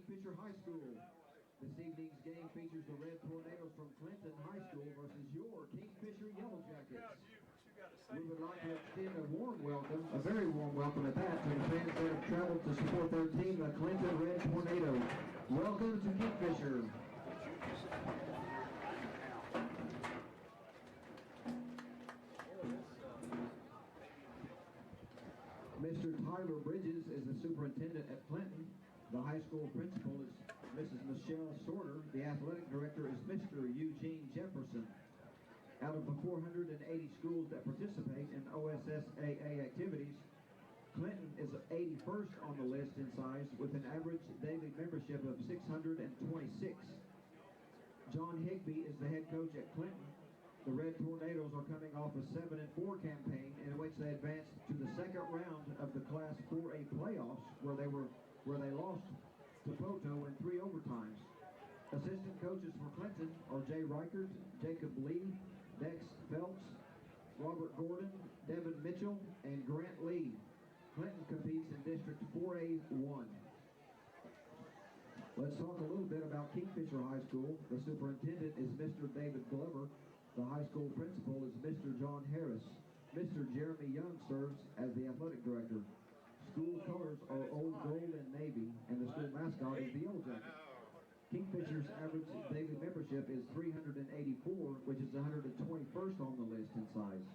Kingfisher High School. This evening's game features the Red Tornadoes from Clinton High School versus your Kingfisher Yellow Jackets. We would like to extend a warm welcome, a very warm welcome at that, to the fans that have traveled to support their team, the Clinton Red Tornadoes. Welcome to Kingfisher. Mr. Tyler Bridges is the superintendent at Clinton. The high school principal is Mrs. Michelle Sorter. The athletic director is Mr. Eugene Jefferson. Out of the 480 schools that participate in OSSAA activities, Clinton is 81st on the list in size with an average daily membership of 626. John Higby is the head coach at Clinton. The Red Tornadoes are coming off a 7-4 campaign in which they advanced to the second round of the Class 4A playoffs where they lost to Poto in 3 overtimes. Assistant coaches for Clinton are Jay Reichert, Jacob Lee, Dex Phelps, Robert Gordon, Devin Mitchell, and Grant Lee. Clinton competes in District 4A1. Let's talk a little bit about Kingfisher High School. The superintendent is Mr. David Glover. The high school principal is Mr. John Harris. Mr. Jeremy Young serves as the athletic director. School colors are old gold and navy, and the school mascot is the Yellow Jacket. Kingfisher's average daily membership is 384, which is 121st on the list in size.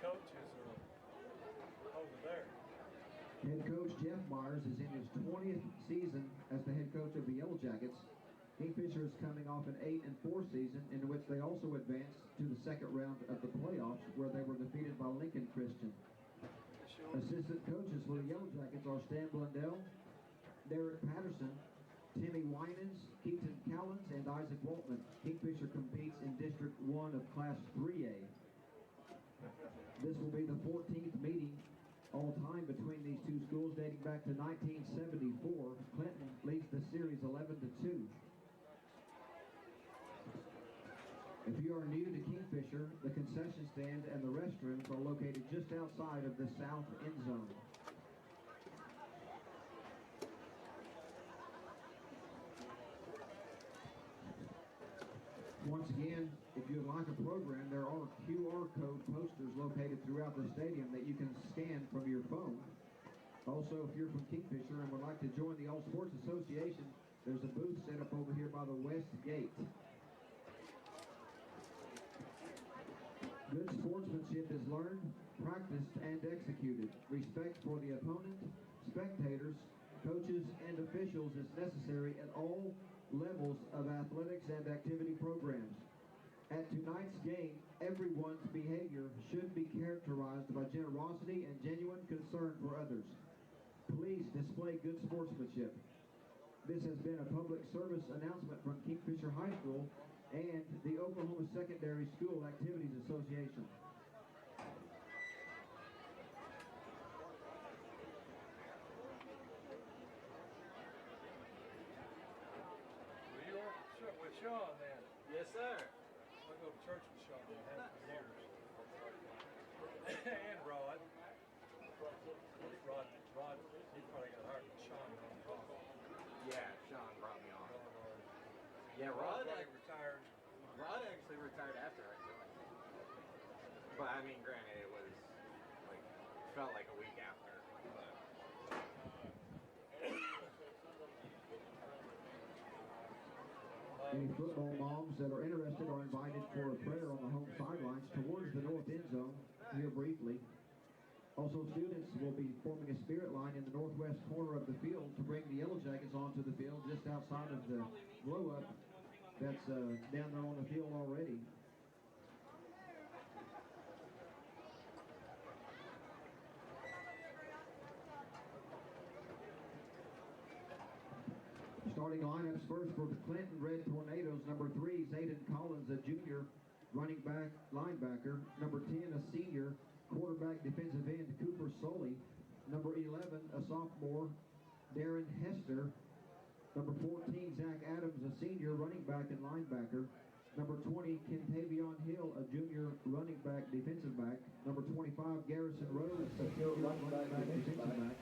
Coaches are over there. Head coach Jeff Myers is in his 20th season as the head coach of the Yellow Jackets. Kingfisher is coming off an 8-4 season in which they also advanced to the second round of the playoffs where they were defeated by Lincoln Christian. Assistant coaches for the Yellow Jackets are Stan Blundell, Derek Patterson, Timmy Winans, Keaton Callens, and Isaac Waltman. Kingfisher competes in District 1 of Class 3A. This will be the 14th meeting all time between these two schools dating back to 1974. Clinton leads the series 11-2. If you are new to Kingfisher, the concession stand and the restrooms are located just outside of the south end zone. Once again, if you would like a program, there are QR code posters located throughout the stadium that you can scan from your phone. Also, if you're from Kingfisher and would like to join the All Sports Association, there's a booth set up over here by the west gate. Good sportsmanship is learned, practiced, and executed. Respect for the opponent, spectators, coaches, and officials is necessary at all levels of athletics and activity programs. At tonight's game, everyone's behavior should be characterized by generosity and genuine concern for others. Please display good sportsmanship. This has been a public service announcement from Kingfisher High School and the Oklahoma Secondary School Activities Association. With Sean, then. Yes, sir. I go to church with Sean and have for years. And Rod. Rod, he probably got hired with Sean. Yeah, Sean brought me on. Yeah, Rod retired. Rod actually retired after I joined. But I mean, granted, it was like felt like a week after. But. Any football moms that are interested are invited for a prayer on the home sidelines towards the north end zone here briefly. Also, students will be forming a spirit line in the northwest corner of the field to bring the Yellow Jackets onto the field just outside of the blow-up that's down there on the field already. Starting lineups first for the Clinton Red Tornadoes. Number 3, Zayden Collins, a junior running back linebacker. Number 10, a senior quarterback defensive end, Cooper Soley. Number 11, a sophomore, Darren Hester. Number 14, Zach Adams, a senior running back and linebacker. Number 20, Kentavion Hill, a junior running back defensive back. Number 25, Garrison Rose, a junior running back defensive back.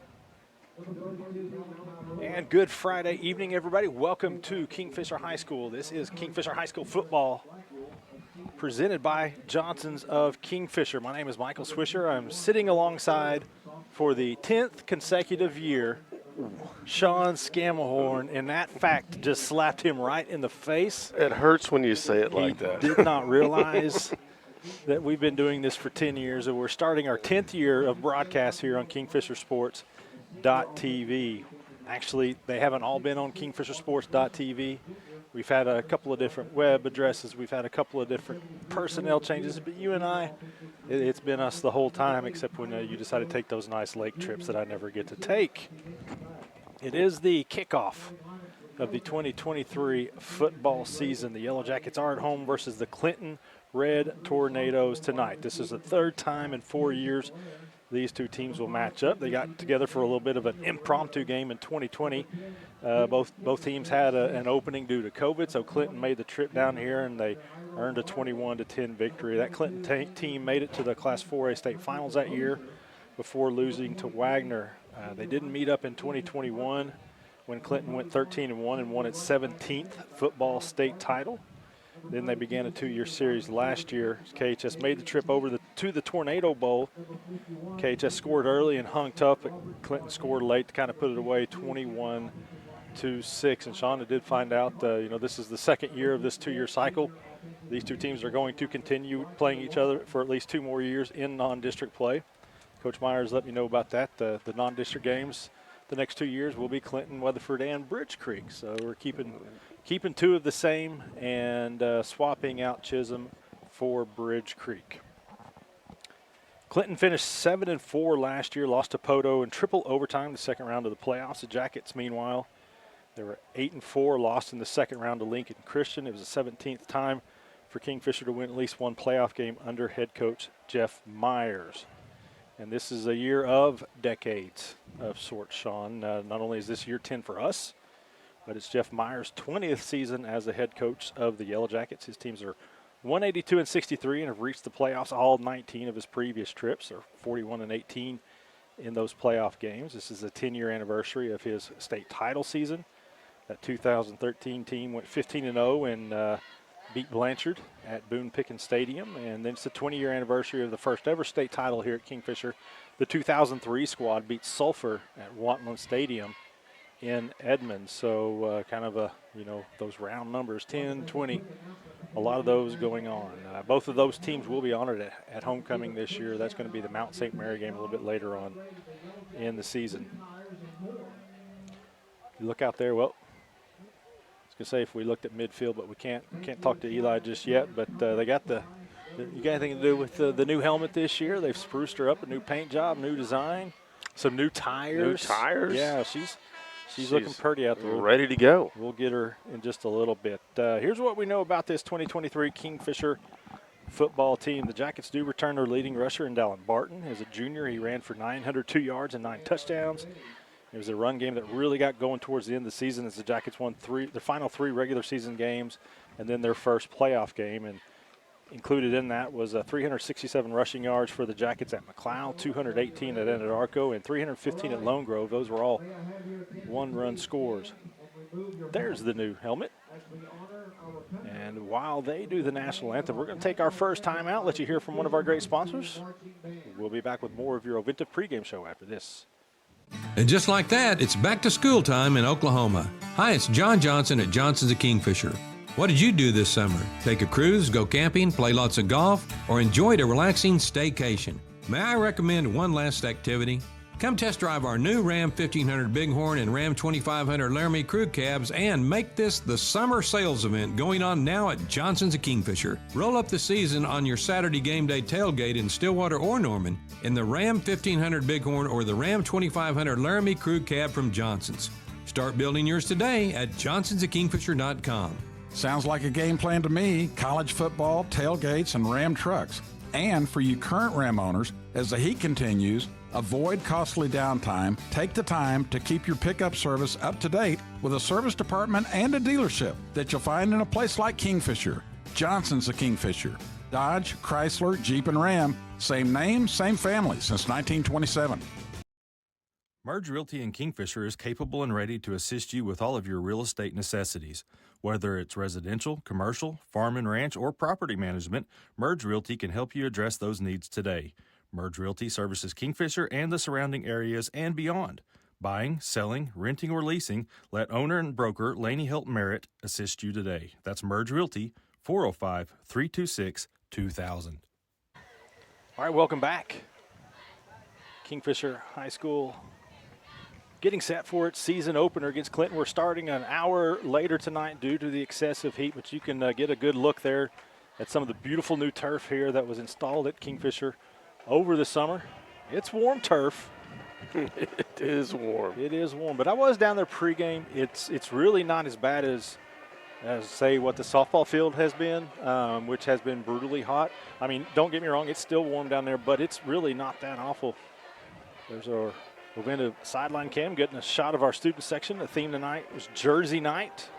And good Friday evening, everybody. Welcome to Kingfisher High School. This is Kingfisher High School football presented by Johnson's of Kingfisher. My name is Michael Swisher. I'm sitting alongside for the 10th consecutive year Sean Scammahorn, and that fact just slapped him right in the face. It hurts when you say it like that. He did not realize that we've been doing this for 10 years, and we're starting our 10th year of broadcast here on KingfisherSports.tv. Actually, they haven't all been on KingfisherSports.tv. We've had a couple of different web addresses. We've had a couple of different personnel changes. But you and I, it's been us the whole time, except when you decided to take those nice lake trips that I never get to take. It is the kickoff of the 2023 football season. The Yellow Jackets are at home versus the Clinton Red Tornadoes tonight. This is the third time in 4 years these two teams will match up. They got together for a little bit of an impromptu game in 2020. Both teams had an opening due to COVID, so Clinton made the trip down here and they earned a 21-10 victory. That Clinton team made it to the Class 4A state finals that year before losing to Wagner. They didn't meet up in 2021 when Clinton went 13-1 and won its 17th football state title. Then they began a 2-year series last year. KHS made the trip over to the Tornado Bowl. KHS scored early and hung tough, but Clinton scored late to kind of put it away 21-6. And Sean, I did find out, this is the second year of this 2-year cycle. These two teams are going to continue playing each other for at least 2 more years in non-district play. Coach Myers let me know about that. The non-district games the next 2 years will be Clinton, Weatherford, and Bridge Creek. So we're keeping 2 of the same and swapping out Chisholm for Bridge Creek. Clinton finished 7-4 last year, lost to Poto in triple overtime the second round of the playoffs. The Jackets, meanwhile, they were 8-4, lost in the second round to Lincoln Christian. It was the 17th time for Kingfisher to win at least one playoff game under head coach Jeff Myers. And this is a year of decades of sorts, Sean. Not only is this year 10 for us, but it's Jeff Myers' 20th season as the head coach of the Yellow Jackets. His teams are 182-63 and have reached the playoffs all 19 of his previous trips. They're 41-18 in those playoff games. This is the 10-year anniversary of his state title season. That 2013 team went 15-0 and beat Blanchard at Boone Pickens Stadium. And then it's the 20-year anniversary of the first ever state title here at Kingfisher. The 2003 squad beat Sulphur at Watman Stadium in Edmonds. So kind of those round numbers, 10, 20, a lot of those going on. Both of those teams will be honored at homecoming this year. That's going to be the Mount St. Mary game a little bit later on in the season. You look out there, well, I was going to say if we looked at midfield, but we can't talk to Eli just yet. But they got you got anything to do with the new helmet this year? They've spruced her up, a new paint job, new design, some new tires. New tires? Yeah, she's looking pretty out there. Ready to go. We'll get her in just a little bit. Here's what we know about this 2023 Kingfisher football team. The Jackets do return their leading rusher in Dallin Barton. As a junior, he ran for 902 yards and 9 touchdowns. It was a run game that really got going towards the end of the season as the Jackets won their final 3 regular season games and then their first playoff game. And included in that was 367 rushing yards for the Jackets at McLeod, 218 at Anadarko, and 315 at Lone Grove. Those were all one-run scores. There's the new helmet. And while they do the national anthem, we're going to take our first time out, let you hear from one of our great sponsors. We'll be back with more of your Ovintiv pregame show after this. And just like that, it's back to school time in Oklahoma. Hi, it's John Johnson at Johnson's of Kingfisher. What did you do this summer? Take a cruise, go camping, play lots of golf, or enjoyed a relaxing staycation? May I recommend one last activity? Come test drive our new Ram 1500 Bighorn and Ram 2500 Laramie crew cabs and make this the summer sales event going on now at Johnson's of Kingfisher. Roll up the season on your Saturday game day tailgate in Stillwater or Norman in the Ram 1500 Bighorn or the Ram 2500 Laramie crew cab from Johnson's. Start building yours today at johnsonsofkingfisher.com. Sounds like a game plan to me. College football, tailgates, and Ram trucks. And for you current Ram owners, as the heat continues, avoid costly downtime. Take the time to keep your pickup service up to date with a service department and a dealership that you'll find in a place like Kingfisher. Johnson's of Kingfisher. Dodge, Chrysler, Jeep, and Ram. Same name, same family since 1927. Merge Realty in Kingfisher is capable and ready to assist you with all of your real estate necessities. Whether it's residential, commercial, farm and ranch, or property management, Merge Realty can help you address those needs today. Merge Realty services Kingfisher and the surrounding areas and beyond. Buying, selling, renting, or leasing, let owner and broker Laney Helt Merritt assist you today. That's Merge Realty, 405-326-2000. All right, welcome back. Kingfisher High School getting set for its season opener against Clinton. We're starting an hour later tonight due to the excessive heat, but you can get a good look there at some of the beautiful new turf here that was installed at Kingfisher over the summer. It's warm turf. It is warm. It is warm, but I was down there pregame. It's really not as bad as say what the softball field has been, which has been brutally hot. I mean, don't get me wrong, it's still warm down there, but it's really not that awful. There's our Ravenna sideline cam getting a shot of our student section. The theme tonight was Jersey Night.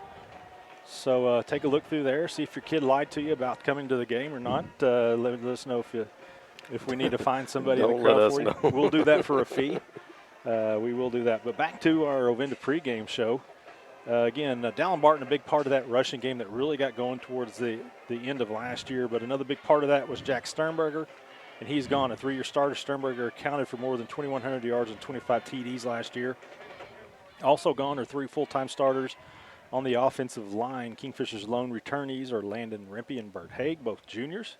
So take a look through there, see if your kid lied to you about coming to the game or not. Let us know if we need to find somebody in the crowd for you. We'll do that for a fee. We will do that. But back to our Ravenna pregame show. Again, Dallin Barton, a big part of that rushing game that really got going towards the end of last year. But another big part of that was Jack Sternberger. And he's gone, a 3-year starter. Sternberger accounted for more than 2,100 yards and 25 TDs last year. Also gone are 3 full-time starters on the offensive line. Kingfisher's lone returnees are Landon Rempe and Bert Haig, both juniors.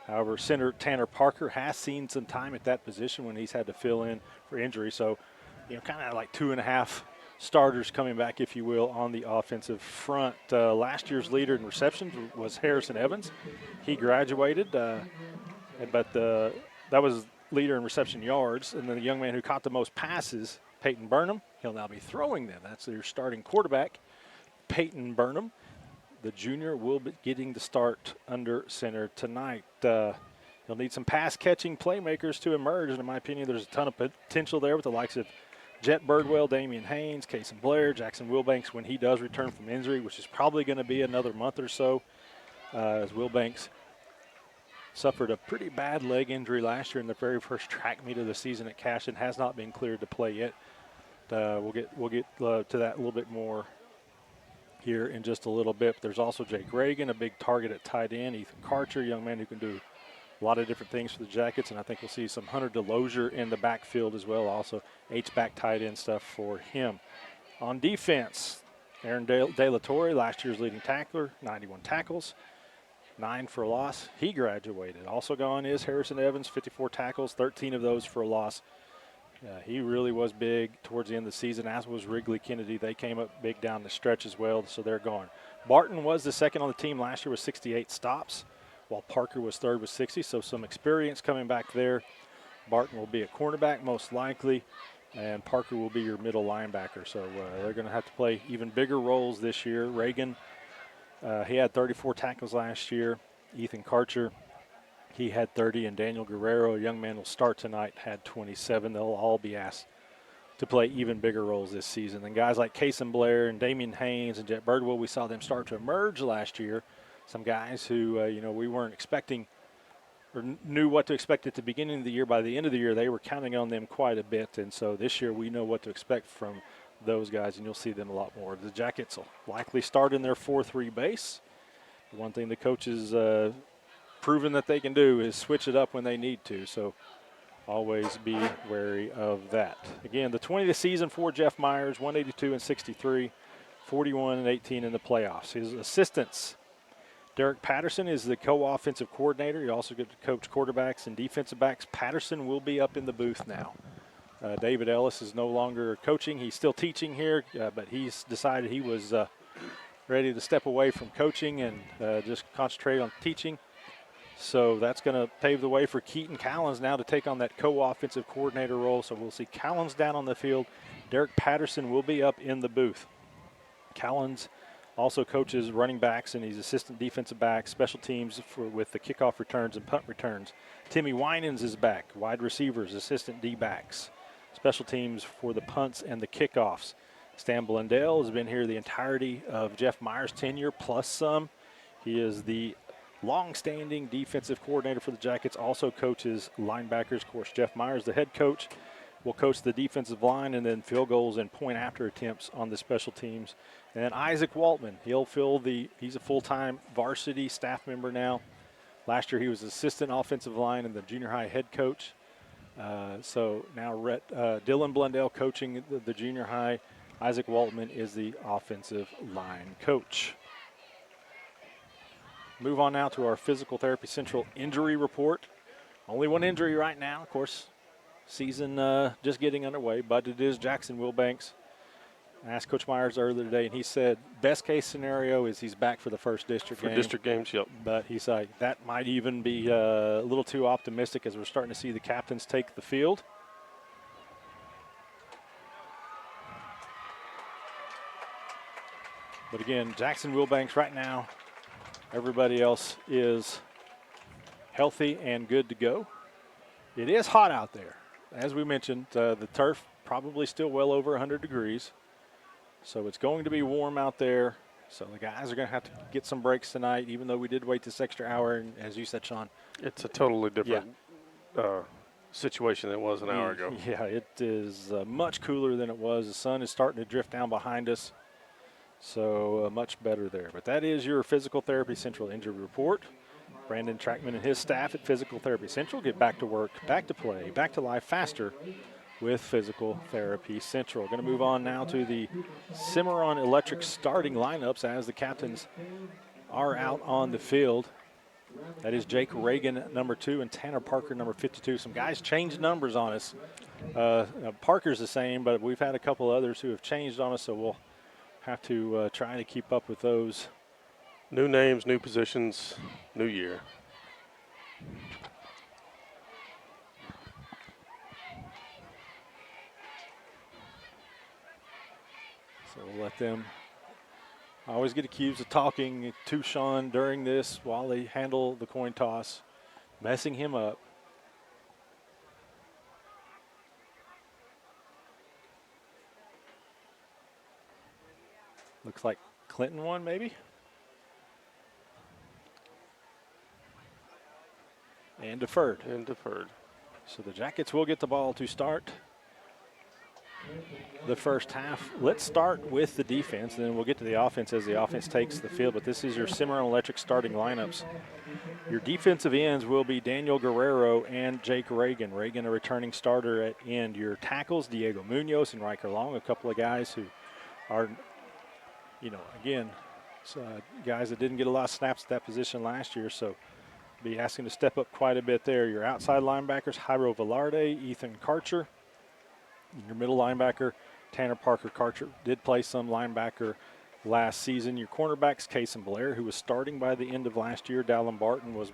However, center Tanner Parker has seen some time at that position when he's had to fill in for injury. So, kind of like 2.5 starters coming back, if you will, on the offensive front. Last year's leader in receptions was Harrison Evans. He graduated. But that was leader in reception yards. And then the young man who caught the most passes, Peyton Burnham, he'll now be throwing them. That's their starting quarterback, Peyton Burnham. The junior will be getting the start under center tonight. He'll need some pass-catching playmakers to emerge. And in my opinion, there's a ton of potential there with the likes of Jet Birdwell, Damian Haynes, Kason Blair, Jackson Wilbanks when he does return from injury, which is probably going to be another month or so, as Wilbanks suffered a pretty bad leg injury last year in the very first track meet of the season at Cash and has not been cleared to play yet. We'll get to that a little bit more here in just a little bit. But there's also Jake Reagan, a big target at tight end. Ethan Karcher, a young man who can do a lot of different things for the Jackets, and I think we'll see some Hunter DeLozier in the backfield as well. Also H-back tight end stuff for him. On defense, Aaron De La Torre, last year's leading tackler, 91 tackles. 9 for a loss. He graduated. Also gone is Harrison Evans, 54 tackles, 13 of those for a loss. He really was big towards the end of the season, as was Wrigley Kennedy. They came up big down the stretch as well, so they're gone. Barton was the second on the team last year with 68 stops, while Parker was third with 60, so some experience coming back there. Barton will be a cornerback most likely, and Parker will be your middle linebacker. So they're going to have to play even bigger roles this year. Reagan, he had 34 tackles last year. Ethan Karcher, he had 30. And Daniel Guerrero, a young man, will start tonight, had 27. They'll all be asked to play even bigger roles this season. And guys like Kason Blair and Damian Haynes and Jet Birdwell, we saw them start to emerge last year. Some guys who, we weren't expecting or knew what to expect at the beginning of the year. By the end of the year, they were counting on them quite a bit. And so this year we know what to expect from those guys, and you'll see them a lot more. The Jackets will likely start in their 4-3 base. The one thing the coaches proven that they can do is switch it up when they need to, so always be wary of that. Again, the 20th season for Jeff Myers, 182-63, 41-18 in the playoffs. His assistants, Derek Patterson is the co-offensive coordinator. He also gets to coach quarterbacks and defensive backs. Patterson will be up in the booth now. David Ellis is no longer coaching. He's still teaching here, but he's decided he was ready to step away from coaching and just concentrate on teaching. So that's going to pave the way for Keaton Collins now to take on that co-offensive coordinator role. So we'll see Collins down on the field. Derek Patterson will be up in the booth. Collins also coaches running backs, and he's assistant defensive back, special teams with the kickoff returns and punt returns. Timmy Winans is back, wide receivers, assistant D-backs. Special teams for the punts and the kickoffs. Stan Blundell has been here the entirety of Jeff Myers' tenure, plus some. He is the long-standing defensive coordinator for the Jackets, also coaches linebackers. Of course, Jeff Myers, the head coach, will coach the defensive line, and then field goals and point after attempts on the special teams. And then Isaac Waltman, he's a full-time varsity staff member now. Last year he was assistant offensive line and the junior high head coach. So now Dylan Blundell coaching the junior high. Isaac Waltman is the offensive line coach. Move on now to our Physical Therapy Central injury report. Only one injury right now, of course. Season just getting underway, but it is Jackson Wilbanks. I asked Coach Myers earlier today, and he said best case scenario is he's back for the first district game. For district games, yep. But he's like, that might even be a little too optimistic as we're starting to see the captains take the field. But again, Jackson Wilbanks right now, everybody else is healthy and good to go. It is hot out there. As we mentioned, the turf probably still well over 100 degrees. So it's going to be warm out there. So the guys are going to have to get some breaks tonight, even though we did wait this extra hour. And as you said, Sean, it's a totally different situation than it was an hour ago. Yeah, it is much cooler than it was. The sun is starting to drift down behind us. So much better there. But that is your Physical Therapy Central injury report. Brandon Trackman and his staff at Physical Therapy Central get back to work, back to play, back to life faster with Physical Therapy Central. Going to move on now to the Cimarron Electric starting lineups as the captains are out on the field. That is Jake Reagan, number 2, and Tanner Parker, number 52. Some guys changed numbers on us. Parker's the same, but we've had a couple others who have changed on us, so we'll have to try to keep up with those. New names, new positions, new year. So we'll let them. I always get accused of talking to Sean during this while they handle the coin toss, messing him up. Looks like Clinton won, maybe. And deferred. So the Jackets will get the ball to start the first half. Let's start with the defense, and then we'll get to the offense as the offense takes the field. But this is your Cimarron Electric starting lineups. Your defensive ends will be Daniel Guerrero and Jake Reagan. Reagan, a returning starter at end. Your tackles, Diego Munoz and Riker Long, a couple of guys who are, again, guys that didn't get a lot of snaps at that position last year, so be asking to step up quite a bit there. Your outside linebackers, Jairo Velarde, Ethan Karcher. Your middle linebacker, Tanner Parker. Karcher did play some linebacker last season. Your cornerbacks, Kason Blair, who was starting by the end of last year. Dallin Barton was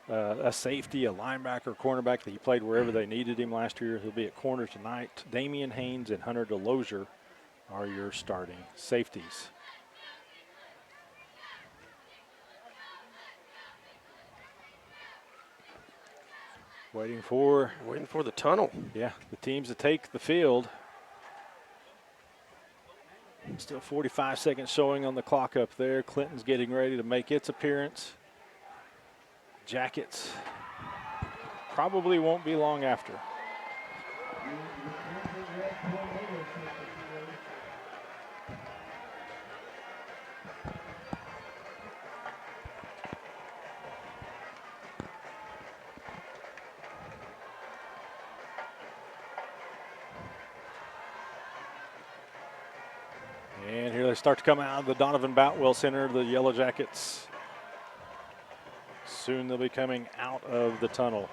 a safety, a linebacker, cornerback that he played wherever they needed him last year. He'll be at corner tonight. Damian Haynes and Hunter DeLozier are your starting safeties. Waiting for the tunnel. Yeah, the teams to take the field. Still 45 seconds showing on the clock up there. Clinton's getting ready to make its appearance. Jackets probably won't be long after. And here they start to come out of the Donovan Boutwell Center, the Yellow Jackets. Soon they'll be coming out of the tunnel.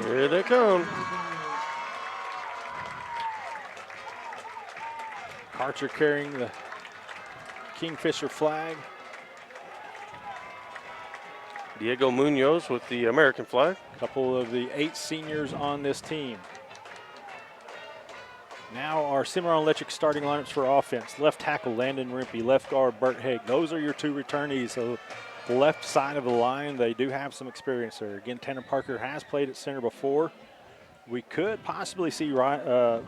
Here they come. Karcher carrying the Kingfisher flag. Diego Munoz with the American flag. A couple of the 8 seniors on this team. Now our Cimarron Electric starting lineups for offense. Left tackle, Landon Rimpey. Left guard, Bert Haig. Those are your 2 returnees. So the left side of the line, they do have some experience there. Again, Tanner Parker has played at center before. We could possibly see Robert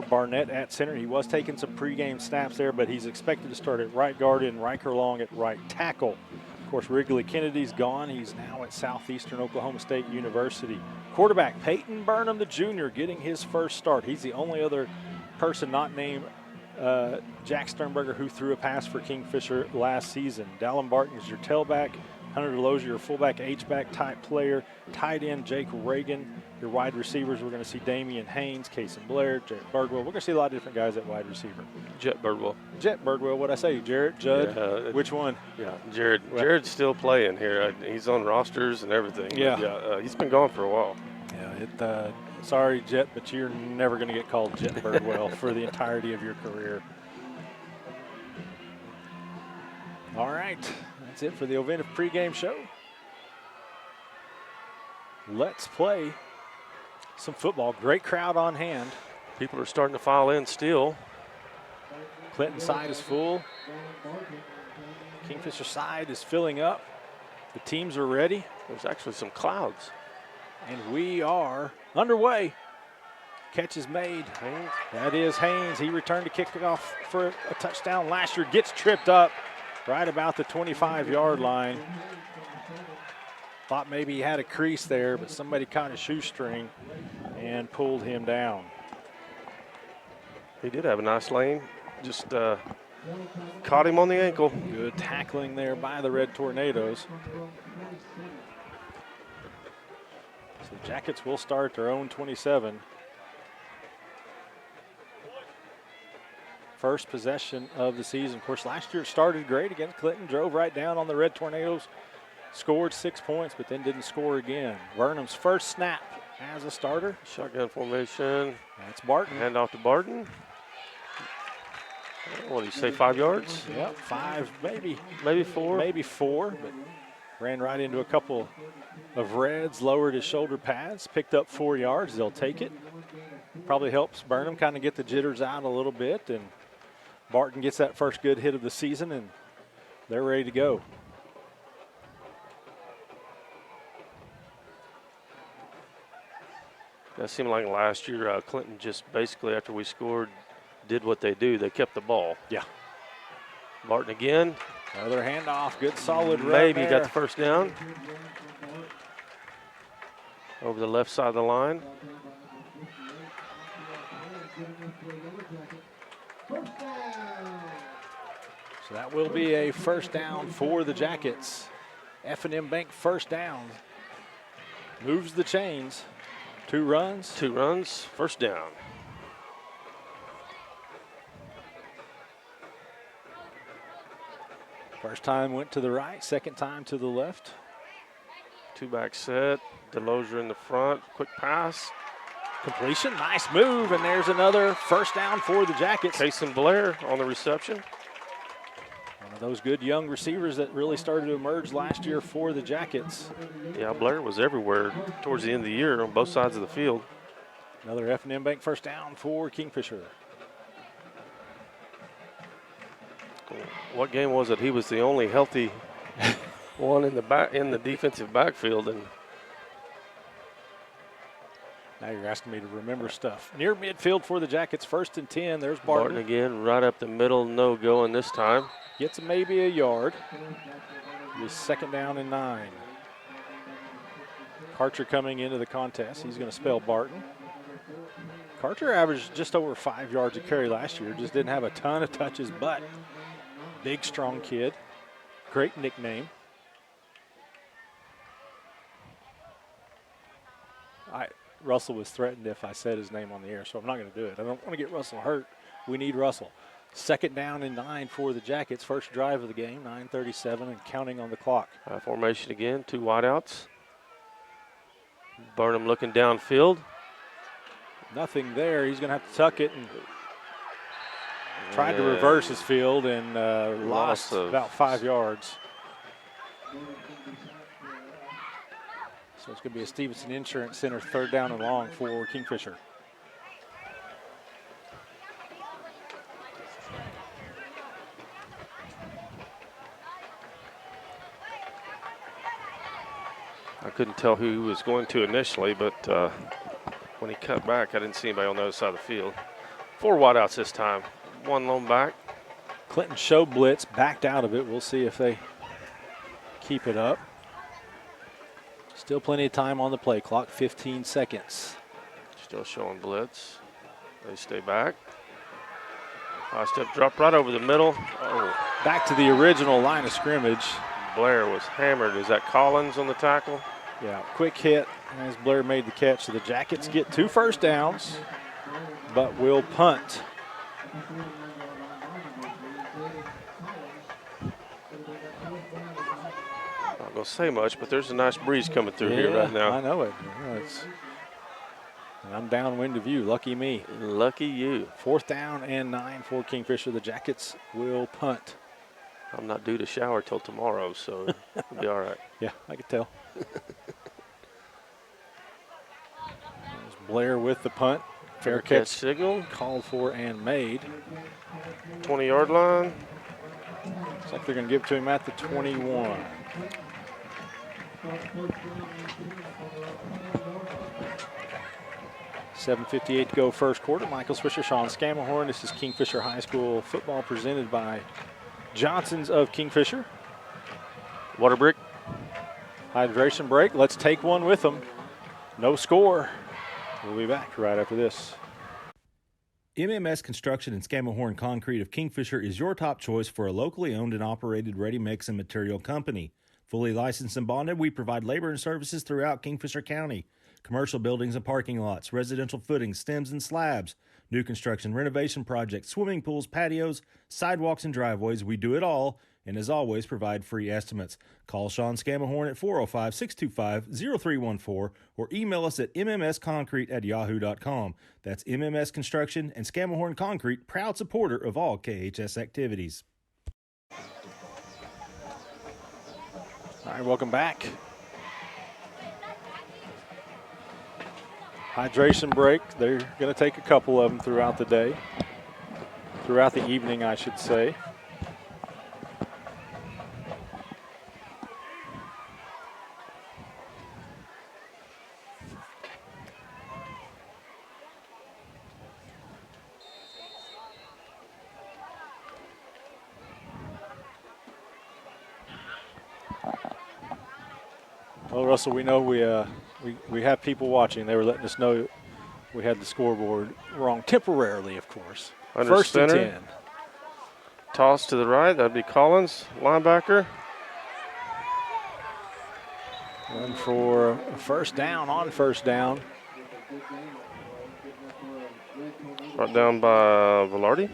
Barnett at center. He was taking some pregame snaps there, but he's expected to start at right guard and Riker Long at right tackle. Of course, Wrigley Kennedy's gone. He's now at Southeastern Oklahoma State University. Quarterback Peyton Burnham, the junior, getting his first start. He's the only other person not named Jack Sternberger who threw a pass for Kingfisher last season. Dallin Barton is your tailback. Hunter DeLozier, your fullback, H-back type player. Tight end, Jake Reagan. Your wide receivers, we're going to see Damian Haynes, Cason Blair, Jarrett Birdwell. We're going to see a lot of different guys at wide receiver. Jet Birdwell. Jet Birdwell, what'd I say? Jarrett, Judd? Yeah, which one? Yeah, Jared. Jared's still playing here. He's on rosters and everything. Yeah. He's been gone for a while. Yeah, sorry, Jet, but you're never going to get called Jet Birdwell for the entirety of your career. All right, that's it for the Ovintiv pregame show. Let's play some football. Great crowd on hand. People are starting to file in still. Clinton side is full. Kingfisher side is filling up. The teams are ready. There's actually some clouds. And we are underway. Catch is made. Haynes. That is Haynes. He returned to kick it off for a touchdown last year. Gets tripped up right about the 25-yard line. Thought maybe he had a crease there, but somebody caught a shoestring and pulled him down. He did have a nice lane. Just caught him on the ankle. Good tackling there by the Red Tornadoes. So the Jackets will start their own 27. First possession of the season. Of course, last year it started great against Clinton. Drove right down on the Red Tornadoes. Scored 6 points, but then didn't score again. Burnham's first snap as a starter. Shotgun formation. That's Barton. Hand off to Barton. What did he say, 5 yards? Yep, 5, maybe. Maybe 4. Maybe 4, but ran right into a couple of Reds, lowered his shoulder pads, picked up 4 yards. They'll take it. Probably helps Burnham kind of get the jitters out a little bit, and Barton gets that first good hit of the season, and they're ready to go. That seemed like last year Clinton just basically after we scored did what they do. They kept the ball. Yeah. Barton again. Another handoff. Good solid run Maybe there. got the first down. Over the left side of the line. So that will be a first down for the Jackets. F&M Bank first down. Moves the chains. 2 runs. 2 runs, first down. First time went to the right, second time to the left. 2-back set. DeLozier in the front. Quick pass. Completion, nice move, and there's another first down for the Jackets. Cason Blair on the reception. One of those good young receivers that really started to emerge last year for the Jackets. Yeah, Blair was everywhere towards the end of the year on both sides of the field. Another F&M Bank first down for Kingfisher. What game was it? He was the only healthy one in the defensive backfield, and now you're asking me to remember stuff. Near midfield for the Jackets, 1st and 10. There's Barton. Barton again, right up the middle, no going this time. Gets maybe a yard. This 2nd down and 9. Karcher coming into the contest. He's going to spell Barton. Karcher averaged just over 5 yards a carry last year. Just didn't have a ton of touches, but big, strong kid. Great nickname. Russell was threatened if I said his name on the air, so I'm not going to do it. I don't want to get Russell hurt. We need Russell. 2nd down and 9 for the Jackets. First drive of the game, 9:37 and counting on the clock. Formation again, 2 wideouts. Burnham looking downfield. Nothing there. He's going to have to tuck it and tried to reverse his field and lost about 5 yards. So it's going to be a Stevenson Insurance Center 3rd down and long for Kingfisher. I couldn't tell who he was going to initially, but when he cut back, I didn't see anybody on the other side of the field. 4 wideouts this time. 1 lone back. Clinton show blitz, backed out of it. We'll see if they keep it up. Still plenty of time on the play clock, 15 seconds. Still showing blitz. They stay back. High step drop right over the middle. Oh, Back to the original line of scrimmage. Blair was hammered. Is that Collins on the tackle? Yeah, quick hit as Blair made the catch. So the Jackets get 2 first downs, but will punt. Not going to say much, but there's a nice breeze coming through here right now. I know it. And I'm downwind of you. Lucky me. Lucky you. 4th down and 9 for Kingfisher. The Jackets will punt. I'm not due to shower till tomorrow, so it'll be all right. Yeah, I could tell. There's Blair with the punt. Fair catch signal. Called for and made. 20-yard line. Looks like they're going to give it to him at the 21. $7:58 to go first quarter. Michael Swisher, Sean Scammahorn. This is Kingfisher High School football presented by Johnson's of Kingfisher. Water brick. Hydration break. Let's take one with them. No score. We'll be back right after this. MMS Construction and Scammahorn Concrete of Kingfisher is your top choice for a locally owned and operated ready-mix and material company. Fully licensed and bonded, we provide labor and services throughout Kingfisher County. Commercial buildings and parking lots, residential footings, stems and slabs, new construction, renovation projects, swimming pools, patios, sidewalks and driveways. We do it all, and as always, provide free estimates. Call Sean Scammahorn at 405-625-0314 or email us at mmsconcrete@yahoo.com. That's MMS Construction and Scammahorn Concrete, proud supporter of all KHS activities. All right, welcome back. Hydration break. They're going to take a couple of them throughout the day. Throughout the evening, I should say. Well, Russell, we know we have people watching. They were letting us know we had the scoreboard wrong temporarily, of course. Under 1st center. and 10. Toss to the right. That'd be Collins, linebacker. Run for a 1st down on 1st down. Brought down by Velarde.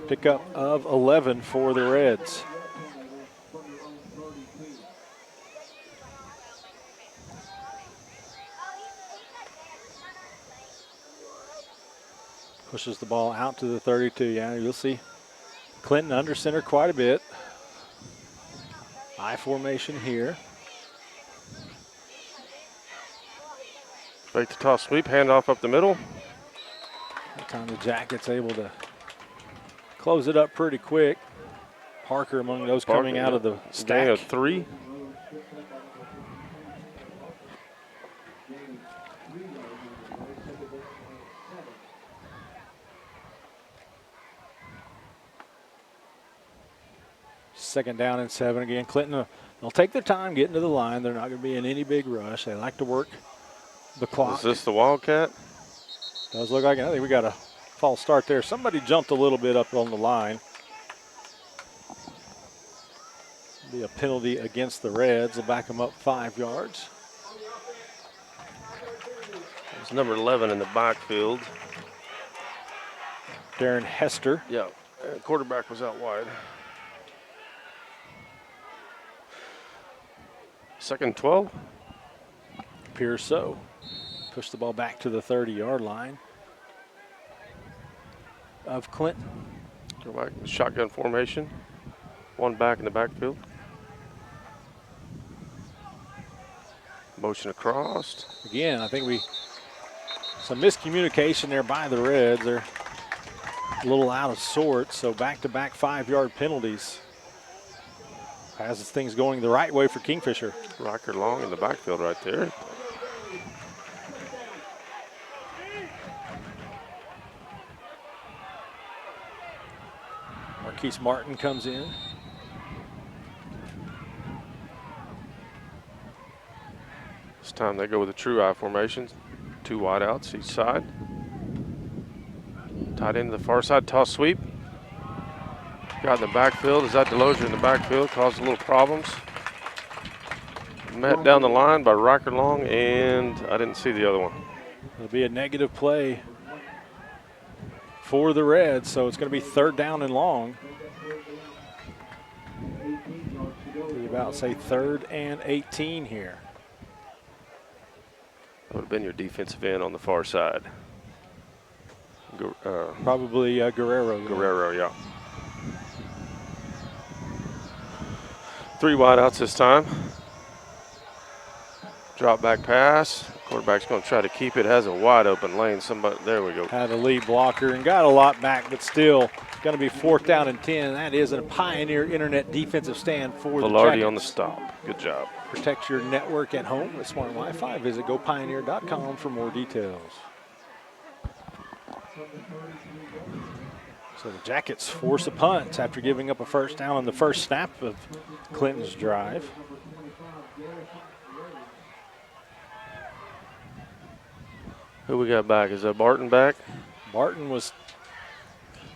Pickup of 11 for the Reds. Pushes the ball out to the 32. Yeah, you'll see Clinton under center quite a bit. I formation here. Fake the toss sweep, handoff up the middle. That time the Jackets able to close it up pretty quick. Parker among those coming out of the stack. Gain of 3. Second down and 7 again. Clinton, they'll take their time getting to the line. They're not going to be in any big rush. They like to work the clock. Is this the Wildcat? Does look like it. I think we got a false start there. Somebody jumped a little bit up on the line. Be a penalty against the Reds. They'll back them up 5 yards. It's number 11 in the backfield. Darren Hester. Yeah, quarterback was out wide. 2nd and 12. Appears so. Push the ball back to the 30-yard line of Clinton. Go back, shotgun formation. One back in the backfield. Motion across. Again, I think some miscommunication there by the Reds. They're a little out of sorts, so back-to-back 5-yard penalties. Has things going the right way for Kingfisher. Riker Long in the backfield right there. Marquise Martin comes in. This time they go with a true I formation. 2 wideouts each side. Tight end to the far side, toss sweep. Got in the backfield. Is that Delosier in the backfield? Caused a little problems. Met down the line by Riker Long, and I didn't see the other one. It'll be a negative play for the Reds, so it's going to be 3rd down and long. Be about, say, 3rd and 18 here. That would have been your defensive end on the far side. Probably Guerrero. Guerrero, yeah. 3 wideouts this time. Drop back pass. Quarterback's going to try to keep it. Has a wide open lane. Somebody, there we go. Had a lead blocker and got a lot back, but still going to be 4th down and 10. That is a Pioneer Internet defensive stand for the Velarde Jackets. on the stop. Good job. Protect your network at home with smart Wi-Fi. Visit gopioneer.com for more details. So the Jackets force a punt after giving up a 1st down on the first snap of Clinton's drive. Who we got back? Is that Barton back? Barton was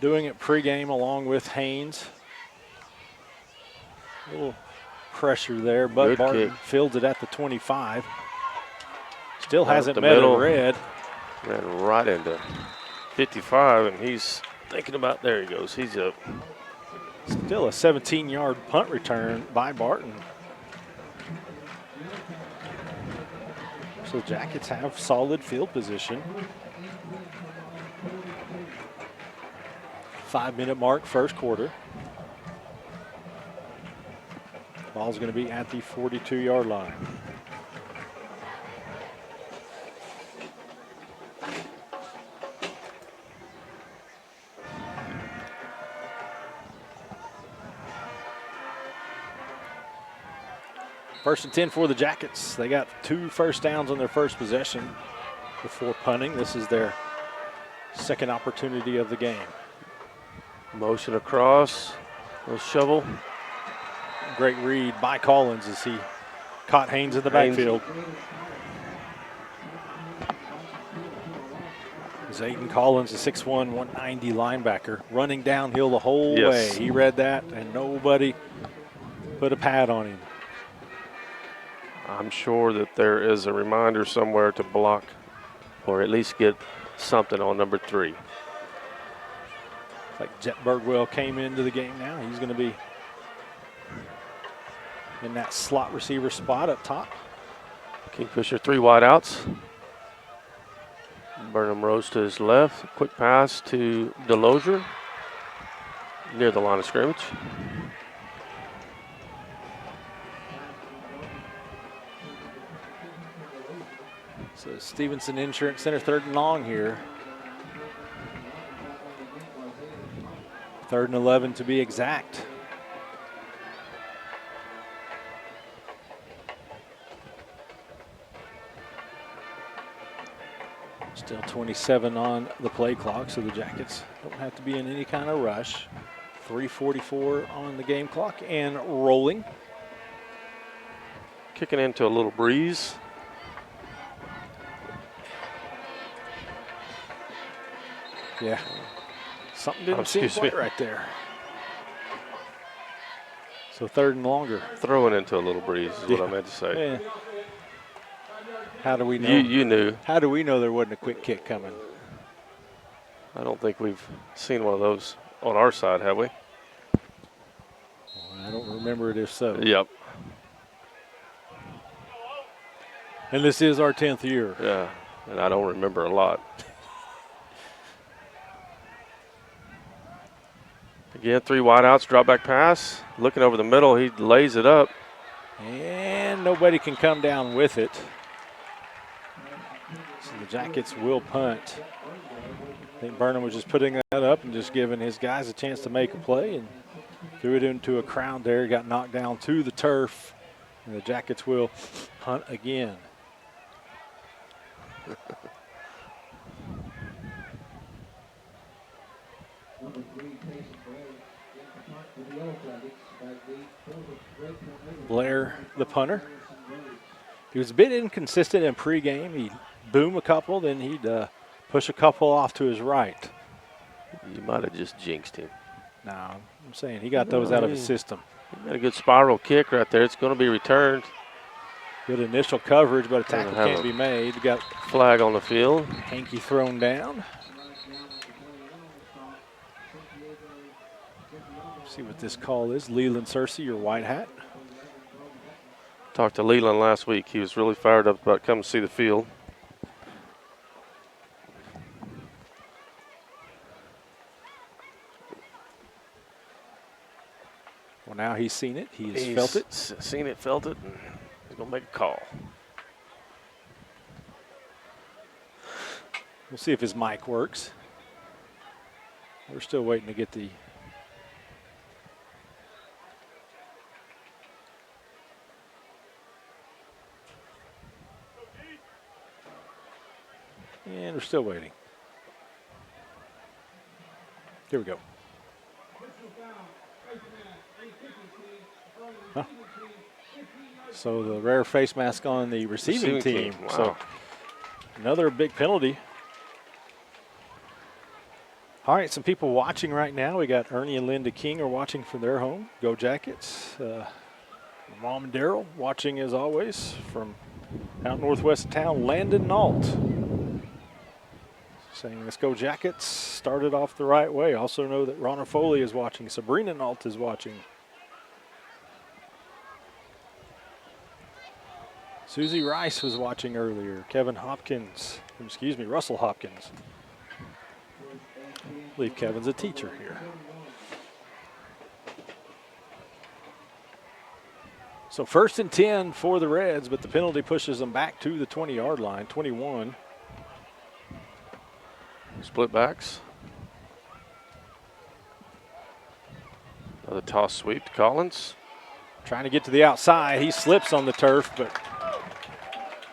doing it pregame along with Haynes. A little pressure there, but Good Barton kick. fields it at the 25. Still Right hasn't up the met middle. a Red. Ran right into 55, and he's thinking about, there he goes. He's up. Still a 17-yard punt return by Barton. So the Jackets have solid field position. 5-minute mark, first quarter. Ball's going to be at the 42-yard line. First and 10 for the Jackets. They got 2 first downs on their first possession before punting. This is their second opportunity of the game. Motion across. Little shovel. Great read by Collins as he caught Haynes in the Haynes. backfield. Zayden Collins, a 6'1", 190 linebacker, running downhill the whole way. He read that, and nobody put a pad on him. I'm sure that there is a reminder somewhere to block or at least get something on number 3. Like Jet Bergwell came into the game now. He's going to be in that slot receiver spot up top. Kingfisher 3 wideouts. Burnham Rose to his left. Quick pass to Delosier near the line of scrimmage. So Stevenson Insurance Center, 3rd and long here. 3rd and 11 to be exact. Still 27 on the play clock, so the Jackets don't have to be in any kind of rush. 3:44 on the game clock and rolling. Kicking into a little breeze. Yeah, something didn't seem quite right there. So 3rd and longer. Throwing into a little breeze is what I meant to say. Yeah. How do we know? You knew. How do we know there wasn't a quick kick coming? I don't think we've seen one of those on our side, have we? I don't remember it if so. Yep. And this is our 10th year. Yeah, and I don't remember a lot. Again, 3 wideouts, drop back pass. Looking over the middle, he lays it up. And nobody can come down with it. So the Jackets will punt. I think Burnham was just putting that up and just giving his guys a chance to make a play, and threw it into a crowd there. Got knocked down to the turf, and the Jackets will punt again. Blair, the punter. He was a bit inconsistent in pregame. He'd boom a couple, then he'd push a couple off to his right. You might have just jinxed him. No, I'm saying he got those out of his system. He got a good spiral kick right there. It's going to be returned. Good initial coverage, but a tackle can't be made. Got flag on the field. Hanky thrown down. See what this call is. Leland Searcy, your white hat. Talked to Leland last week. He was really fired up about coming to see the field. Well, now he's seen it. He's felt it. Seen it, felt it, and he's going to make a call. We'll see if his mic works. We're still waiting to get the... And we're still waiting. Here we go. Huh. So the rare face mask on the receiving team. Wow. So another big penalty. All right, some people watching right now. We got Ernie and Linda King are watching from their home. Go Jackets. Mom and Daryl watching as always from out northwest of town. Landon Nault saying, let's go Jackets. Started off the right way. Also know that Ronna Foley is watching. Sabrina Nault is watching. Susie Rice was watching earlier. Russell Hopkins. I believe Kevin's a teacher here. So 1st and 10 for the Reds, but the penalty pushes them back to the 20-yard line, 21. Split backs. Another toss sweep to Collins. Trying to get to the outside. He slips on the turf, but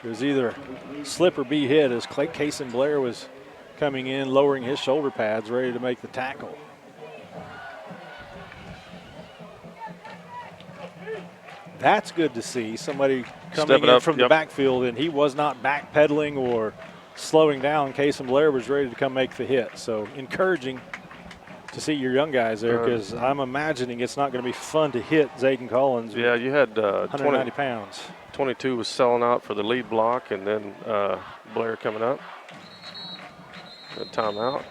it was either slip or be hit as Cason Blair was coming in, lowering his shoulder pads, ready to make the tackle. That's good to see. Somebody coming in from the backfield, and he was not backpedaling or slowing down. Cason Blair was ready to come make the hit. So encouraging to see your young guys there, because I'm imagining it's not going to be fun to hit Zayden Collins. Yeah, you had 190 pounds. 22 was selling out for the lead block, and then Blair coming up. Good timeout.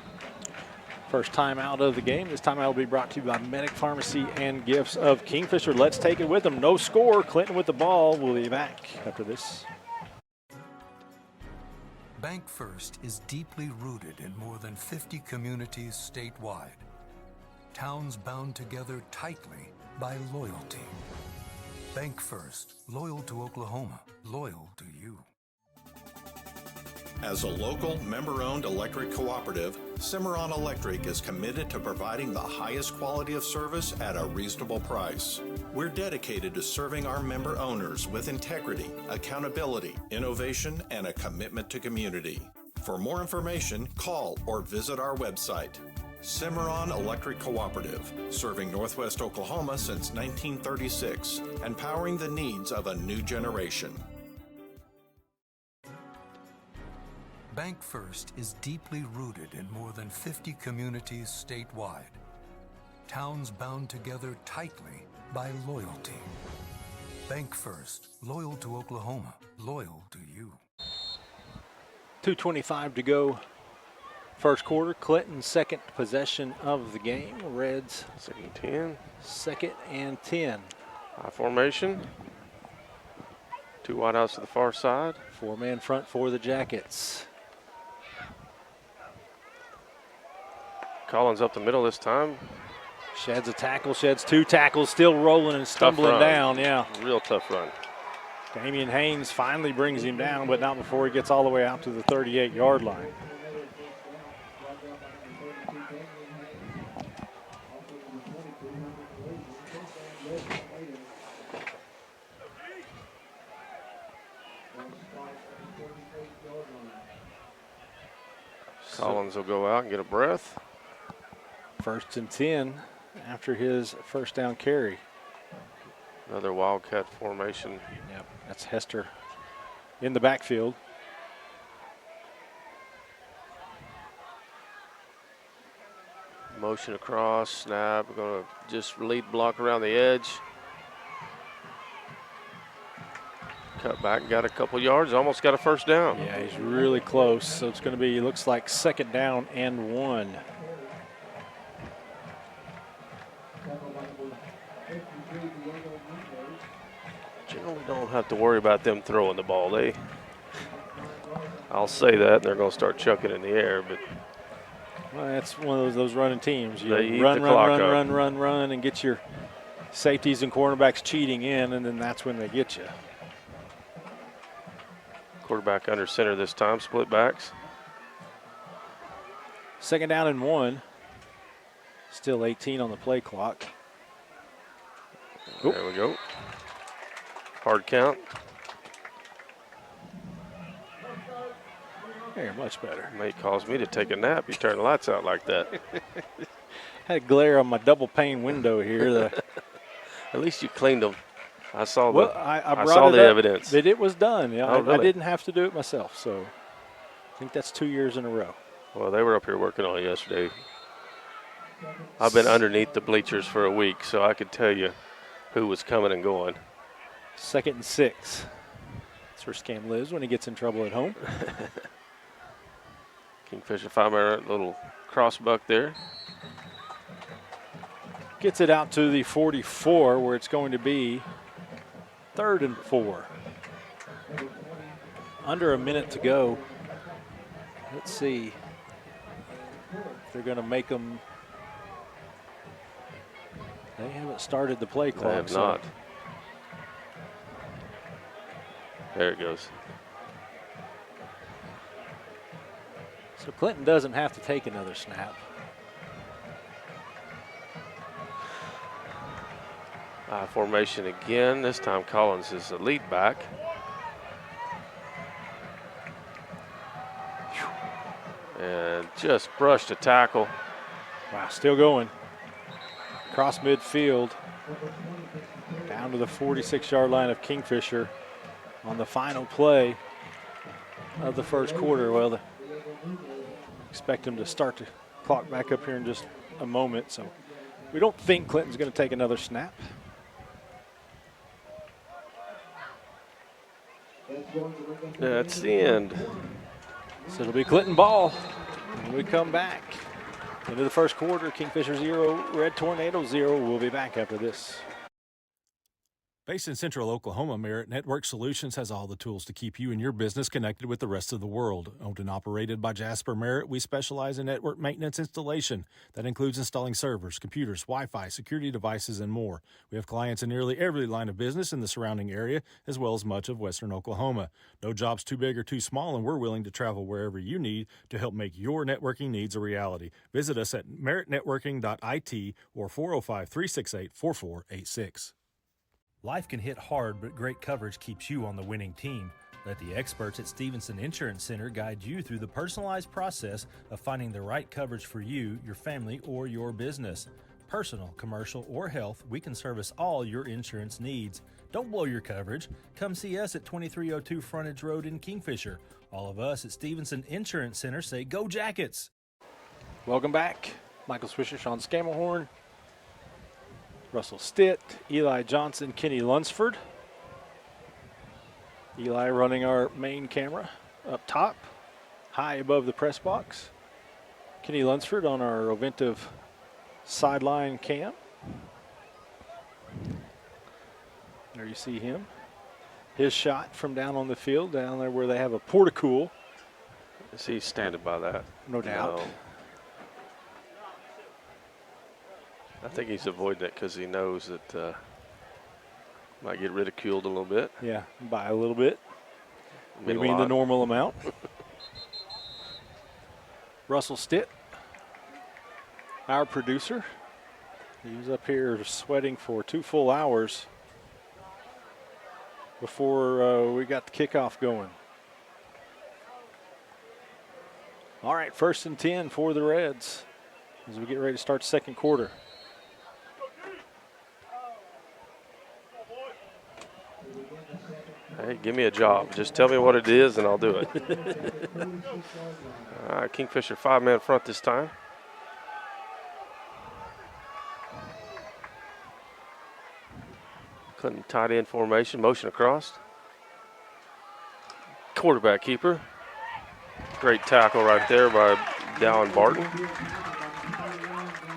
First timeout of the game. This timeout will be brought to you by Medic Pharmacy and Gifts of Kingfisher. Let's take it with them. No score. Clinton with the ball. We'll be back after this. Bank First is deeply rooted in more than 50 communities statewide. Towns bound together tightly by loyalty. Bank First, loyal to Oklahoma, loyal to you. As a local, member-owned electric cooperative, Cimarron Electric is committed to providing the highest quality of service at a reasonable price. We're dedicated to serving our member owners with integrity, accountability, innovation, and a commitment to community. For more information, call or visit our website. Cimarron Electric Cooperative, serving Northwest Oklahoma since 1936 and powering the needs of a new generation. Bank First is deeply rooted in more than 50 communities statewide. Towns bound together tightly by loyalty. Bank First, loyal to Oklahoma, loyal to you. 2:25 to go. First quarter. Clinton second possession of the game. Reds second and 10. Second and 10. High formation. 2 wideouts to the far side. 4-man front for the Jackets. Collins up the middle this time. Sheds a tackle, sheds 2 tackles, still rolling and stumbling down. Yeah. Real tough run. Damian Haynes finally brings him down, but not before he gets all the way out to the 38-yard line. Collins will go out and get a breath. 1st and 10 after his first down carry. Another Wildcat formation. Yep, that's Hester in the backfield. Motion across, snap. We're going to just lead block around the edge. Cut back, got a couple yards, almost got a first down. Yeah, he's really close. So it's going to be, looks like 2nd down and 1. Generally don't have to worry about them throwing the ball. I'll say that, they're going to start chucking in the air, but well, that's one of those running teams. You they eat run, the run, clock run, up. run, and get your safeties and cornerbacks cheating in, and then that's when they get you. Quarterback under center this time, split backs. 2nd down and 1. Still 18 on the play clock. There we go. Hard count. There, much better. May cause me to take a nap. You turn the lights out like that. Had glare on my double pane window here. At least you cleaned them. I saw well, the. I I brought saw it the up evidence. that it was done. Yeah, Oh, really? I didn't have to do it myself, so I think that's 2 years in a row. Well, they were up here working on it yesterday. I've been underneath the bleachers for a week, so I could tell you who was coming and going. 2nd and 6. That's where Scam lives when he gets in trouble at home. Kingfisher 5-yard little cross buck there. Gets it out to the 44 where it's going to be 3rd and 4. Under a minute to go. Let's see if they're going to make them. They haven't started the play clock. They have not. There it goes. So Clinton doesn't have to take another snap. Formation again. This time Collins is the lead back. And just brushed a tackle. Wow, still going. Across midfield. Down to the 46-yard line of Kingfisher on the final play of the first quarter. Well, expect him to start the clock back up here in just a moment. So we don't think Clinton's going to take another snap. That's the end. So it'll be Clinton ball when we come back. Into the first quarter, Kingfisher 0, Red Tornado 0. We'll be back after this. Based in Central Oklahoma, Merit Network Solutions has all the tools to keep you and your business connected with the rest of the world. Owned and operated by Jasper Merit, we specialize in network maintenance installation. That includes installing servers, computers, Wi-Fi, security devices, and more. We have clients in nearly every line of business in the surrounding area, as well as much of western Oklahoma. No job's too big or too small, and we're willing to travel wherever you need to help make your networking needs a reality. Visit us at meritnetworking.it or 405-368-4486. Life can hit hard, but great coverage keeps you on the winning team. Let the experts at Stevenson Insurance Center guide you through the personalized process of finding the right coverage for you, your family, or your business. Personal, commercial, or health, we can service all your insurance needs. Don't blow your coverage. Come see us at 2302 Frontage Road in Kingfisher. All of us at Stevenson Insurance Center say go Jackets! Welcome back. Michael Swisher, Sean Scamelhorn, Russell Stitt, Eli Johnson, Kenny Lunsford. Eli running our main camera up top, high above the press box. Kenny Lunsford on our Oventive sideline cam. There you see him. His shot from down on the field, down there where they have a porticool. Is he standing by that? No doubt. No. I think he's avoiding it because he knows that might get ridiculed a little bit. Yeah, by a little bit. Mean You a mean the lot. normal amount? Russell Stitt, our producer. He was up here sweating for 2 full hours before we got the kickoff going. All right, 1st and 10 for the Reds as we get ready to start the second quarter. Hey, give me a job. Just tell me what it is and I'll do it. All right, Kingfisher 5-man front this time. Clinton tight end formation, motion across. Quarterback keeper. Great tackle right there by Dallin Barton.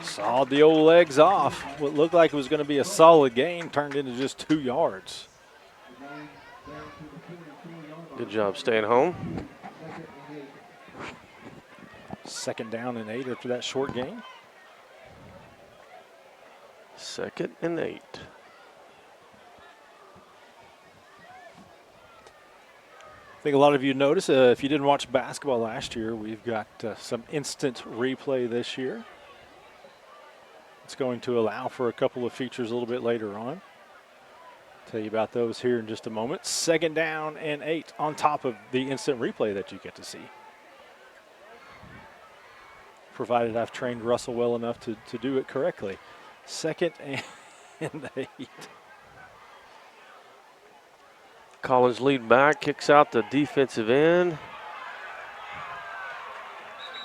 Sawed the old legs off. What looked like it was going to be a solid gain turned into just 2 yards. Good job staying home. 2nd down and 8 after that short gain. 2nd and 8. I think a lot of you noticed, if you didn't watch basketball last year, we've got some instant replay this year. It's going to allow for a couple of features a little bit later on. Tell you about those here in just a moment. 2nd down and 8 on top of the instant replay that you get to see. Provided I've trained Russell well enough to do it correctly. 2nd and 8. Collins lead back, kicks out the defensive end.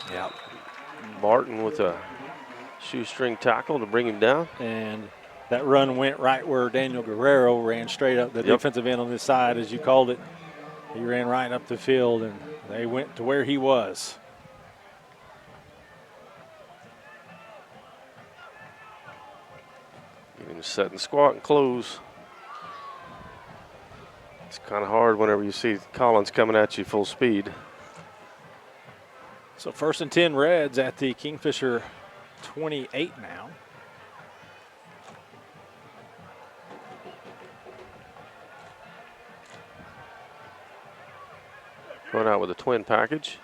Yep. Barton with a shoestring tackle to bring him down. And that run went right where Daniel Guerrero ran straight up the defensive end on this side, as you called it. He ran right up the field, and they went to where he was. Get him set and squat and close. It's kind of hard whenever you see Collins coming at you full speed. So 1st and 10 Reds at the Kingfisher 28 now. Going out with a twin package.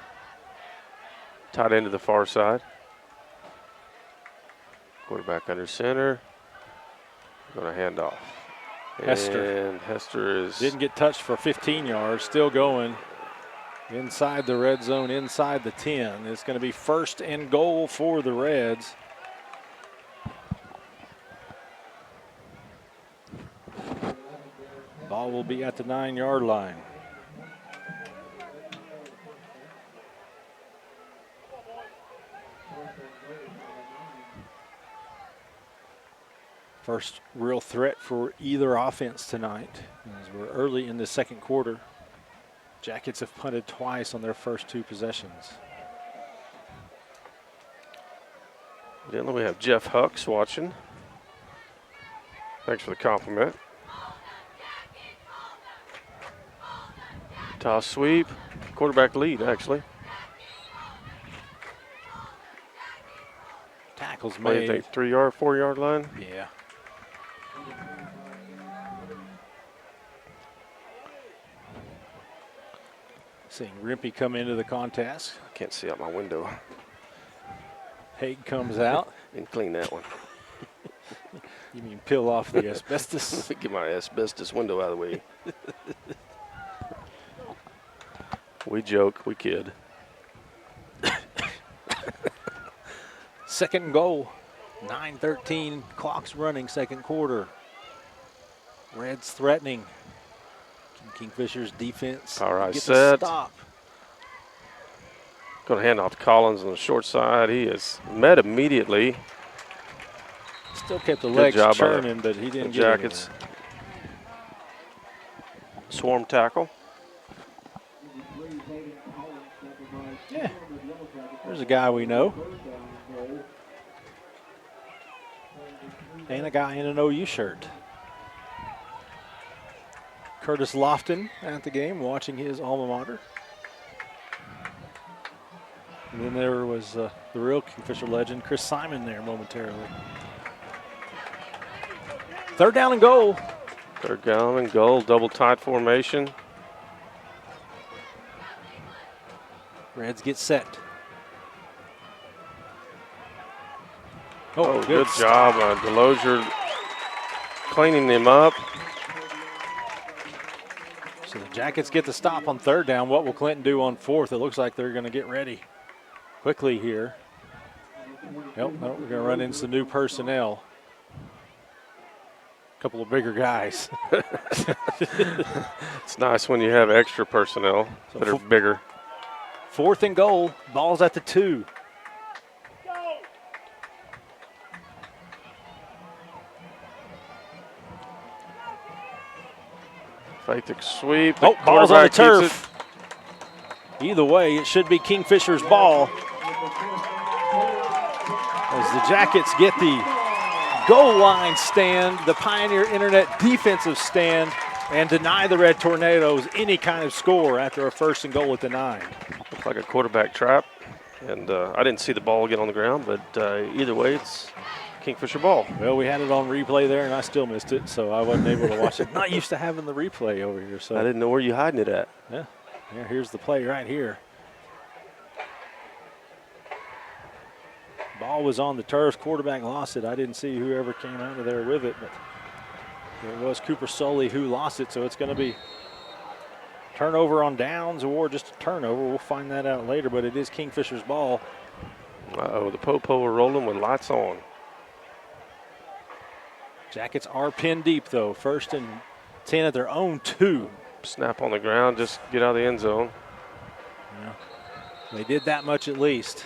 Tight end to the far side. Quarterback under center. Going to hand off. Hester. And Hester didn't get touched for 15 yards, still going inside the red zone, inside the 10. It's going to be 1st and goal for the Reds. Ball will be at the 9-yard line. First real threat for either offense tonight, as we're early in the second quarter. Jackets have punted twice on their first 2 possessions. Then we have Jeff Hucks watching. Thanks for the compliment. Toss sweep, quarterback lead actually. Tackles What do you made. think, 3-yard, 4-yard line? Yeah. Seeing Rimpey come into the contest. I can't see out my window. Haig comes out. And clean that one. You mean peel off the asbestos? Get my asbestos window out of the way. We joke, we kid. 2nd and goal. 9:13, clock's running, second quarter. Reds threatening. Kingfisher's defense. All right, gets set. a stop. Going to hand off to Collins on the short side. He is met immediately. Still kept the Good legs job by churning, but he didn't the get Jackets. Swarm tackle. Yeah. There's a guy we know. And a guy in an OU shirt. Curtis Lofton at the game, watching his alma mater. And then there was the real Kingfisher legend, Chris Simon, there momentarily. Third down and goal. Third down and goal, double tight formation. Reds get set. Oh, good job. Delosier cleaning them up. So the Jackets get the stop on third down. What will Clinton do on fourth? It looks like they're going to get ready quickly here. Nope, no, we're going to run into some new personnel. A couple of bigger guys. It's nice when you have extra personnel that are bigger. Fourth and goal. Ball's at the 2. Fake the sweep. Oh, ball's on the turf. Either way, it should be Kingfisher's ball. As the Jackets get the goal line stand, the Pioneer Internet defensive stand, and deny the Red Tornadoes any kind of score after a first and goal at the 9. Looks like a quarterback trap. And I didn't see the ball get on the ground, but either way, it's Kingfisher ball. Well, we had it on replay there, and I still missed it, so I wasn't able to watch it. Not used to having the replay over here. So I didn't know where you hiding it at. Yeah, here's the play right here. Ball was on the turf. Quarterback lost it. I didn't see whoever came out of there with it, but it was Cooper Sully who lost it, so it's going to be turnover on downs or just a turnover. We'll find that out later, but it is Kingfisher's ball. Uh-oh, the po-po are rolling with lights on. Jackets are pinned deep, though. 1st and 10 at their own 2. Snap on the ground, just get out of the end zone. Yeah. They did that much at least.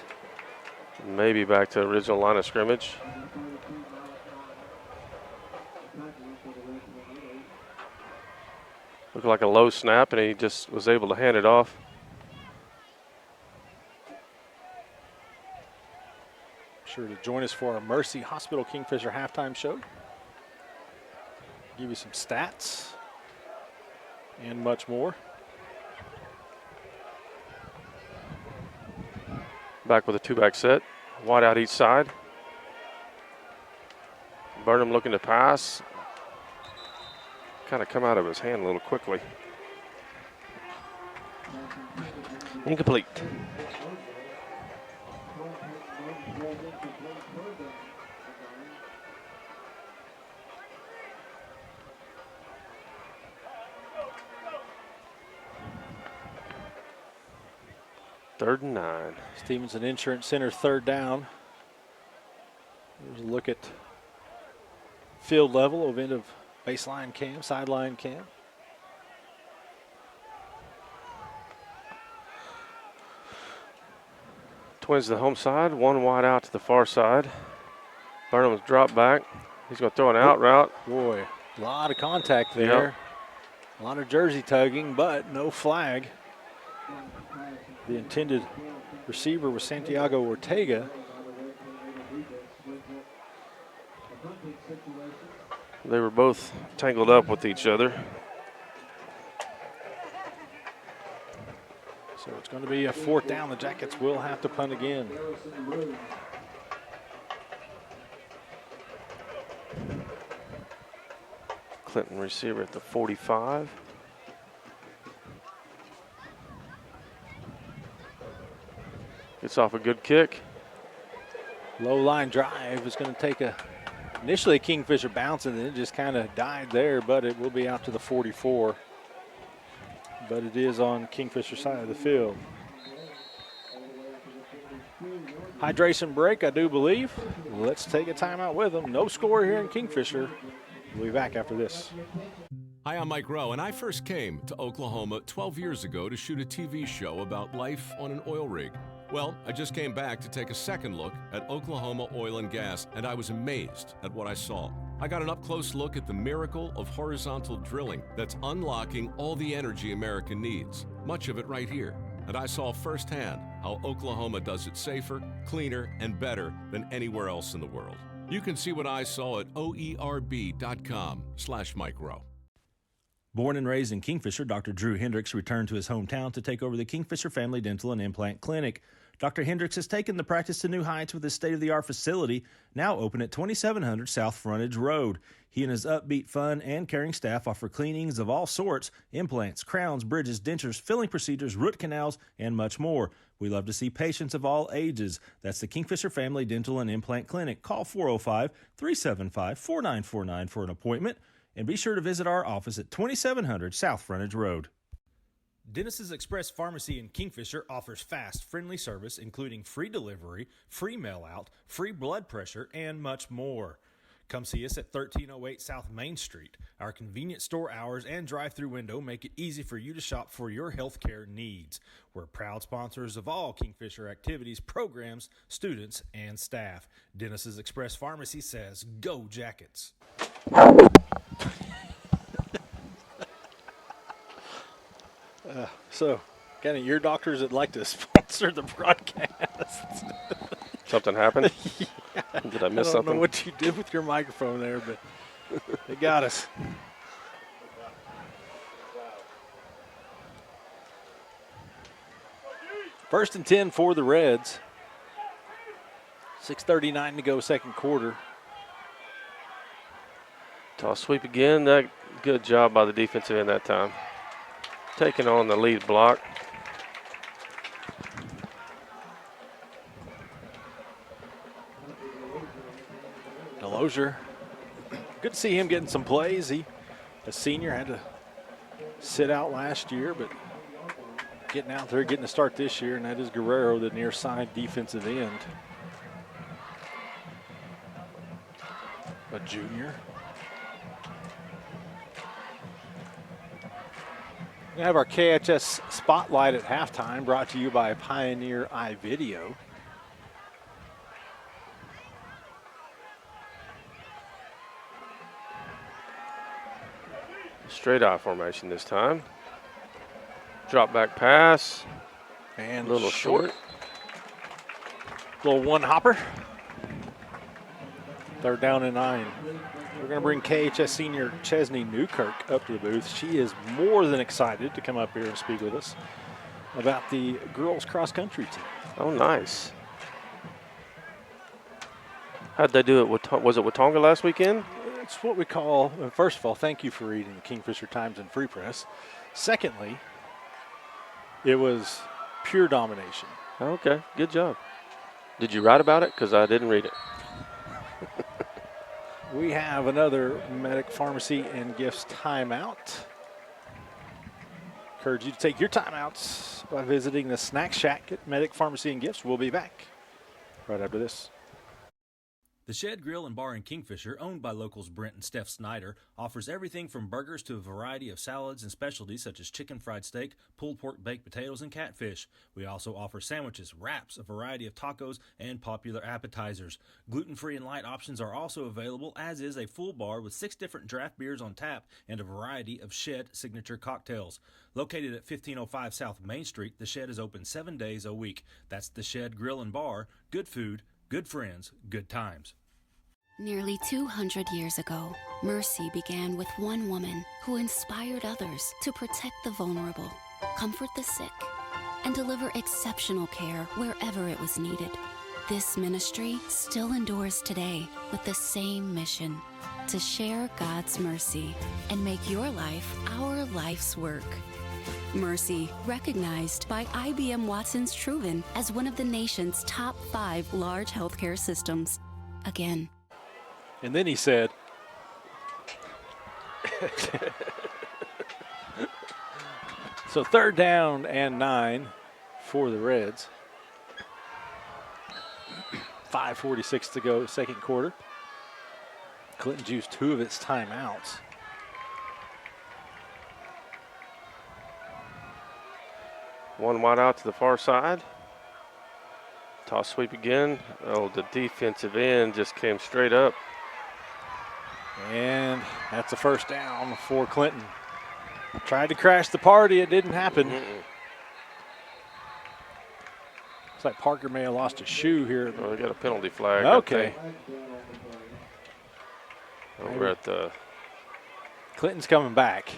Maybe back to original line of scrimmage. Looked like a low snap, and he just was able to hand it off. Sure to join us for our Mercy Hospital Kingfisher halftime show. Give you some stats and much more. Back with a 2-back set. Wide out each side. Burnham looking to pass. Kind of come out of his hand a little quickly. Incomplete. Third and 9. Stevenson Insurance Center, third down. Here's a look at field level of end of baseline cam, sideline cam. Twins to the home side, one wide out to the far side. Burnham's drop back. He's going to throw an out route. Boy, a lot of contact there. Yep. A lot of jersey tugging, but no flag. The intended receiver was Santiago Ortega. They were both tangled up with each other. So it's going to be a 4th down. The Jackets will have to punt again. Clinton receiver at the 45. Gets off a good kick. Low line drive is going to take initially a Kingfisher bounce, and then it just kind of died there, but it will be out to the 44. But it is on Kingfisher side of the field. Hydration break, I do believe. Let's take a timeout with them. No score here in Kingfisher. We'll be back after this. Hi, I'm Mike Rowe, and I first came to Oklahoma 12 years ago to shoot a TV show about life on an oil rig. Well, I just came back to take a second look at Oklahoma oil and gas, and I was amazed at what I saw. I got an up-close look at the miracle of horizontal drilling that's unlocking all the energy America needs, much of it right here. And I saw firsthand how Oklahoma does it safer, cleaner, and better than anywhere else in the world. You can see what I saw at oerb.com/Mike Rowe. Born and raised in Kingfisher, Dr. Drew Hendricks returned to his hometown to take over the Kingfisher Family Dental and Implant Clinic. Dr. Hendricks has taken the practice to new heights with his state-of-the-art facility, now open at 2700 South Frontage Road. He and his upbeat, fun, and caring staff offer cleanings of all sorts, implants, crowns, bridges, dentures, filling procedures, root canals, and much more. We love to see patients of all ages. That's the Kingfisher Family Dental and Implant Clinic. Call 405-375-4949 for an appointment, and be sure to visit our office at 2700 South Frontage Road. Dennis's Express Pharmacy in Kingfisher offers fast, friendly service, including free delivery, free mail-out, free blood pressure, and much more. Come see us at 1308 South Main Street. Our convenient store hours and drive-through window make it easy for you to shop for your healthcare needs. We're proud sponsors of all Kingfisher activities, programs, students, and staff. Dennis's Express Pharmacy says, go Jackets! So, kind of ear doctors that like to sponsor the broadcast. Something happened? Yeah. Did I miss something? I don't know what you did with your microphone there, but it got us. First and 10 for the Reds. 6:39 to go, second quarter. Toss sweep again. That good job by the defensive end that time. Taking on the lead block. Delosier. Good to see him getting some plays. He, a senior, had to sit out last year, but getting out there, getting to start this year, and that is Guerrero, the near side defensive end. A junior. We have our KHS Spotlight at halftime, brought to you by Pioneer iVideo. Straight eye formation this time. Drop back pass. And a little short. Little one hopper. Third down and 9. We're going to bring KHS senior Chesney Newkirk up to the booth. She is more than excited to come up here and speak with us about the girls cross country team. Oh, nice. How'd they do it? Was it Watonga last weekend? It's what we call, first of all, thank you for reading the Kingfisher Times and Free Press. Secondly, it was pure domination. Okay, good job. Did you write about it? Because I didn't read it. We have another Medic Pharmacy and Gifts timeout. Encourage you to take your timeouts by visiting the Snack Shack at Medic Pharmacy and Gifts. We'll be back right after this. The Shed Grill and Bar in Kingfisher, owned by locals Brent and Steph Snyder, offers everything from burgers to a variety of salads and specialties such as chicken fried steak, pulled pork baked potatoes, and catfish. We also offer sandwiches, wraps, a variety of tacos, and popular appetizers. Gluten-free and light options are also available, as is a full bar with 6 different draft beers on tap and a variety of Shed signature cocktails. Located at 1505 South Main Street, the Shed is open 7 days a week. That's the Shed Grill and Bar. Good food, good friends, good times. Nearly 200 years ago, Mercy began with one woman who inspired others to protect the vulnerable, comfort the sick, and deliver exceptional care wherever it was needed. This ministry still endures today with the same mission: to share God's mercy and make your life our life's work. Mercy, recognized by IBM Watson's Truven as one of the nation's top 5 large healthcare systems. Again. And then he said, so third down and 9 for the Reds. 5:46 to go, second quarter. Clinton's used 2 of its timeouts. One wide out to the far side. Toss sweep again. Oh, the defensive end just came straight up. And that's a first down for Clinton. Tried to crash the party. It didn't happen. Looks like Parker may have lost a shoe here. Oh, they got a penalty flag. Okay. Over at the... Clinton's coming back.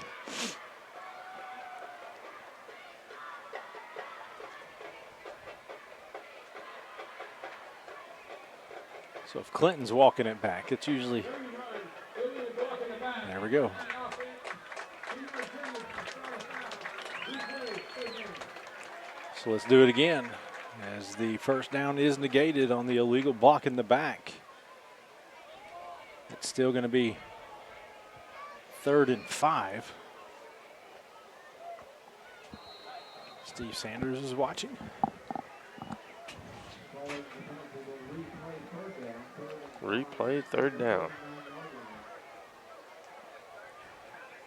So if Clinton's walking it back, it's usually, there we go. So let's do it again as the first down is negated on the illegal block in the back. It's still going to be 3rd and 5. Steve Sanders is watching. Replay 3rd down.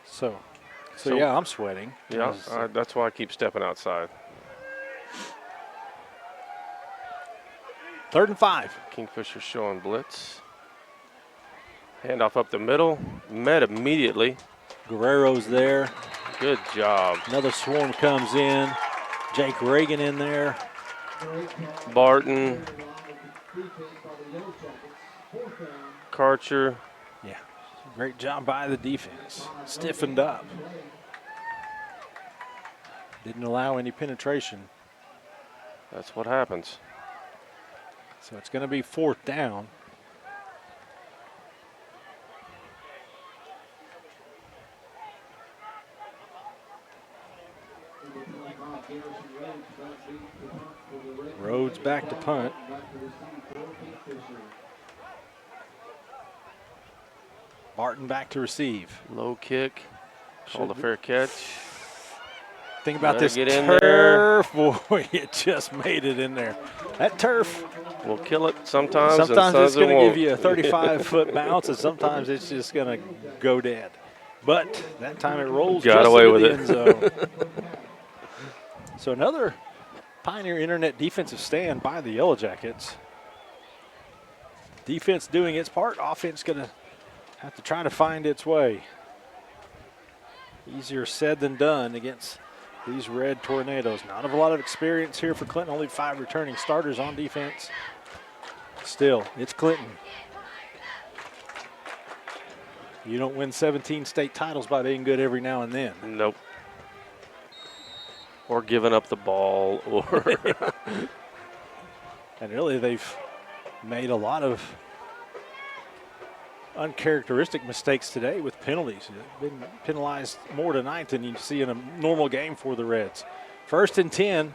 So yeah, I'm sweating. Yeah, that's why I keep stepping outside. 3rd and 5. Kingfisher showing blitz. Handoff up the middle. Met immediately. Guerrero's there. Good job. Another swarm comes in. Jake Reagan in there. Barton. Karcher. Yeah, great job by the defense. Stiffened up. Didn't allow any penetration. That's what happens. So it's going to be 4th down. Rhodes back to punt. Barton back to receive. Low kick. Called a fair catch. Think about this get in turf. Boy, it just made it in there. That turf will kill it sometimes. Sometimes it's going to give you a won't. 35-foot bounce, and sometimes it's just going to go dead. But that time it rolls Got just away into with the it. end zone. So another Pioneer Internet defensive stand by the Yellow Jackets. Defense doing its part. Offense going to have to try to find its way. Easier said than done against these Red Tornadoes. Not a lot of experience here for Clinton. Only 5 returning starters on defense. Still, it's Clinton. You don't win 17 state titles by being good every now and then. Nope. Or giving up the ball, or and really they've made a lot of uncharacteristic mistakes today with penalties. They've been penalized more tonight than you see in a normal game for the Reds. 1st and 10.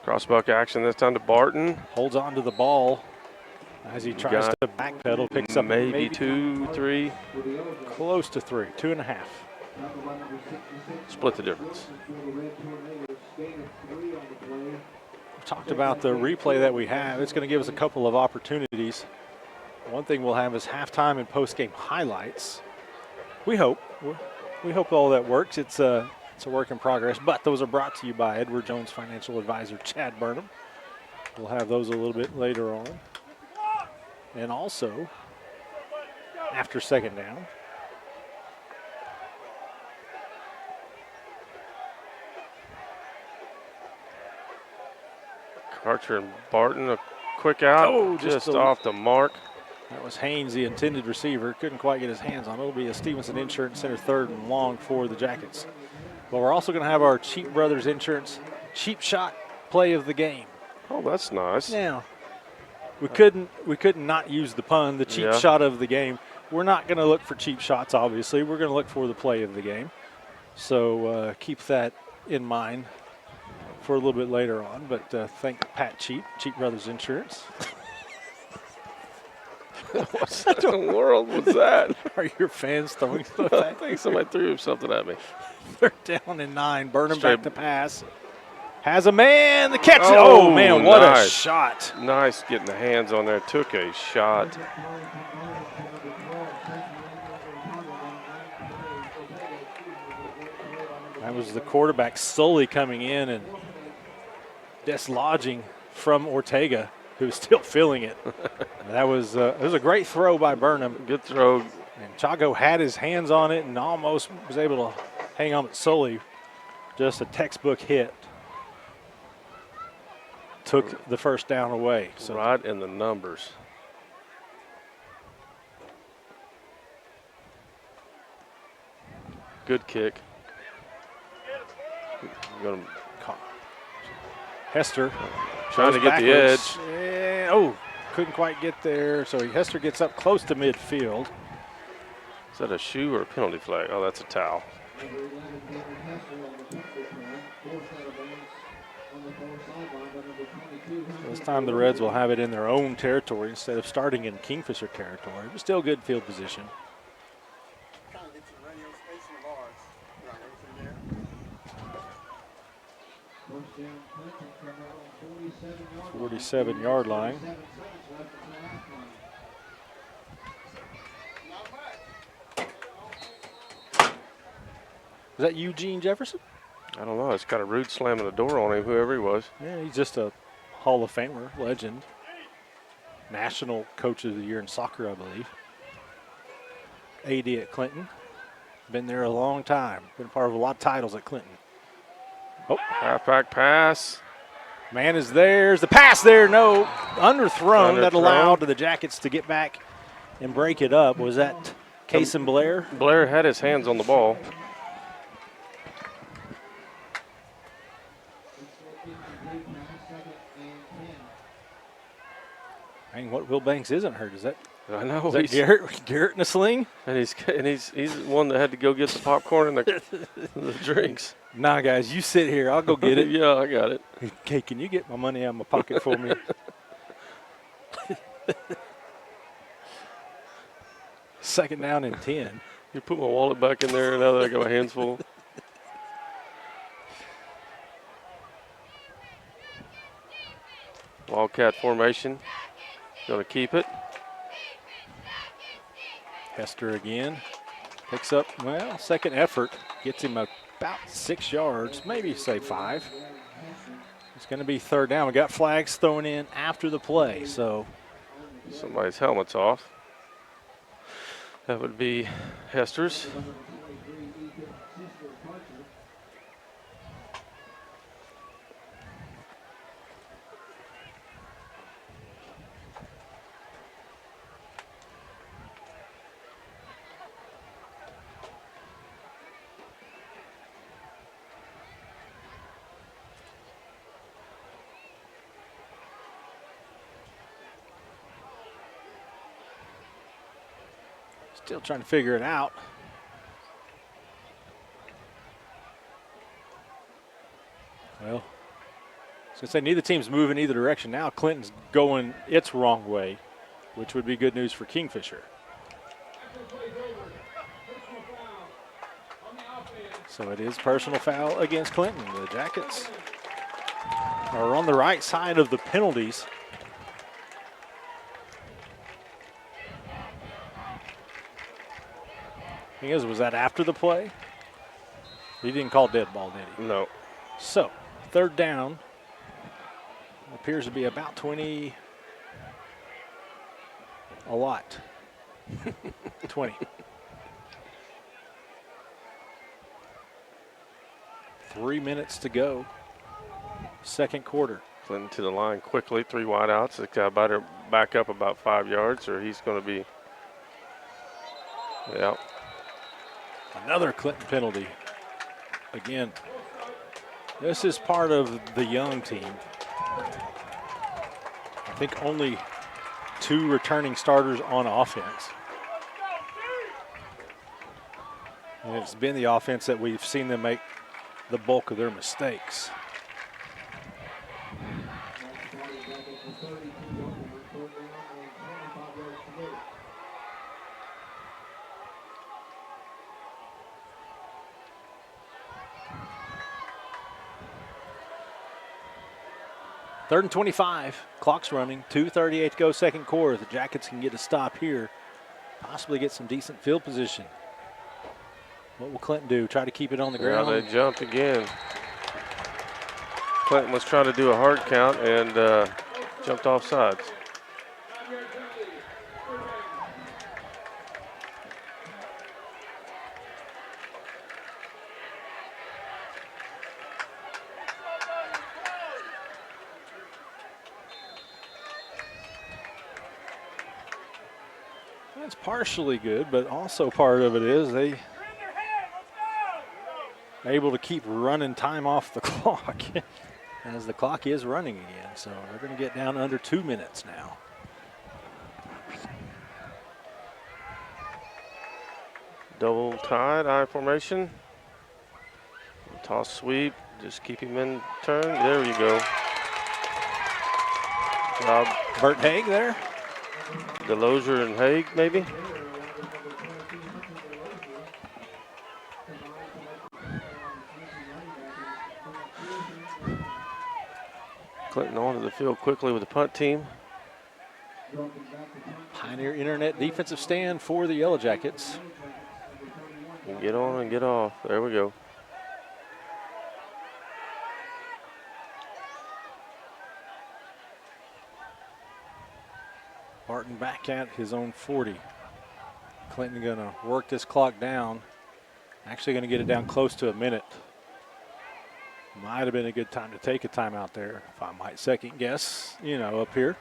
Crossbuck action this time to Barton. Holds on to the ball as he tries to backpedal. Picks up maybe 2, 3. Close to 3, 2.5. Split the difference. Talked about the replay that we have. It's going to give us a couple of opportunities. One thing we'll have is halftime and post-game highlights. We hope all that works. It's a work in progress, but those are brought to you by Edward Jones Financial Advisor Chad Burnham. We'll have those a little bit later on. And also, after 2nd down, Archer and Barton, a quick out, just off the mark. That was Haynes, the intended receiver. Couldn't quite get his hands on it. It'll be a Stevenson Insurance Center 3rd and long for the Jackets. But we're also going to have our Cheap Brothers Insurance cheap shot play of the game. Oh, that's nice. Now, we couldn't not use the pun, the cheap shot of the game. We're not going to look for cheap shots, obviously. We're going to look for the play of the game. So keep that in mind for a little bit later on. But thank Pat Cheap Brothers Insurance. What in the world was that? Are your fans throwing stuff I at think somebody threw something at me. 3rd down and 9. Burnham back to pass. Has a man. The catch. Oh man, what a shot. Nice getting the hands on there. Took a shot. That was the quarterback Sully coming in and dislodging from Ortega, who's still feeling it. It was a great throw by Burnham. Good throw. And Chago had his hands on it and almost was able to hang on, but Sully, just a textbook hit, took the 1st down away. So right in the numbers. Good kick. Hester trying to get the edge. Oh, couldn't quite get there. So Hester gets up close to midfield. Is that a shoe or a penalty flag? Oh, that's a towel. This time the Reds will have it in their own territory instead of starting in Kingfisher territory, but still good field position. 47-yard line. Is that Eugene Jefferson? I don't know. It's got a rude slamming the door on him, whoever he was. Yeah, he's just a Hall of Famer, legend. National Coach of the Year in soccer, I believe. AD at Clinton. Been there a long time. Been part of a lot of titles at Clinton. Oh, halfback pass. Man is there. The pass there, no. Underthrown. That allowed the Jackets to get back and break it up. Was that Cason Blair? Blair had his hands on the ball. Dang, what Will Banks isn't hurt? Is that? I know. Is that Garrett in a sling? And he's the one that had to go get the popcorn and the drinks. Nah, guys, you sit here. I'll go get it. Yeah, I got it. Okay, can you get my money out of my pocket for me? Second down and 10. You put my wallet back in there, and now that I got my hands full. Wildcat formation. Going to keep it. Hester again. Picks up, well, second effort. Gets him about 6 yards, maybe say 5. It's going to be third down. We got flags thrown in after the play, so. Somebody's helmet's off. That would be Hester's. Still trying to figure it out. Well, I was going to say neither team's moving either direction now. Clinton's going its wrong way, which would be good news for Kingfisher. So it is personal foul against Clinton. The Jackets are on the right side of the penalties. Thing is, was that after the play? He didn't call dead ball, did he? No. So, third down. Appears to be about 20. A lot. 20. 3 minutes to go. Second quarter. Clinton to the line quickly. 3 wideouts. The guy better back up about 5 yards or he's going to be. Yeah. Another Clinton penalty. Again, this is part of the young team. I think only 2 returning starters on offense. And it's been the offense that we've seen them make the bulk of their mistakes. Third and 25, clock's running, 2:38 to go second quarter. The Jackets can get a stop here, possibly get some decent field position. What will Clinton do? Try to keep it on the ground? Yeah, they jumped again. Clinton was trying to do a hard count and jumped off sides. That's partially good, but also part of it is they able to keep running time off the clock as the clock is running again. So they're going to get down under 2 minutes now. Double tied, I formation. Toss sweep, just keep him in turn. There you go. Job. Bert Haig there. Delozier and Haig, maybe. Clinton onto the field quickly with the punt team. Pioneer Internet defensive stand for the Yellow Jackets. And get on and get off. There we go. Barton back at his own 40. Clinton going to work this clock down. Actually going to get it down close to a minute. Might have been a good time to take a timeout there, if I might second guess, up here.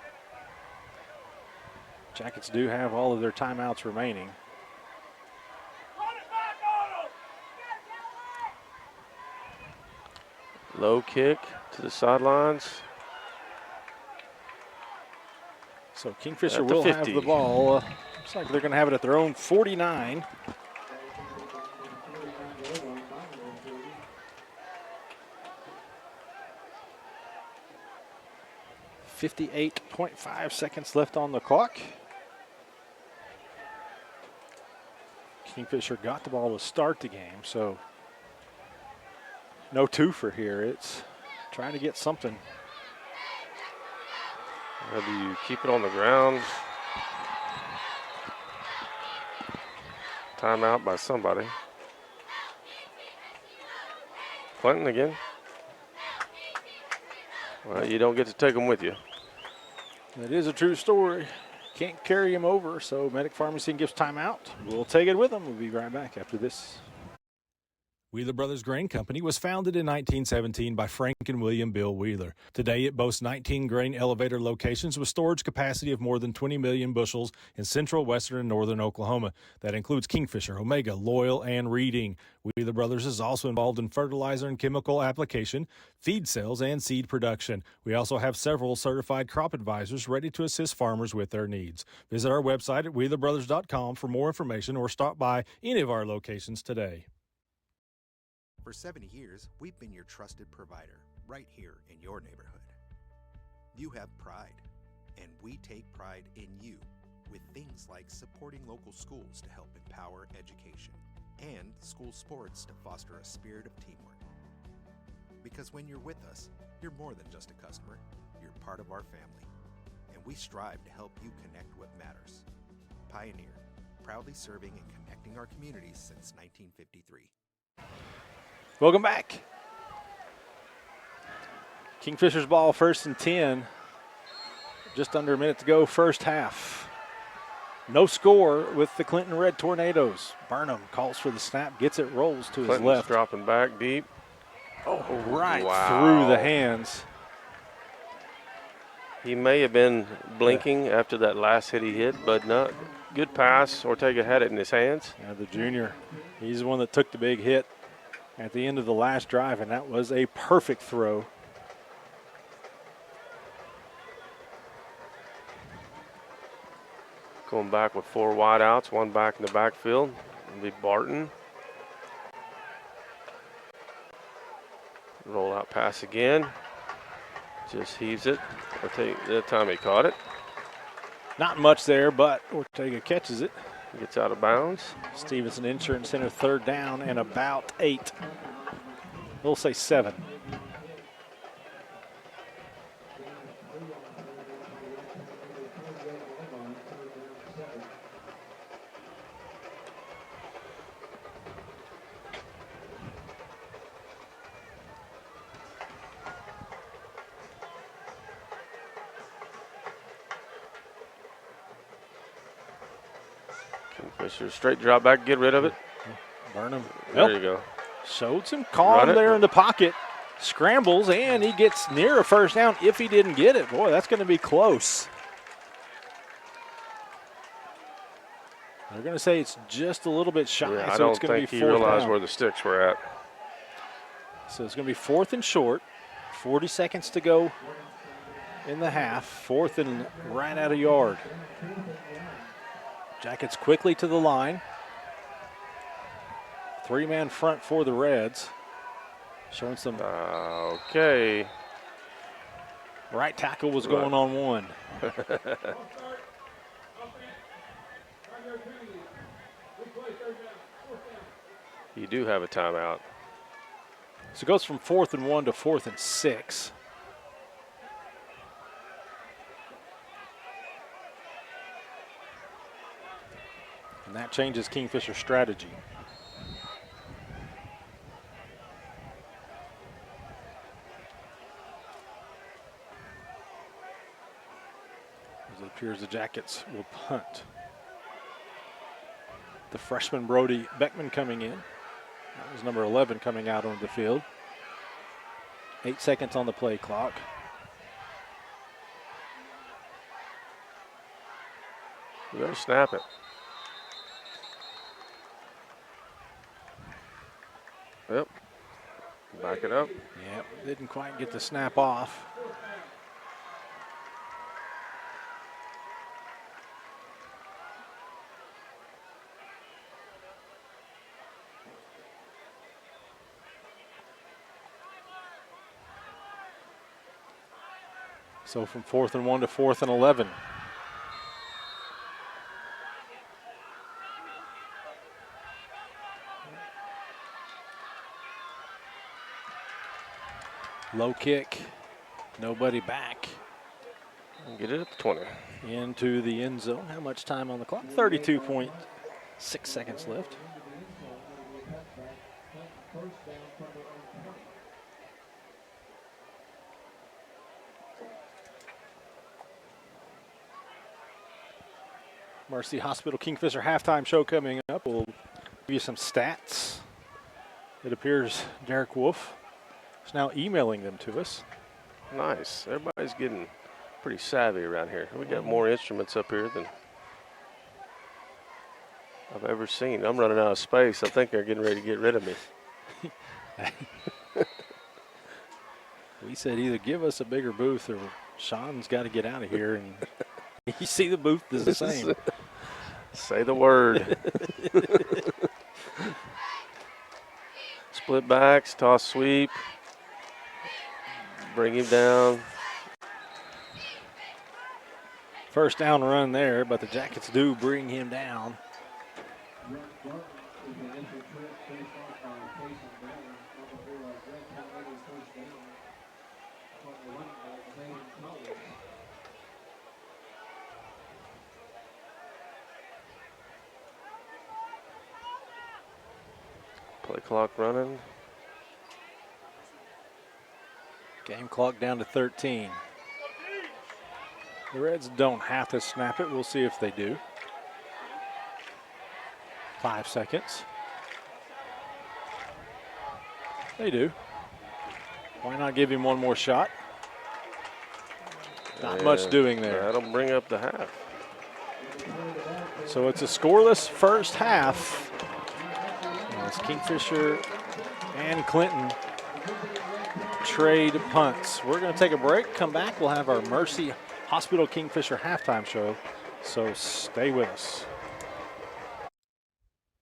Jackets do have all of their timeouts remaining. Low kick to the sidelines. So Kingfisher will have the ball. Looks like they're going to have it at their own 49. .5 seconds left on the clock. Kingfisher got the ball to start the game, so no twofer here. It's trying to get something. How do you keep it on the ground? Timeout by somebody. Clinton again. Well, you don't get to take them with you. That is a true story. Can't carry him over, so Medic Pharmacy gives timeout. We'll take it with them. We'll be right back after this. Wheeler Brothers Grain Company was founded in 1917 by Frank and William Bill Wheeler. Today, it boasts 19 grain elevator locations with storage capacity of more than 20 million bushels in central, western, and northern Oklahoma. That includes Kingfisher, Omega, Loyal, and Reading. Wheeler Brothers is also involved in fertilizer and chemical application, feed sales, and seed production. We also have several certified crop advisors ready to assist farmers with their needs. Visit our website at wheelerbrothers.com for more information or stop by any of our locations today. For 70 years, we've been your trusted provider right here in your neighborhood. You have pride, and we take pride in you with things like supporting local schools to help empower education and school sports to foster a spirit of teamwork. Because when you're with us, you're more than just a customer, you're part of our family, and we strive to help you connect what matters. Pioneer, proudly serving and connecting our communities since 1953. Welcome back. Kingfisher's ball, 1st and 10. Just under a minute to go, first half. No score with the Clinton Red Tornadoes. Burnham calls for the snap, gets it, rolls to his left. Dropping back deep. Oh, right through the hands. He may have been blinking after that last hit he hit, but not. Good pass. Ortega had it in his hands. Yeah, the junior. He's the one that took the big hit at the end of the last drive, and that was a perfect throw. Going back with 4 wideouts, 1 back in the backfield. It'll be Barton. Roll out pass again. Just heaves it. That time he caught it. Not much there, but Ortega catches it. Gets out of bounds. Stevenson Insurance Center, 3rd down and about 8. We'll say 7. Kingfisher, straight drop back, get rid of it. Burnham. There you go. Showed some calm there in the pocket. Scrambles, and he gets near a first down if he didn't get it. Boy, that's going to be close. They're going to say it's just a little bit shy, Yeah, so it's going to be 4th he realized down. where the sticks were at. So it's going to be 4th and short. 40 seconds to go in the half. 4th and right out of yard. Jackets quickly to the line. Three-man front for the Reds. Showing some. Okay. Right tackle was going on one. You do have a timeout. So it goes from 4th and 1 to 4th and 6. And that changes Kingfisher's strategy. As it appears the Jackets will punt. The freshman Brody Beckman coming in. That was number 11 coming out onto the field. 8 seconds on the play clock. You better snap it. Yep. Back it up. Yep, didn't quite get the snap off. So from 4th and 1 to 4th and 11. Low kick, nobody back. Get it at the 20. Into the end zone. How much time on the clock? 32.6 seconds left. Mercy Hospital Kingfisher halftime show coming up. We'll give you some stats. It appears Derek Wolf is now emailing them to us. Nice. Everybody's getting pretty savvy around here. We got more instruments up here than I've ever seen. I'm running out of space. I think they're getting ready to get rid of me. We said either give us a bigger booth or Sean's got to get out of here. And you see the booth is the same. Say the word. Split backs, toss sweep. Bring him down. First down run there, but the Jackets do bring him down. Play clock running. Game clock down to 13. The Reds don't have to snap it. We'll see if they do. 5 seconds. They do. Why not give him one more shot? Not much doing there. That'll bring up the half. So it's a scoreless first half. As Kingfisher and Clinton trade punts. We're going to take a break, come back. We'll have our Mercy Hospital Kingfisher halftime show, so stay with us.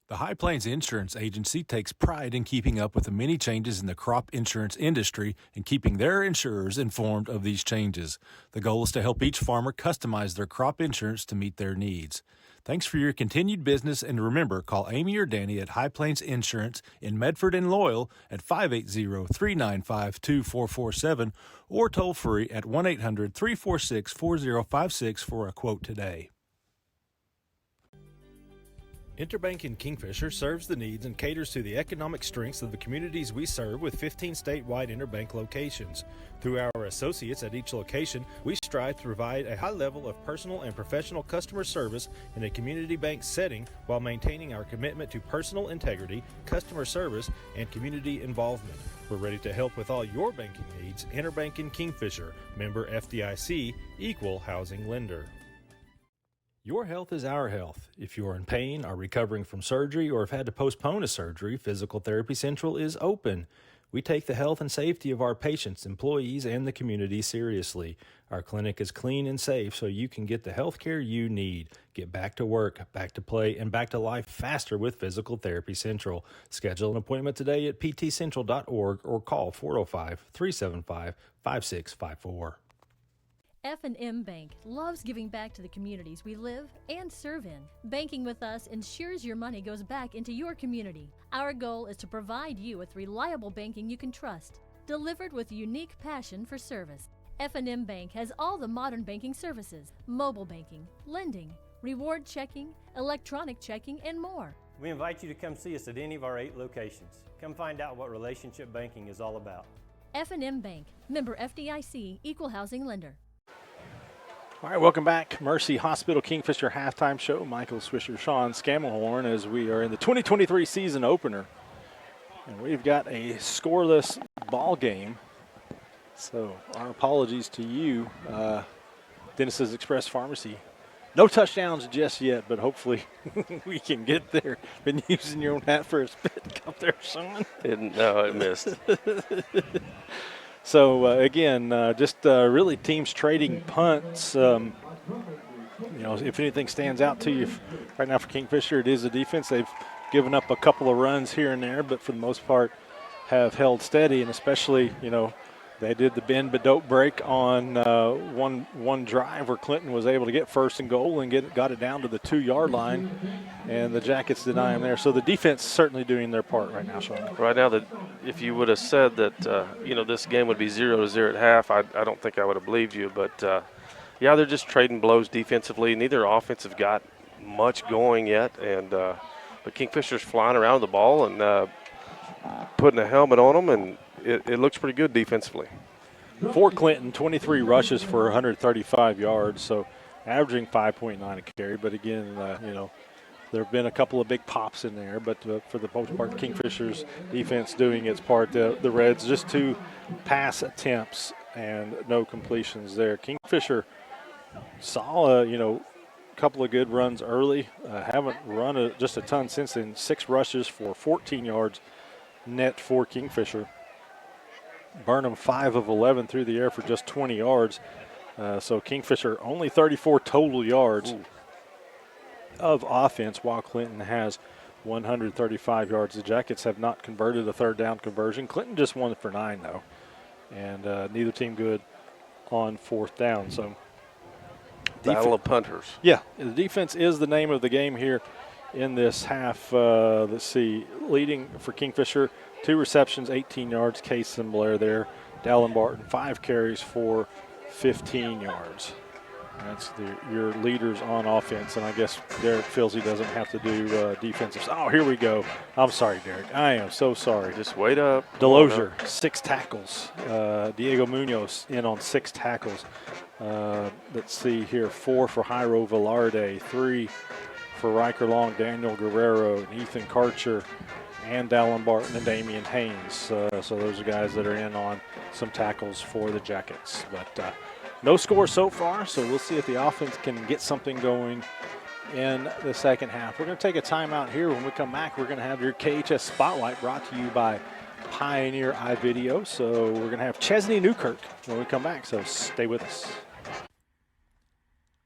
The High Plains Insurance Agency takes pride in keeping up with the many changes in the crop insurance industry and keeping their insurers informed of these changes. The goal is to help each farmer customize their crop insurance to meet their needs. Thanks for your continued business, and remember, call Amy or Danny at High Plains Insurance in Medford and Loyal at 580-395-2447 or toll free at 1-800-346-4056 for a quote today. Interbank in Kingfisher serves the needs and caters to the economic strengths of the communities we serve with 15 statewide Interbank locations. Through our associates at each location, we strive to provide a high level of personal and professional customer service in a community bank setting while maintaining our commitment to personal integrity, customer service, and community involvement. We're ready to help with all your banking needs. Interbank in Kingfisher, member FDIC, equal housing lender. Your health is our health. If you're in pain, are recovering from surgery, or have had to postpone a surgery, Physical Therapy Central is open. We take the health and safety of our patients, employees, and the community seriously. Our clinic is clean and safe so you can get the health care you need. Get back to work, back to play, and back to life faster with Physical Therapy Central. Schedule an appointment today at ptcentral.org or call 405-375-5654. F&M Bank loves giving back to the communities we live and serve in. Banking with us ensures your money goes back into your community. Our goal is to provide you with reliable banking you can trust, delivered with unique passion for service. F&M Bank has all the modern banking services, mobile banking, lending, reward checking, electronic checking, and more. We invite you to come see us at any of our 8 locations. Come find out what relationship banking is all about. F&M Bank, member FDIC, equal housing lender. All right, welcome back. Mercy Hospital Kingfisher halftime show. Michael Swisher, Sean Scamelhorn, as we are in the 2023 season opener. And we've got a scoreless ball game. So our apologies to you, Dennis's Express Pharmacy. No touchdowns just yet, but hopefully we can get there. Been using your own hat for a spit up there, Sean. No, it missed. So, again, just really teams trading punts. You know, if anything stands out to you right now for Kingfisher, it is the defense. They've given up a couple of runs here and there, but for the most part have held steady, and especially, you know, they did the bend but don't break on one drive where Clinton was able to get first and goal and got it down to the 2-yard line, and the Jackets deny him there. So the defense is certainly doing their part right now, Sean. Right now, if you would have said that, you know, this game would be 0-0 at half, I don't think I would have believed you. But, yeah, they're just trading blows defensively. Neither offense have got much going yet, and but Kingfisher's flying around the ball and putting a helmet on them, and it looks pretty good defensively. For Clinton, 23 rushes for 135 yards, so averaging 5.9 a carry. But again, you know, there have been a couple of big pops in there, but for the most part, Kingfisher's defense doing its part. The Reds just 2 pass attempts and no completions there. Kingfisher saw you know, a couple of good runs early. Haven't run just a ton since then. 6 rushes for 14 yards net for Kingfisher. Burnham 5 of 11 through the air for just 20 yards. So Kingfisher only 34 total yards of offense, while Clinton has 135 yards. The Jackets have not converted a third down conversion. Clinton just 1 for 9, though. And neither team good on fourth down. So Battle of punters. Yeah, the defense is the name of the game here in this half. Let's see, leading for Kingfisher, 2 receptions, 18 yards. Case and Blair there. Dallin Barton, 5 carries for 15 yards. That's your leaders on offense, and I guess Derek feels he doesn't have to do defensive. Oh, here we go. I'm sorry, Derek. I am so sorry. Just wait up. Delosier, 6 tackles. Diego Munoz in on 6 tackles. Let's see here, 4 for Jairo Velarde, 3 for Riker Long, Daniel Guerrero, and Ethan Karcher, and Dallin Barton and Damian Haynes. So those are guys that are in on some tackles for the Jackets. But no score so far, so we'll see if the offense can get something going in the second half. We're going to take a timeout here. When we come back, we're going to have your KHS Spotlight brought to you by Pioneer iVideo. So we're going to have Chesney Newkirk when we come back, so stay with us.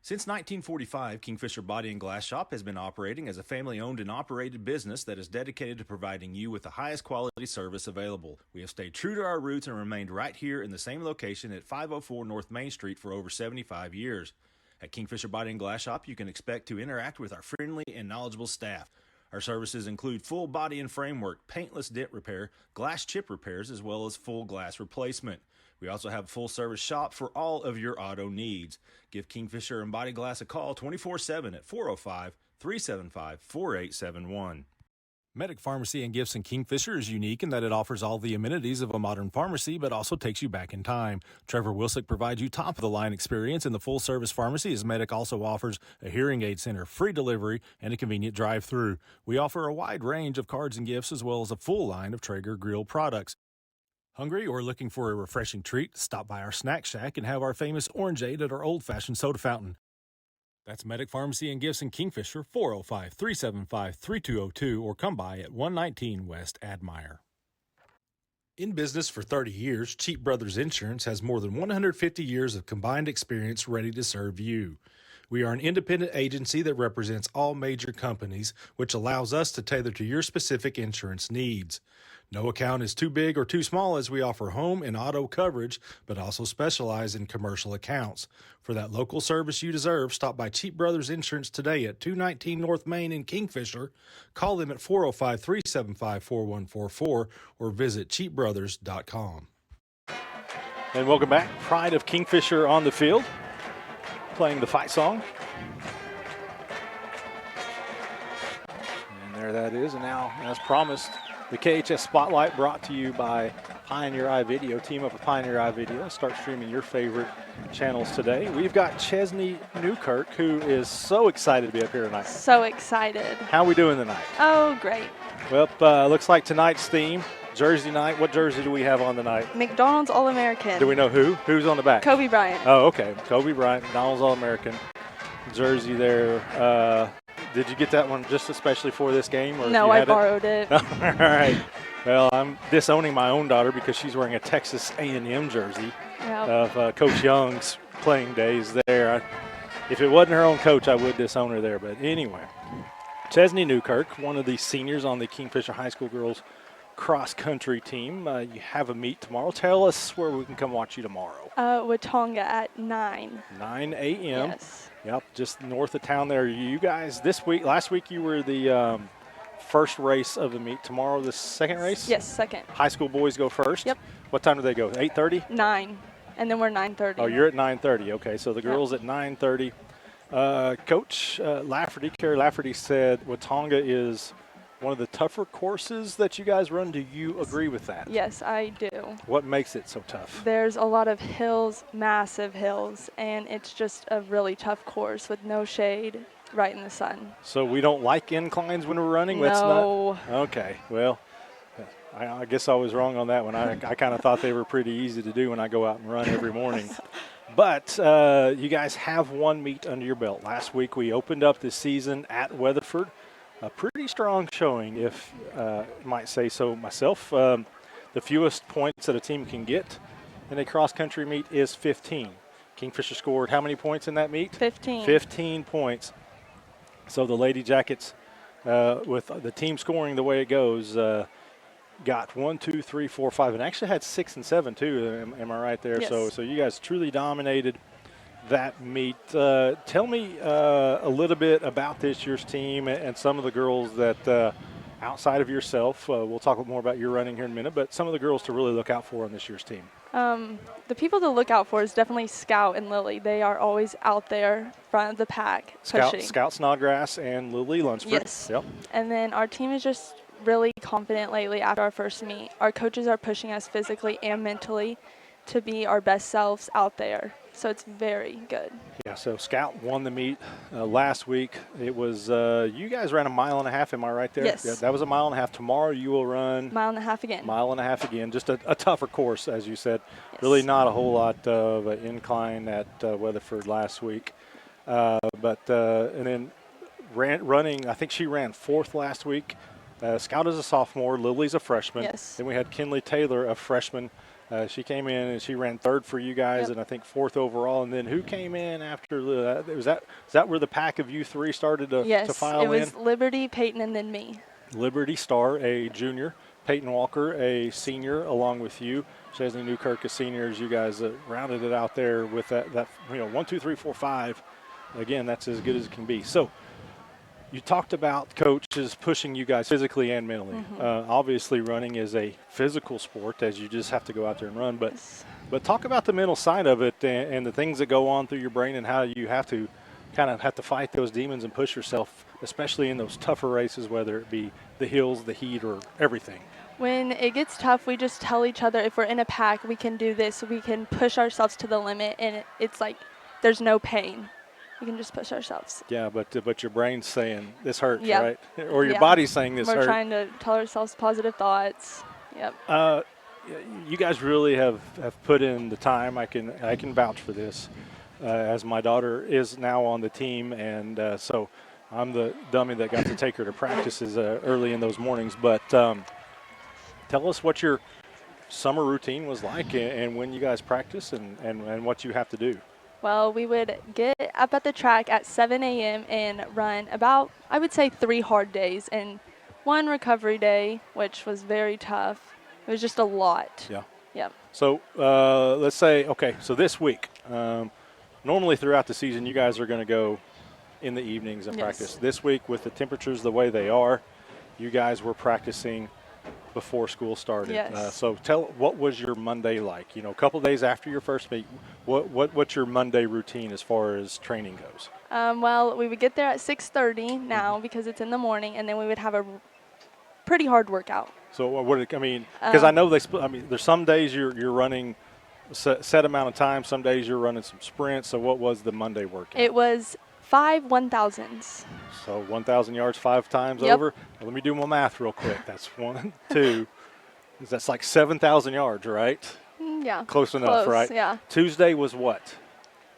Since 1945, Kingfisher Body and Glass Shop has been operating as a family-owned and operated business that is dedicated to providing you with the highest quality service available. We have stayed true to our roots and remained right here in the same location at 504 North Main Street for over 75 years. At Kingfisher Body and Glass Shop, you can expect to interact with our friendly and knowledgeable staff. Our services include full body and framework, paintless dent repair, glass chip repairs, as well as full glass replacement. We also have a full-service shop for all of your auto needs. Give Kingfisher and Body Glass a call 24/7 at 405-375-4871. Medic Pharmacy and Gifts in Kingfisher is unique in that it offers all the amenities of a modern pharmacy, but also takes you back in time. Trevor Wilsick provides you top-of-the-line experience in the full-service pharmacy, as Medic also offers a hearing aid center, free delivery, and a convenient drive-through. We offer a wide range of cards and gifts, as well as a full line of Traeger grill products. Hungry or looking for a refreshing treat? Stop by our snack shack and have our famous orangeade at our old-fashioned soda fountain. That's Medic Pharmacy and Gifts in Kingfisher, 405-375-3202, or come by at 119 West Admire. In business for 30 years, Cheap Brothers Insurance has more than 150 years of combined experience ready to serve you. We are an independent agency that represents all major companies, which allows us to tailor to your specific insurance needs. No account is too big or too small as we offer home and auto coverage, but also specialize in commercial accounts. For that local service you deserve, stop by Cheap Brothers Insurance today at 219 North Main in Kingfisher. Call them at 405-375-4144 or visit cheapbrothers.com. And welcome back. Pride of Kingfisher on the field, playing the fight song. And there that is. And now, as promised, the KHS Spotlight brought to you by Pioneer iVideo. Team up with Pioneer iVideo. Start streaming your favorite channels today. We've got Chesney Newkirk, who is so excited to be up here tonight. So excited. How are we doing tonight? Oh, great. Well, looks like tonight's theme, Jersey night. What jersey do we have on tonight? McDonald's All-American. Do we know who? Who's on the back? Kobe Bryant. Oh, okay. Kobe Bryant, McDonald's All-American jersey there. Did you get that one just especially for this game? Or no, I borrowed it. All right. Well, I'm disowning my own daughter because she's wearing a Texas A&M jersey of Coach Young's playing days there. If it wasn't her own coach, I would disown her there. But anyway, Chesney Newkirk, one of the seniors on the Kingfisher High School girls cross-country team. You have a meet tomorrow. Tell us where we can come watch you tomorrow. Watonga at 9. 9 a.m. Yes. Yep, just north of town there. You guys, last week you were the first race of the meet. Tomorrow the second race? Yes, second. High school boys go first? Yep. What time do they go, 8:30? 9, and then we're 9:30. Oh, you're at 9:30. Okay, so the girls at 9:30. Coach Lafferty, Carrie Lafferty said Watonga is one of the tougher courses that you guys run. Do you agree with that? Yes, I do. What makes it so tough? There's a lot of hills, massive hills, and it's just a really tough course with no shade, right in the sun. So we don't like inclines when we're running? No. That's not, okay, well, I guess I was wrong on that one. I kind of thought they were pretty easy to do when I go out and run every morning. But you guys have one meet under your belt. Last week we opened up the season at Weatherford. A pretty strong showing, if I might say so myself. The fewest points that a team can get in a cross-country meet is 15. Kingfisher scored how many points in that meet? 15. 15 points. So the Lady Jackets, with the team scoring the way it goes, got 1, 2, 3, 4, 5, and actually had 6 and 7 too. Am I right there? Yes. So you guys truly dominated that meet. Tell me a little bit about this year's team and some of the girls that outside of yourself, we'll talk more about your running here in a minute, but some of the girls to really look out for on this year's team. The people to look out for is definitely Scout and Lily. They are always out there front of the pack pushing. Scout Snodgrass and Lily Lunsford. Yes. Yep. And then our team is just really confident lately after our first meet. Our coaches are pushing us physically and mentally to be our best selves out there. So it's very good. Yeah, so Scout won the meet last week. It was, you guys ran a mile and a half, am I right there? Yes. Yeah, that was a mile and a half. Tomorrow you will run. Mile and a half again. Mile and a half again. Just a tougher course, as you said. Yes. Really not a whole lot of incline at Weatherford last week. And then running, I think she ran 4th last week. Scout is a sophomore. Lily's a freshman. Yes. Then we had Kinley Taylor, a freshman. She came in and she ran 3rd for you guys, and I think 4th overall. And then who came in after? Is that where the pack of you three started to file in? Yes, it was Liberty, Peyton, and then me. Liberty Starr, a junior. Peyton Walker, a senior, along with you. Chesney Newkirk, a senior. As you guys rounded it out there with that 1, 2, 3, 4, 5. Again, that's as good as it can be. So you talked about coaches pushing you guys physically and mentally. Mm-hmm. Obviously, running is a physical sport, as you just have to go out there and run. But talk about the mental side of it and the things that go on through your brain and how you have to kind of have to fight those demons and push yourself, especially in those tougher races, whether it be the hills, the heat, or everything. When it gets tough, we just tell each other if we're in a pack, we can do this. We can push ourselves to the limit, and it's like there's no pain. We can just push ourselves. Yeah, but your brain's saying this hurts, Yep. right? Or your body's saying this hurts. We're trying to tell ourselves positive thoughts. Yep. You guys really have put in the time. I can vouch for this, as my daughter is now on the team, and so I'm the dummy that got to take her to practices early in those mornings. But tell us what your summer routine was like and when you guys practice and what you have to do. Well, we would get up at the track at 7 a.m. and run about, I would say, 3 hard days and 1 recovery day, which was very tough. It was just a lot. Yeah. Yep. So let's say, okay, so this week, normally throughout the season, you guys are going to go in the evenings and Yes. practice. This week, with the temperatures the way they are, you guys were practicing before school started. Yes. So what was your Monday like? You know, a couple of days after your first meet, what's your Monday routine as far as training goes? Well, we would get there at 6:30 now because it's in the morning, and then we would have a pretty hard workout. So because I know there's some days you're running set amount of time, some days you're running some sprints. So what was the Monday workout? It was 5 1,000s. So 1,000 yards 5 times Yep. over. Well, let me do my math real quick. That's 1, 2. That's like 7,000 yards, right? Yeah. Close enough, right? Yeah. Tuesday was what?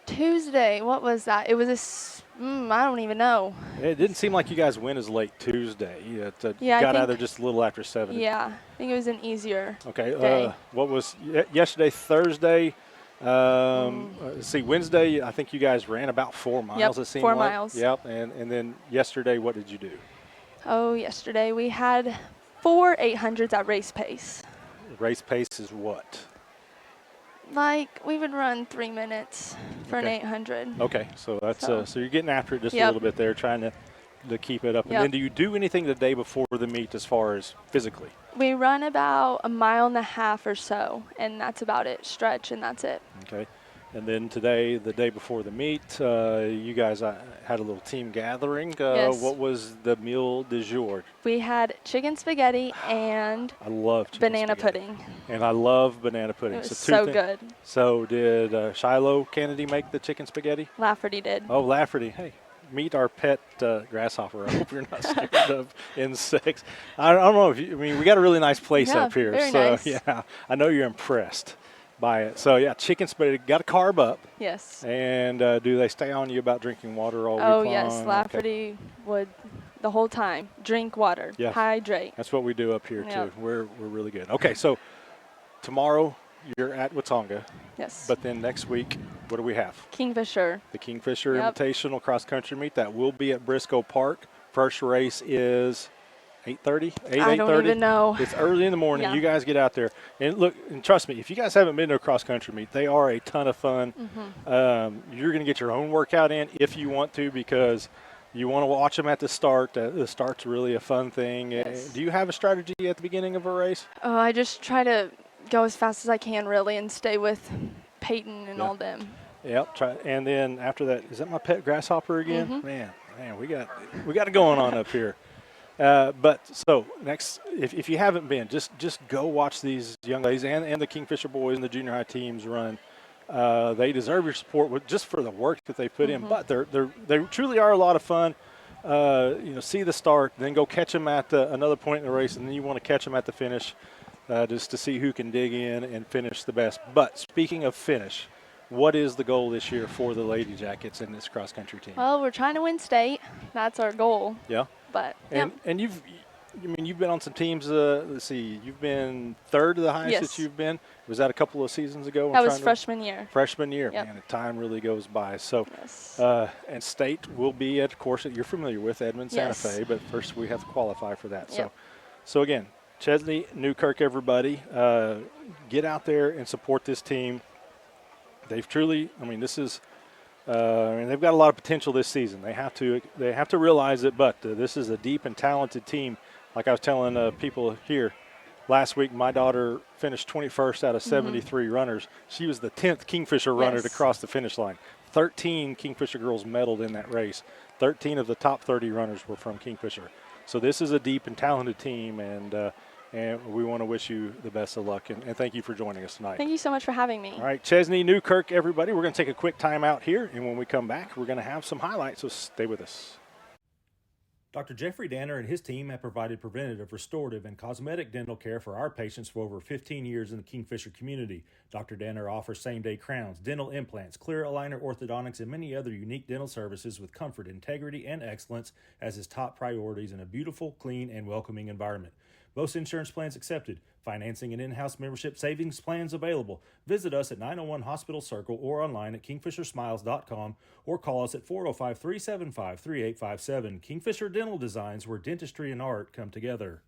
Tuesday, what was that? It was I don't even know. It didn't seem like you guys went as late Tuesday. You Yeah, I got out think- there just a little after 7. Yeah, I think it was an easier Okay. day. What was yesterday, Thursday? Let's see, Wednesday, I think you guys ran about 4 miles, Yep, it seemed 4 like. miles. Yep. And then yesterday, what did you do? Oh, yesterday we had 4 800s at race pace. Race pace is what? Like, we would run 3 minutes for an Okay. 800. Okay, so that's So- so you're getting after it just a Yep. little bit there, trying to keep it up. And Yep. then do you do anything the day before the meet as far as physically? We run about 1.5 miles or so, and that's about it. Stretch, and that's it. Okay. And then today, the day before the meet, you guys had a little team gathering. Yes. What was the meal du jour? We had chicken spaghetti and I love chicken banana spaghetti. pudding. And I love banana pudding. It was two so thi- good. So did Shiloh Kennedy make the chicken spaghetti? Lafferty did. Oh, Lafferty. Hey, meet our pet grasshopper. I hope you're not scared of insects. I don't know if you, we got a really nice place Yeah, up here. very so, nice. yeah, I know you're impressed by it. So, yeah, chicken spaghetti. Got to carb up. Yes. And do they stay on you about drinking water all Oh, week yes. long? Lafferty would the whole time drink water, Yeah. hydrate. That's what we do up here, Yep. too. We're really good. Okay, so tomorrow you're at Watonga. Yes. But then next week, what do we have? Kingfisher. The Kingfisher Yep. Invitational Cross Country Meet. That will be at Briscoe Park. First race is 8:30? 8:30? I don't even know. It's early in the morning. Yeah. You guys get out there. And look, and trust me, if you guys haven't been to a cross country meet, they are a ton of fun. Mm-hmm. You're going to get your own workout in if you want to, because you want to watch them at the start. The start's really a fun thing. Yes. Do you have a strategy at the beginning of a race? Oh, I just try to go as fast as I can, really, and stay with Peyton and all them. Yep. And then after that, is that my pet grasshopper again? Mhm. Man, we got it going on up here. But so next, if you haven't been, just go watch these young ladies and the Kingfisher boys and the junior high teams run. They deserve your support just for the work that they put in. But they truly are a lot of fun. See the start, then go catch them at another point in the race, and then you want to catch them at the finish, just to see who can dig in and finish the best. But speaking of finish, what is the goal this year for the Lady Jackets in this cross country team? Well, we're trying to win state. That's our goal. Yeah. But And you've been on some teams. Let's see, you've been third to the highest Yes. that you've been. Was that a couple of seasons ago? That was freshman year. Freshman year, Yep. man. The time really goes by. So, Yes. and state will be at a course that you're familiar with, Edmond Santa Yes. Fe. But first, we have to qualify for that. Yep. So again, Chesney, Newkirk, everybody, get out there and support this team. They've truly. This is. They've got a lot of potential this season. They have to realize it. But this is a deep and talented team. Like I was telling people here last week, my daughter finished 21st out of 73 runners. She was the 10th Kingfisher runner to Yes. cross the finish line. 13 Kingfisher girls medaled in that race. 13 of the top 30 runners were from Kingfisher. So this is a deep and talented team, and we want to wish you the best of luck. And thank you for joining us tonight. Thank you so much for having me. All right, Chesney, Newkirk, everybody. We're going to take a quick time out here, and when we come back, we're going to have some highlights, so stay with us. Dr. Jeffrey Danner and his team have provided preventative, restorative, and cosmetic dental care for our patients for over 15 years in the Kingfisher community. Dr. Danner offers same-day crowns, dental implants, clear aligner orthodontics, and many other unique dental services with comfort, integrity, and excellence as his top priorities in a beautiful, clean, and welcoming environment. Most insurance plans accepted. Financing and in-house membership savings plans available. Visit us at 901 Hospital Circle or online at kingfishersmiles.com or call us at 405-375-3857. Kingfisher Dental Designs, where dentistry and art come together.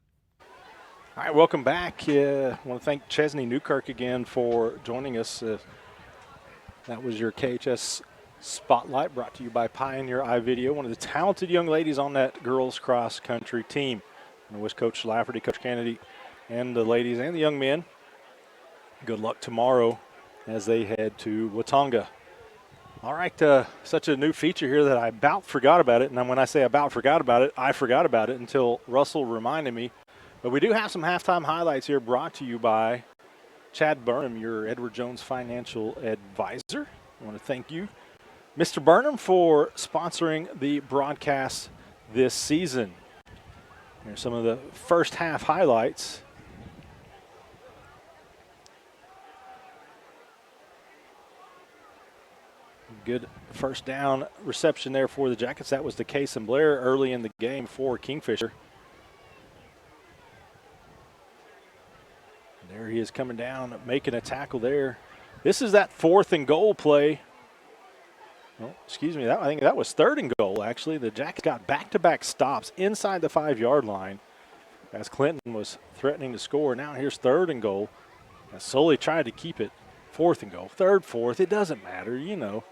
All right, welcome back. I want to thank Chesney Newkirk again for joining us. That was your KHS Spotlight, brought to you by Pioneer iVideo, one of the talented young ladies on that girls cross country team. I wish Coach Lafferty, Coach Kennedy, and the ladies and the young men good luck tomorrow as they head to Watonga. All right, such a new feature here that I about forgot about it. And when I say about forgot about it, I forgot about it until Russell reminded me. But we do have some halftime highlights here brought to you by Chad Burnham, your Edward Jones financial advisor. I want to thank you, Mr. Burnham, for sponsoring the broadcast this season. Here's some of the first half highlights. Good first down reception there for the Jackets. That was the case in Blair early in the game for Kingfisher. There he is coming down, making a tackle there. This is that 4th and goal play. Oh, excuse me, I think that was 3rd and goal, actually. The Jackets got back-to-back stops inside the 5-yard line as Clinton was threatening to score. Now here's 3rd and goal. As Sully tried to keep it 4th and goal. 3rd, 4th, it doesn't matter, you know.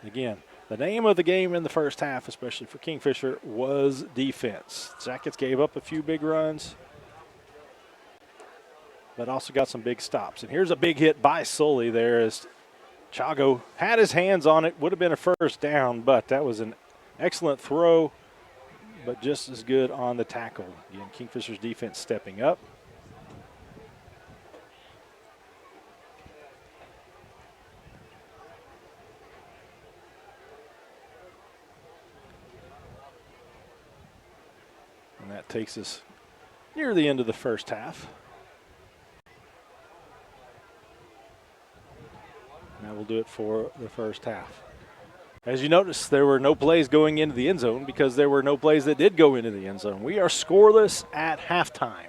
Again, the name of the game in the first half, especially for Kingfisher, was defense. Jackets gave up a few big runs, but also got some big stops. And here's a big hit by Sully there as Chago had his hands on it. Would have been a first down, but that was an excellent throw, but just as good on the tackle. Again, Kingfisher's defense stepping up. And that takes us near the end of the first half. That will do it for the first half. As you notice, there were no plays going into the end zone because there were no plays that did go into the end zone. We are scoreless at halftime.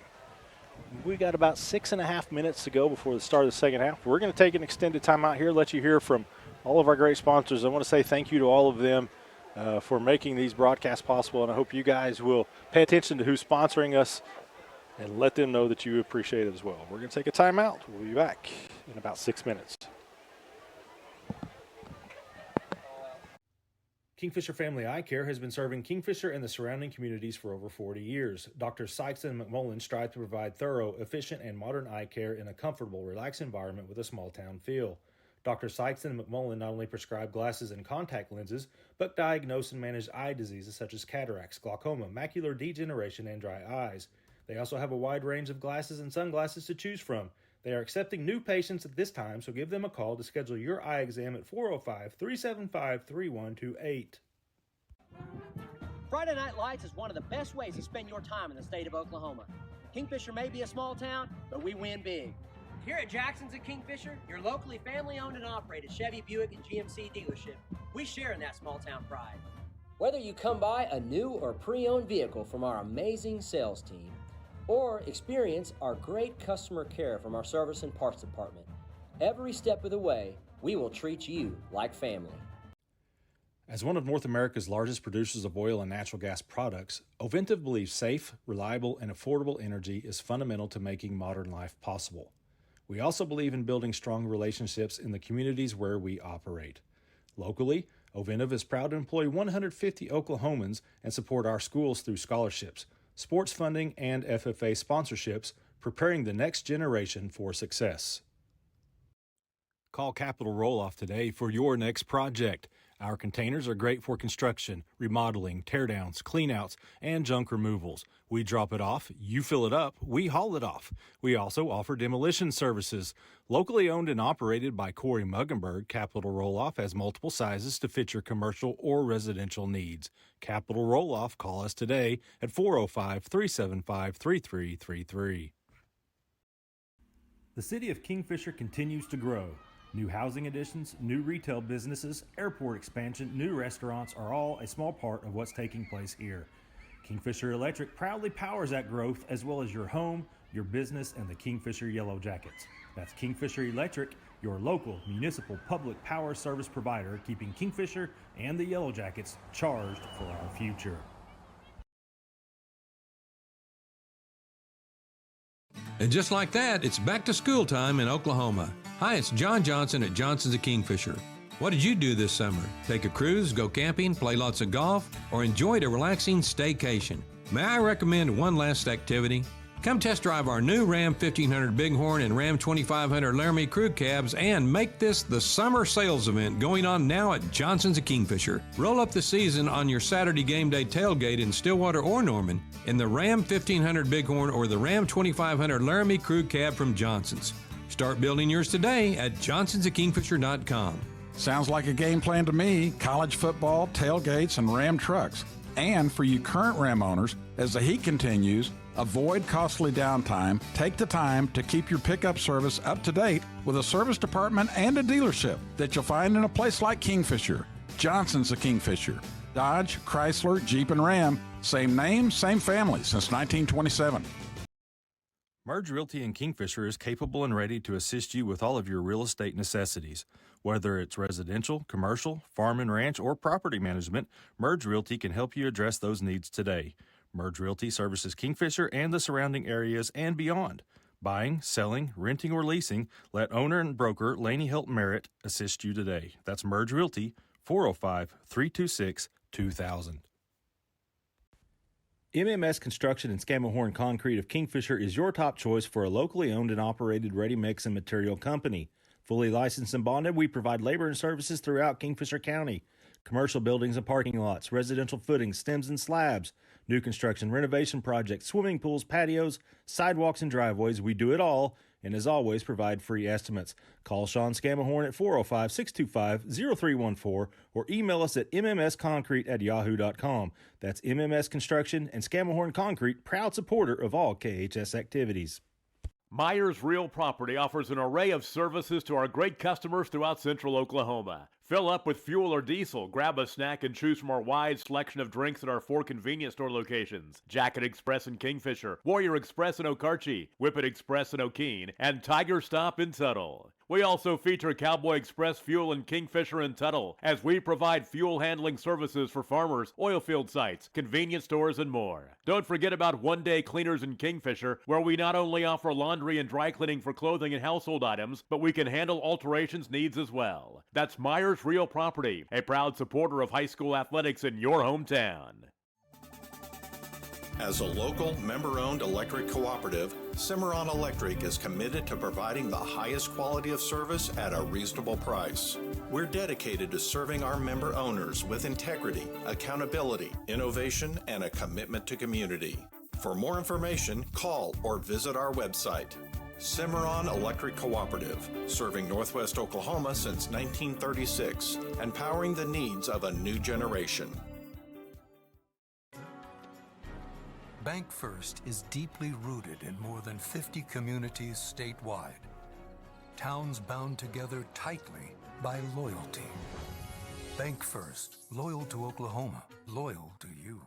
We got about 6.5 minutes to go before the start of the second half. We're going to take an extended timeout here, let you hear from all of our great sponsors. I want to say thank you to all of them for making these broadcasts possible, and I hope you guys will pay attention to who's sponsoring us and let them know that you appreciate it as well. We're going to take a timeout. We'll be back in about 6 minutes. Kingfisher Family Eye Care has been serving Kingfisher and the surrounding communities for over 40 years. Dr. Sykes and McMullen strive to provide thorough, efficient, and modern eye care in a comfortable, relaxed environment with a small-town feel. Dr. Sykes and McMullen not only prescribe glasses and contact lenses, but diagnose and manage eye diseases such as cataracts, glaucoma, macular degeneration, and dry eyes. They also have a wide range of glasses and sunglasses to choose from. They are accepting new patients at this time, so give them a call to schedule your eye exam at 405-375-3128. Friday Night Lights is one of the best ways to spend your time in the state of Oklahoma. Kingfisher may be a small town, but we win big. Here at Jackson's at Kingfisher, your locally family-owned and operated Chevy, Buick, and GMC dealership, we share in that small-town pride. Whether you come by a new or pre-owned vehicle from our amazing sales team, or experience our great customer care from our service and parts department, every step of the way, we will treat you like family. As one of North America's largest producers of oil and natural gas products, Oventive believes safe, reliable, and affordable energy is fundamental to making modern life possible. We also believe in building strong relationships in the communities where we operate. Locally, Oventive is proud to employ 150 Oklahomans and support our schools through scholarships, sports funding, and FFA sponsorships, preparing the next generation for success. Call Capital Roll-Off today for your next project. Our containers are great for construction, remodeling, teardowns, cleanouts, and junk removals. We drop it off, you fill it up, we haul it off. We also offer demolition services. Locally owned and operated by Corey Muggenberg, Capital Roll-Off has multiple sizes to fit your commercial or residential needs. Capital Roll-Off, call us today at 405-375-3333. The city of Kingfisher continues to grow. New housing additions, new retail businesses, airport expansion, new restaurants are all a small part of what's taking place here. Kingfisher Electric proudly powers that growth as well as your home, your business, and the Kingfisher Yellow Jackets. That's Kingfisher Electric, your local municipal public power service provider, keeping Kingfisher and the Yellow Jackets charged for our future. And just like that, it's back to school time in Oklahoma. Hi, it's John Johnson at Johnson's of Kingfisher. What did you do this summer? Take a cruise, go camping, play lots of golf, or enjoy a relaxing staycation? May I recommend one last activity? Come test drive our new Ram 1500 Bighorn and Ram 2500 Laramie crew cabs and make this the summer sales event going on now at Johnson's of Kingfisher. Roll up the season on your Saturday game day tailgate in Stillwater or Norman in the Ram 1500 Bighorn or the Ram 2500 Laramie crew cab from Johnson's. Start building yours today at johnsonsofkingfisher.com. Sounds like a game plan to me. College football, tailgates, and Ram trucks. And for you current Ram owners, as the heat continues, avoid costly downtime. Take the time to keep your pickup service up to date with a service department and a dealership that you'll find in a place like Kingfisher. Johnson's of Kingfisher. Dodge, Chrysler, Jeep, and Ram. Same name, same family since 1927. Merge Realty in Kingfisher is capable and ready to assist you with all of your real estate necessities. Whether it's residential, commercial, farm and ranch, or property management, Merge Realty can help you address those needs today. Merge Realty services Kingfisher and the surrounding areas and beyond. Buying, selling, renting, or leasing, let owner and broker Laney Hilton Merritt assist you today. That's Merge Realty, 405-326-2000. MMS Construction and Scammahorn Concrete of Kingfisher is your top choice for a locally owned and operated ready-mix and material company. Fully licensed and bonded, we provide labor and services throughout Kingfisher County. Commercial buildings and parking lots, residential footings, stems and slabs, new construction, renovation projects, swimming pools, patios, sidewalks, and driveways. We do it all, and as always, provide free estimates. Call Sean Scammahorn at 405-625-0314 or email us at mmsconcrete@yahoo.com. That's MMS Construction and Scammahorn Concrete, proud supporter of all KHS activities. Myers Real Property offers an array of services to our great customers throughout central Oklahoma. Fill up with fuel or diesel, grab a snack, and choose from our wide selection of drinks at our 4 convenience store locations: Jacket Express in Kingfisher, Warrior Express in Okarche, Whippet Express in Okeen, and Tiger Stop in Tuttle. We also feature Cowboy Express Fuel in Kingfisher and Tuttle, as we provide fuel handling services for farmers, oil field sites, convenience stores, and more. Don't forget about One Day Cleaners in Kingfisher, where we not only offer laundry and dry cleaning for clothing and household items, but we can handle alterations needs as well. That's Myers Real Property, a proud supporter of high school athletics in your hometown. As a local, member-owned electric cooperative, Cimarron Electric is committed to providing the highest quality of service at a reasonable price. We're dedicated to serving our member owners with integrity, accountability, innovation, and a commitment to community. For more information, call or visit our website. Cimarron Electric Cooperative, serving Northwest Oklahoma since 1936, and powering the needs of a new generation. Bank First is deeply rooted in more than 50 communities statewide. Towns bound together tightly by loyalty. Bank First, loyal to Oklahoma, loyal to you.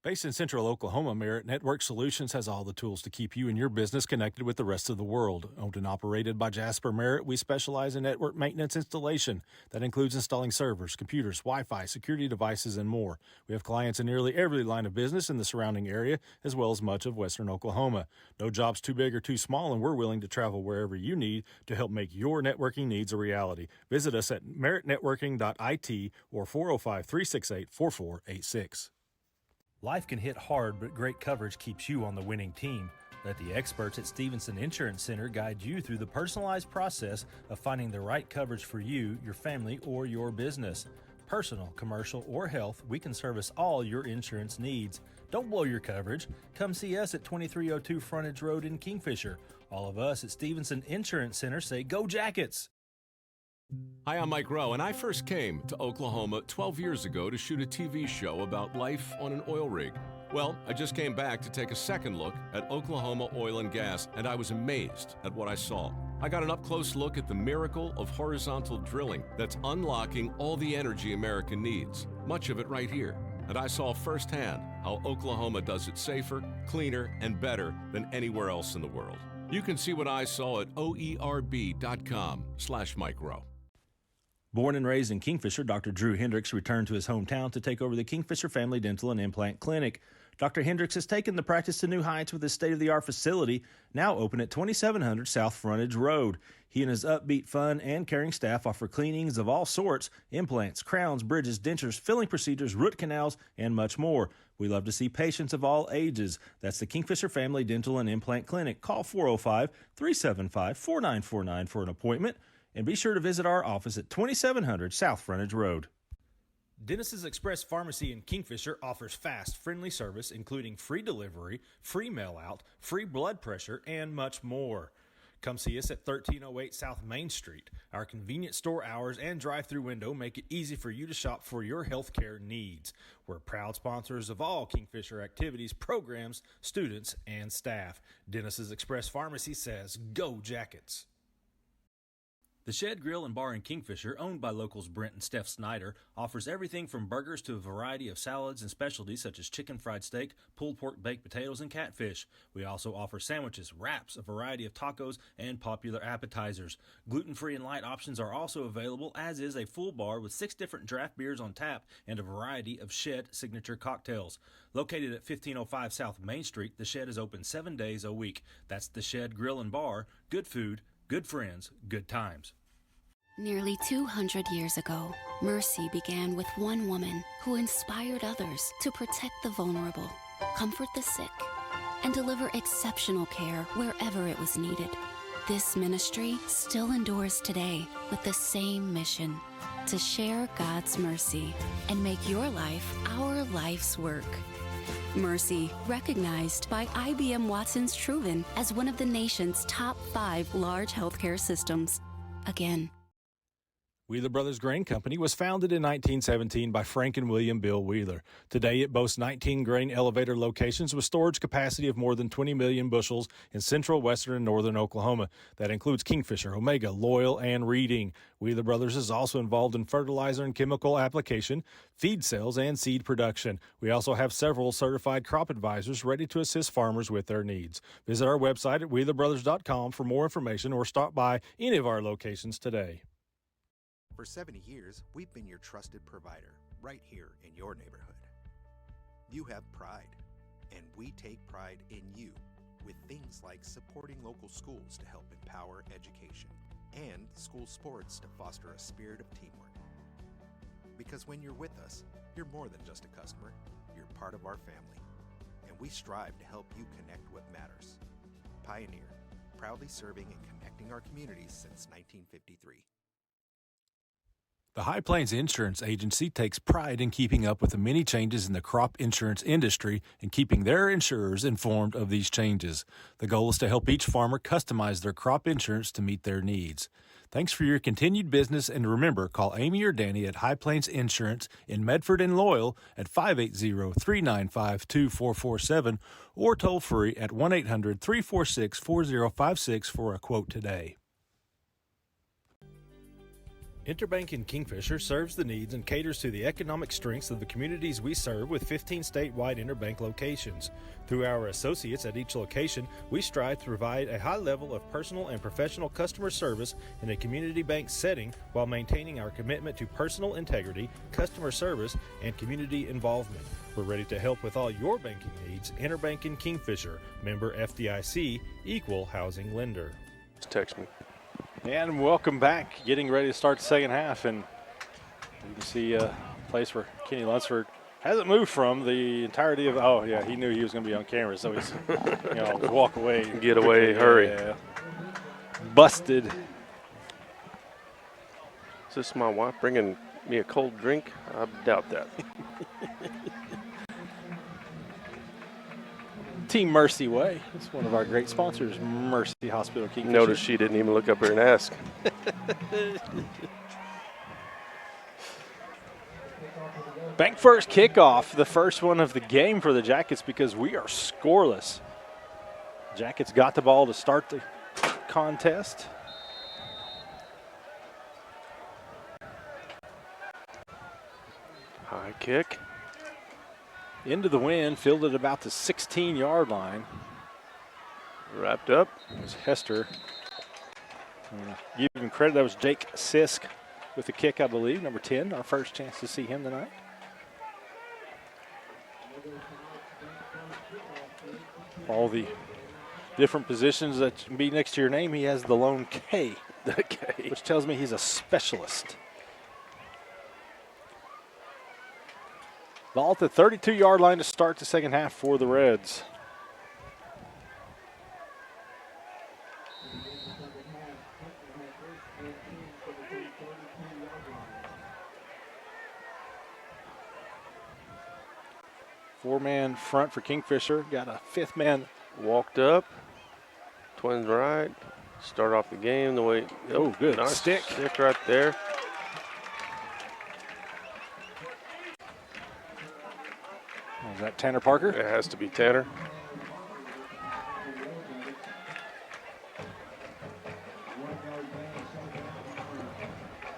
Based in central Oklahoma, Merritt Network Solutions has all the tools to keep you and your business connected with the rest of the world. Owned and operated by Jasper Merritt, we specialize in network maintenance installation. That includes installing servers, computers, Wi-Fi, security devices, and more. We have clients in nearly every line of business in the surrounding area, as well as much of western Oklahoma. No job's too big or too small, and we're willing to travel wherever you need to help make your networking needs a reality. Visit us at merrittnetworking.it or 405-368-4486. Life can hit hard, but great coverage keeps you on the winning team. Let the experts at Stevenson Insurance Center guide you through the personalized process of finding the right coverage for you, your family, or your business. Personal, commercial, or health, we can service all your insurance needs. Don't blow your coverage. Come see us at 2302 Frontage Road in Kingfisher. All of us at Stevenson Insurance Center say, go Jackets! Hi, I'm Mike Rowe, and I first came to Oklahoma 12 years ago to shoot a TV show about life on an oil rig. Well, I just came back to take a second look at Oklahoma oil and gas, and I was amazed at what I saw. I got an up-close look at the miracle of horizontal drilling that's unlocking all the energy America needs, much of it right here. and I saw firsthand how Oklahoma does it safer, cleaner, and better than anywhere else in the world. You can see what I saw at oerb.com/Mike Rowe. Born and raised in Kingfisher, Dr. Drew Hendricks returned to his hometown to take over the Kingfisher Family Dental and Implant Clinic. Dr. Hendricks has taken the practice to new heights with his state-of-the-art facility, now open at 2700 South Frontage Road. He and his upbeat, fun, and caring staff offer cleanings of all sorts, implants, crowns, bridges, dentures, filling procedures, root canals, and much more. We love to see patients of all ages. That's the Kingfisher Family Dental and Implant Clinic. Call 405-375-4949 for an appointment, and be sure to visit our office at 2700 South Frontage Road. Dennis's Express Pharmacy in Kingfisher offers fast, friendly service, including free delivery, free mail-out, free blood pressure, and much more. Come see us at 1308 South Main Street. Our convenient store hours and drive-through window make it easy for you to shop for your healthcare needs. We're proud sponsors of all Kingfisher activities, programs, students, and staff. Dennis's Express Pharmacy says, go Jackets! The Shed Grill and Bar in Kingfisher, owned by locals Brent and Steph Snyder, offers everything from burgers to a variety of salads and specialties such as chicken fried steak, pulled pork baked potatoes, and catfish. We also offer sandwiches, wraps, a variety of tacos, and popular appetizers. Gluten-free and light options are also available, as is a full bar with 6 different draft beers on tap and a variety of Shed signature cocktails. Located at 1505 South Main Street, the Shed is open 7 days a week. That's the Shed Grill and Bar. Good food, good friends, good times. Nearly 200 years ago, mercy began with one woman who inspired others to protect the vulnerable, comfort the sick, and deliver exceptional care wherever it was needed. This ministry still endures today with the same mission: to share God's mercy and make your life our life's work. Mercy, recognized by IBM Watson's Truven as one of the nation's top 5 large healthcare systems. Again, Wheeler Brothers Grain Company was founded in 1917 by Frank and William Bill Wheeler. Today, it boasts 19 grain elevator locations with storage capacity of more than 20 million bushels in central, western, and northern Oklahoma. That includes Kingfisher, Omega, Loyal, and Reading. Wheeler Brothers is also involved in fertilizer and chemical application, feed sales, and seed production. We also have several certified crop advisors ready to assist farmers with their needs. Visit our website at wheelerbrothers.com for more information or stop by any of our locations today. For 70 years, we've been your trusted provider right here in your neighborhood. You have pride, and we take pride in you with things like supporting local schools to help empower education and school sports to foster a spirit of teamwork. Because when you're with us, you're more than just a customer, you're part of our family, and we strive to help you connect what matters. Pioneer, proudly serving and connecting our communities since 1953. The High Plains Insurance Agency takes pride in keeping up with the many changes in the crop insurance industry and keeping their insurers informed of these changes. The goal is to help each farmer customize their crop insurance to meet their needs. Thanks for your continued business, and remember, call Amy or Danny at High Plains Insurance in Medford and Loyal at 580-395-2447 or toll free at 1-800-346-4056 for a quote today. Interbank in Kingfisher serves the needs and caters to the economic strengths of the communities we serve with 15 statewide Interbank locations. Through our associates at each location, we strive to provide a high level of personal and professional customer service in a community bank setting while maintaining our commitment to personal integrity, customer service, and community involvement. We're ready to help with all your banking needs. Interbank in Kingfisher, member FDIC, equal housing lender. Just text me. And welcome back. Getting ready to start the second half, and you can see a place where Kenny Lunsford hasn't moved from the entirety of. Oh yeah, he knew he was going to be on camera, so he's walk away, get away, hurry. Yeah. Busted. Is this my wife bringing me a cold drink? I doubt that. Team Mercy Way. It's one of our great sponsors, Mercy Hospital Kingfisher. Notice she didn't even look up here and ask. Bank first kickoff, the first one of the game for the Jackets because we are scoreless. Jackets got the ball to start the contest. High kick. Into the wind, fielded about the 16-yard line. Wrapped up. It was Hester. Give him credit. That was Jake Sisk with the kick, I believe, number 10. Our first chance to see him tonight. All the different positions that can be next to your name, he has the lone K, which tells me he's a specialist. Ball at the 32-yard line to start the second half for the Reds. Four-man front for Kingfisher. Got a fifth man. Walked up. Twins right. Start off the game the way. Oh, good. Nice Stick right there. Is that Tanner Parker? It has to be Tanner.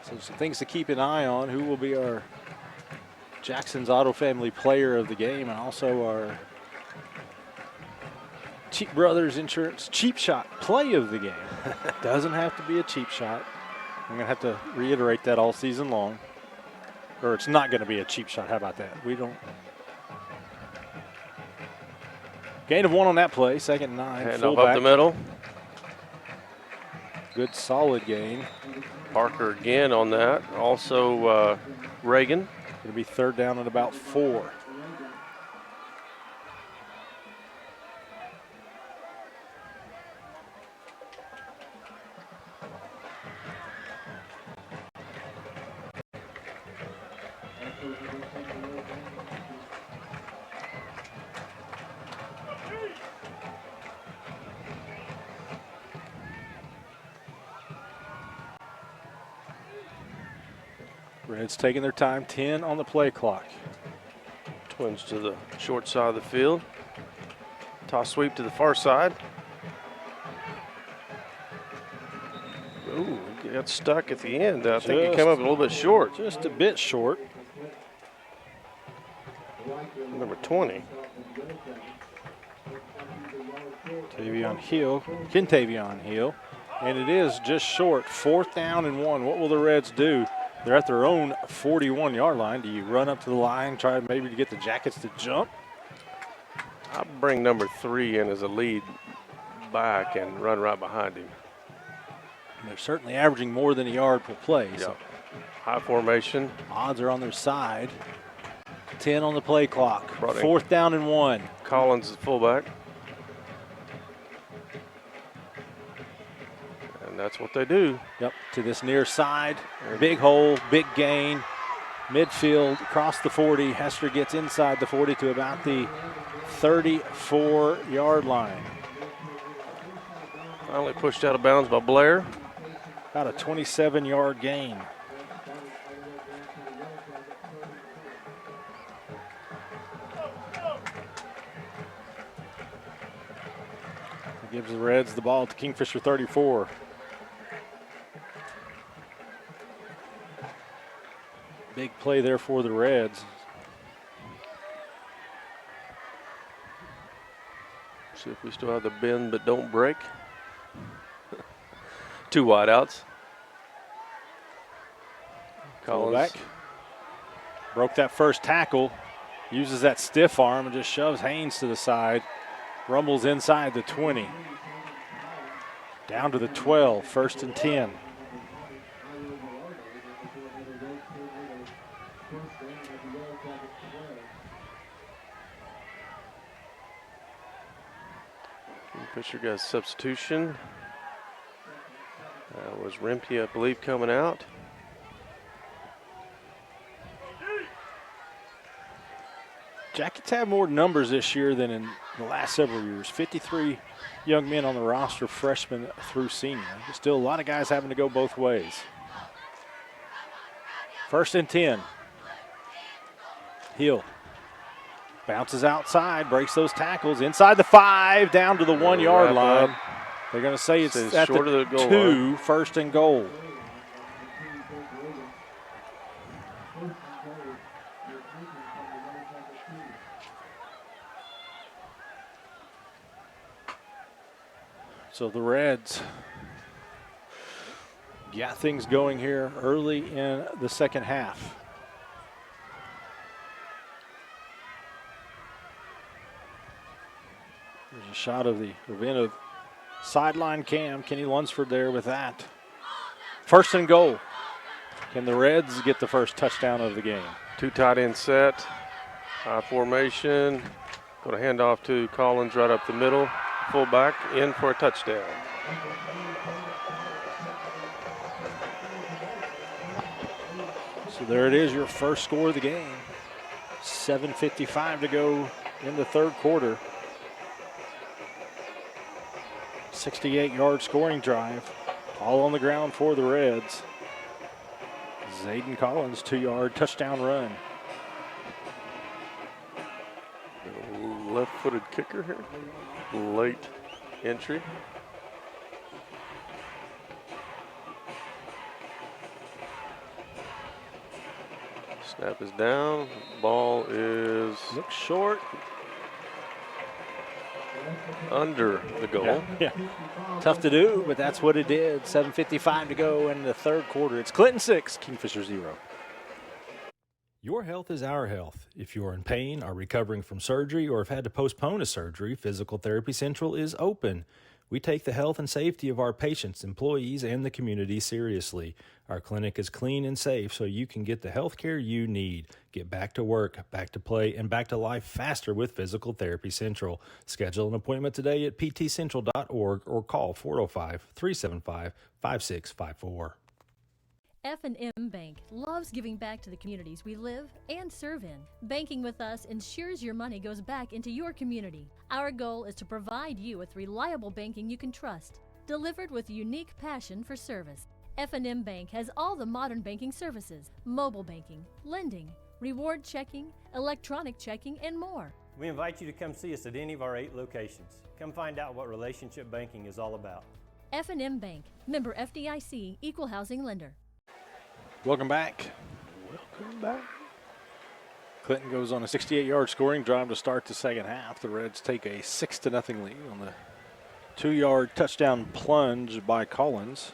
So some things to keep an eye on. Who will be our Jackson's Auto Family Player of the Game, and also our Cheap Brothers Insurance Cheap Shot Play of the Game. Doesn't have to be a cheap shot. I'm going to have to reiterate that all season long. Or it's not going to be a cheap shot. How about that? We don't. Gain of 1 on that play. Second and 9. Hand off up the middle. Good solid gain. Parker again on that. Also Reagan. Going to be third down at about 4. Reds taking their time, 10 on the play clock. Twins to the short side of the field. Toss sweep to the far side. Ooh, he got stuck at the end. I think he came up a little bit short. Just a bit short. Number 20. Kentavion Hill. And it is just short. 4th down and 1. What will the Reds do? They're at their own 41-yard line. Do you run up to the line, try maybe to get the Jackets to jump? I'll bring number 3 in as a lead back and run right behind him. They're certainly averaging more than a yard per play. Yep. So high formation. Odds are on their side. 10 on the play clock. Brought in 4th down and 1. Collins is fullback. And that's what they do. Yep, to this near side. Big hole, big gain. Midfield, across the 40. Hester gets inside the 40 to about the 34-yard line. Finally pushed out of bounds by Blair. About a 27-yard gain. It gives the Reds the ball to Kingfisher 34. Big play there for the Reds. See if we still have the bend but don't break. 2 wideouts. Collins. Back. Broke that first tackle. Uses that stiff arm and just shoves Haynes to the side. Rumbles inside the 20. Down to the 12, 1st and 10. Kingfisher got a substitution. Was Rempey, I believe, coming out. Jackets have more numbers this year than in the last several years. 53 young men on the roster, freshmen through senior. There's still a lot of guys having to go both ways. 1st and 10. Hill bounces outside, breaks those tackles. Inside the 5, down to the 1-yard line. Up. They're going to say it's at short the of the goal 2, line. 1st and goal. So the Reds got things going here early in the second half. There's a shot of the Ravenna sideline cam. Kenny Lunsford there with that. First and goal. Can the Reds get the first touchdown of the game? 2 tight end set, high formation. Going to hand off to Collins right up the middle. Fullback in for a touchdown. So there it is, your first score of the game. 7:55 to go in the third quarter. 68-yard scoring drive, all on the ground for the Reds. Zayden Collins, 2-yard touchdown run. Left-footed kicker here. Late entry. Snap is down. Ball is looks short. Under the goal. Yeah. Tough to do, but that's what it did. 7:55 to go in the third quarter. It's Clinton 6, Kingfisher 0. Your health is our health. If you are in pain, are recovering from surgery, or have had to postpone a surgery, Physical Therapy Central is open. We take the health and safety of our patients, employees, and the community seriously. Our clinic is clean and safe so you can get the health care you need. Get back to work, back to play, and back to life faster with Physical Therapy Central. Schedule an appointment today at ptcentral.org or call 405-375-5654. F&M Bank loves giving back to the communities we live and serve in. Banking with us ensures your money goes back into your community. Our goal is to provide you with reliable banking you can trust, delivered with unique passion for service. F&M Bank has all the modern banking services: mobile banking, lending, reward checking, electronic checking, and more. We invite you to come see us at any of our 8 locations. Come find out what relationship banking is all about. F&M Bank, member FDIC, equal housing lender. Welcome back. Clinton goes on a 68-yard scoring drive to start the second half. The Reds take a 6-0 lead on the 2-yard touchdown plunge by Collins.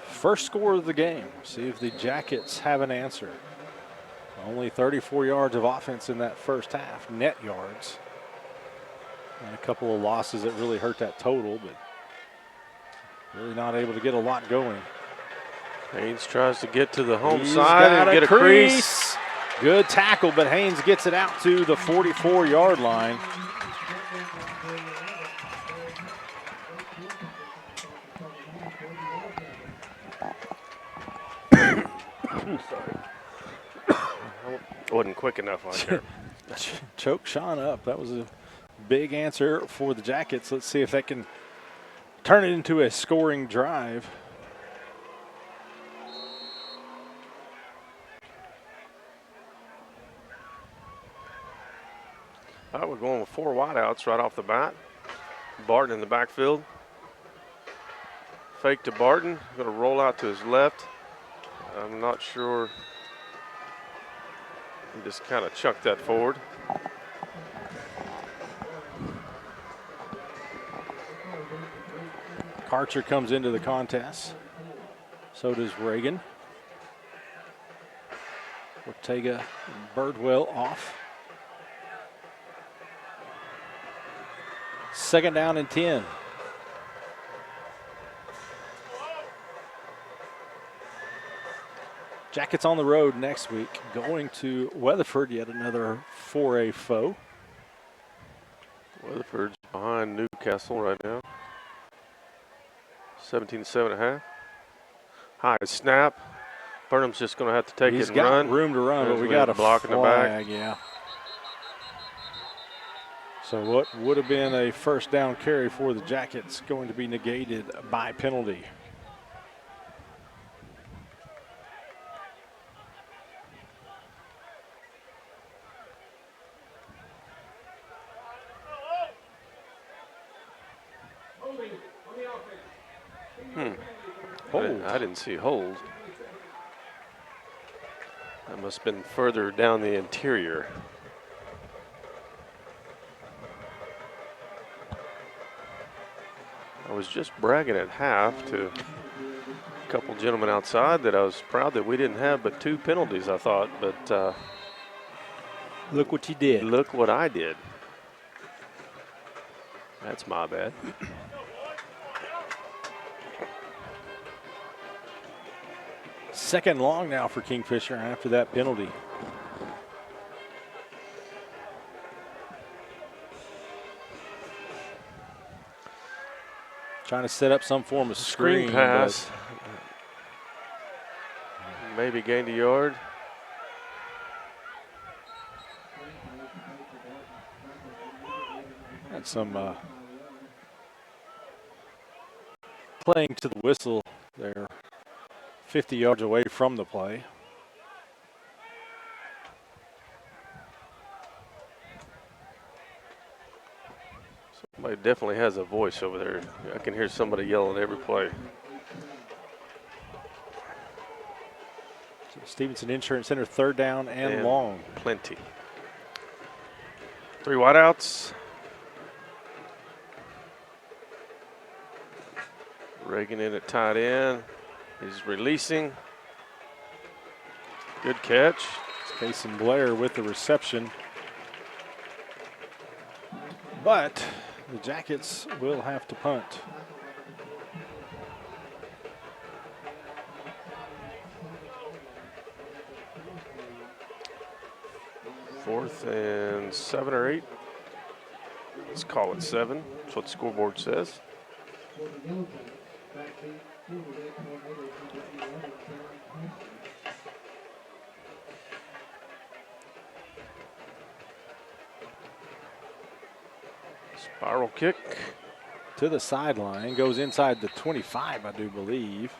First score of the game. See if the Jackets have an answer. Only 34 yards of offense in that first half, net yards. And a couple of losses that really hurt that total, but really not able to get a lot going. Haynes tries to get to the home He's side and get a crease. Good tackle, but Haynes gets it out to the 44-yard line. Sorry. I wasn't quick enough on there. Choke Sean up. That was a big answer for the Jackets. Let's see if they can turn it into a scoring drive. All right, we're going with 4 wideouts right off the bat. Barton in the backfield. Fake to Barton. Going to roll out to his left. I'm not sure. He just kind of chucked that forward. Karcher comes into the contest. So does Reagan. Ortega and Birdwell off. Second down and 10. Jackets on the road next week, going to Weatherford, yet another 4A foe. Weatherford's behind Newcastle right now. 17-7.5. High snap. Burnham's just going to have to take He's it and got run. room to run, but we got a block in the back. Yeah. So what would have been a first down carry for the Jackets going to be negated by penalty. I didn't see hold. That must have been further down the interior. I was just bragging at half to a couple gentlemen outside that I was proud that we didn't have but 2 penalties, I thought. But look what you did. Look what I did. That's my bad. Second long now for Kingfisher after that penalty. Trying to set up some form of screen pass. Maybe gained a yard. Had some playing to the whistle there. 50 yards away from the play. Somebody definitely has a voice over there. I can hear somebody yelling every play. So Stevenson Insurance Center, 3rd down and long. Plenty. 3 wideouts. Reagan in at tight end. He's releasing. Good catch. It's Mason Blair with the reception. But the Jackets will have to punt. Fourth and 7 or 8. Let's call it 7. That's what the scoreboard says. Spiral kick to the sideline, goes inside the 25, I do believe.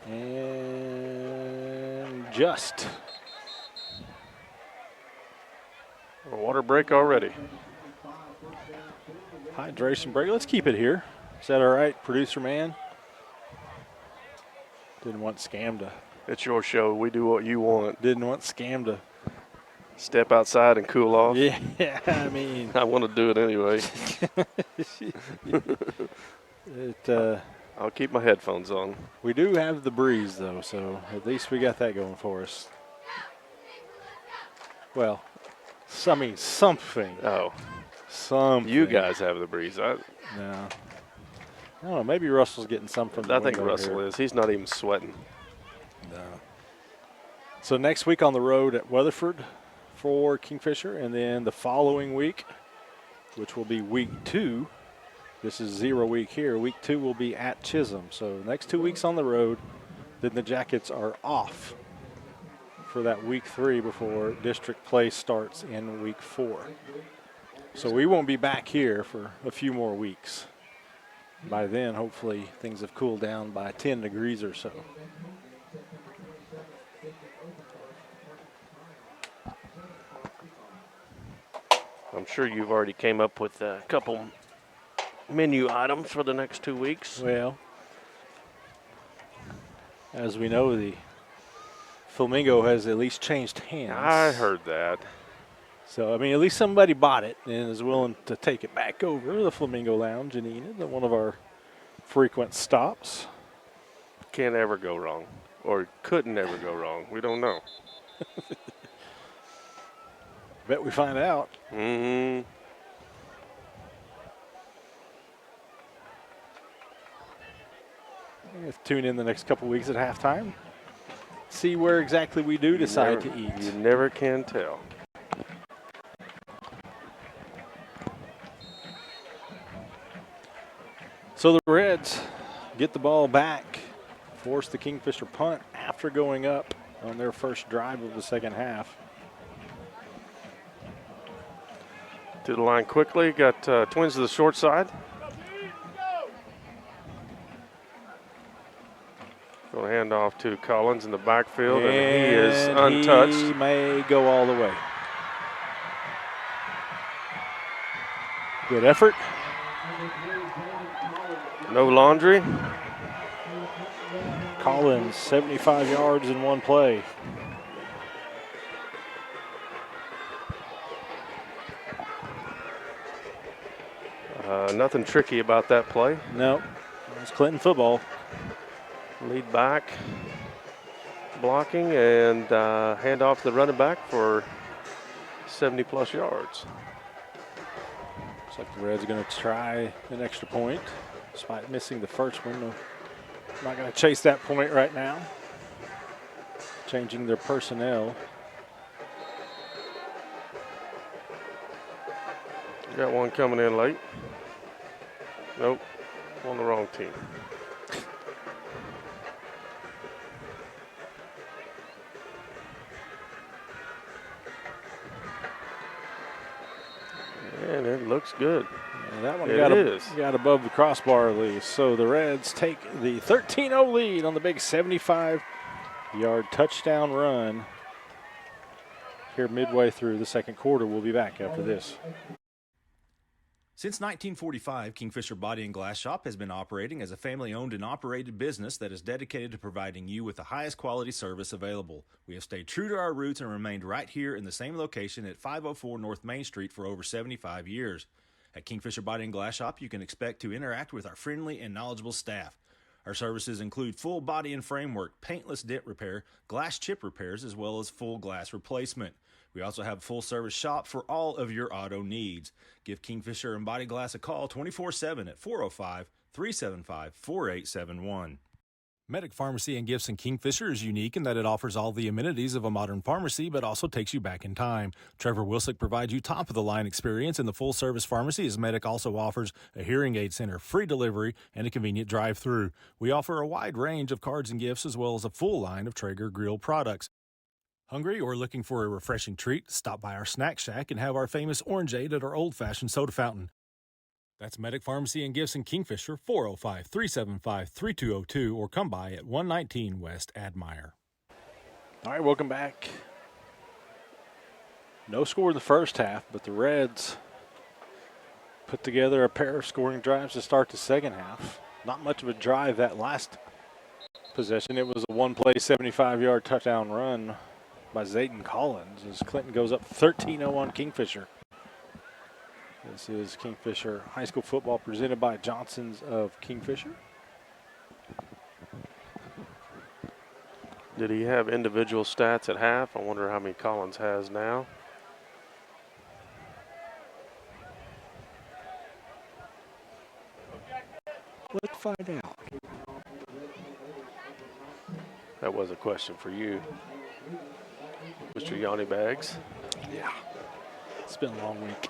And just. A water break already. Hydration break. Let's keep it here. Is that all right, producer man? Didn't want Scam to. It's your show. We do what you want. Didn't want Scam to step outside and cool off. Yeah, I mean. I want to do it anyway. I'll keep my headphones on. We do have the breeze, though, so at least we got that going for us. Well, I mean, something. Oh. Something. You guys have the breeze. No. I don't know. Maybe Russell's getting some from the I think window Russell here. is. He's not even sweating. No. So next week on the road at Weatherford for Kingfisher, and then the following week, which will be week 2. This is 0 week here. Week 2 will be at Chisholm. So next 2 weeks on the road, then the Jackets are off for that week 3 before district play starts in week 4. So we won't be back here for a few more weeks. By then, hopefully, things have cooled down by 10 degrees or so. I'm sure you've already came up with a couple menu items for the next 2 weeks. Well, as we know, the Flamingo has at least changed hands. I heard that. So, I mean, at least somebody bought it and is willing to take it back over to the Flamingo Lounge in Enid, one of our frequent stops. Can't ever go wrong, or couldn't ever go wrong. We don't know. Bet we find out. Mm-hmm. Tune in the next couple weeks at halftime. See where exactly we do decide to eat. You never can tell. So the Reds get the ball back, force the Kingfisher punt after going up on their first drive of the second half. To the line quickly, got Twins to the short side. Going to hand off to Collins in the backfield, and he is untouched. He may go all the way. Good effort. No laundry. Collins, 75 yards in one play. Nothing tricky about that play. No, it's Clinton football. Lead back, blocking, and hand off to the running back for 70-plus yards. Looks like the Reds are going to try an extra point, despite missing the first one. No, not going to chase that point right now. Changing their personnel. Got one coming in late. Nope, on the wrong team. And it looks good. Yeah, that one is. got above the crossbar at least. So the Reds take the 13-0 lead on the big 75-yard touchdown run here midway through the second quarter. We'll be back after this. Since 1945, Kingfisher Body and Glass Shop has been operating as a family-owned and operated business that is dedicated to providing you with the highest quality service available. We have stayed true to our roots and remained right here in the same location at 504 North Main Street for over 75 years. At Kingfisher Body and Glass Shop, you can expect to interact with our friendly and knowledgeable staff. Our services include full body and framework, paintless dent repair, glass chip repairs, as well as full glass replacement. We also have a full-service shop for all of your auto needs. Give Kingfisher and Body Glass a call 24/7 at 405-375-4871. Medic Pharmacy and Gifts in Kingfisher is unique in that it offers all the amenities of a modern pharmacy, but also takes you back in time. Trevor Wilsick provides you top-of-the-line experience in the full-service pharmacy, as Medic also offers a hearing aid center, free delivery, and a convenient drive-through. We offer a wide range of cards and gifts, as well as a full line of Traeger grill products. Hungry or looking for a refreshing treat? Stop by our snack shack and have our famous orangeade at our old-fashioned soda fountain. That's Medic Pharmacy and Gifts in Kingfisher, 405-375-3202, or come by at 119 West Admire. All right, welcome back. No score in the first half, but the Reds put together a pair of scoring drives to start the second half. Not much of a drive that last possession. It was a one-play, 75-yard touchdown run by Zayden Collins as Clinton goes up 13-0 on Kingfisher. This is Kingfisher High School football presented by Johnson's of Kingfisher. Did he have individual stats at half? I wonder how many Collins has now. Let's find out. That was a question for you, Mr. Yanni Baggs. Yeah, it's been a long week.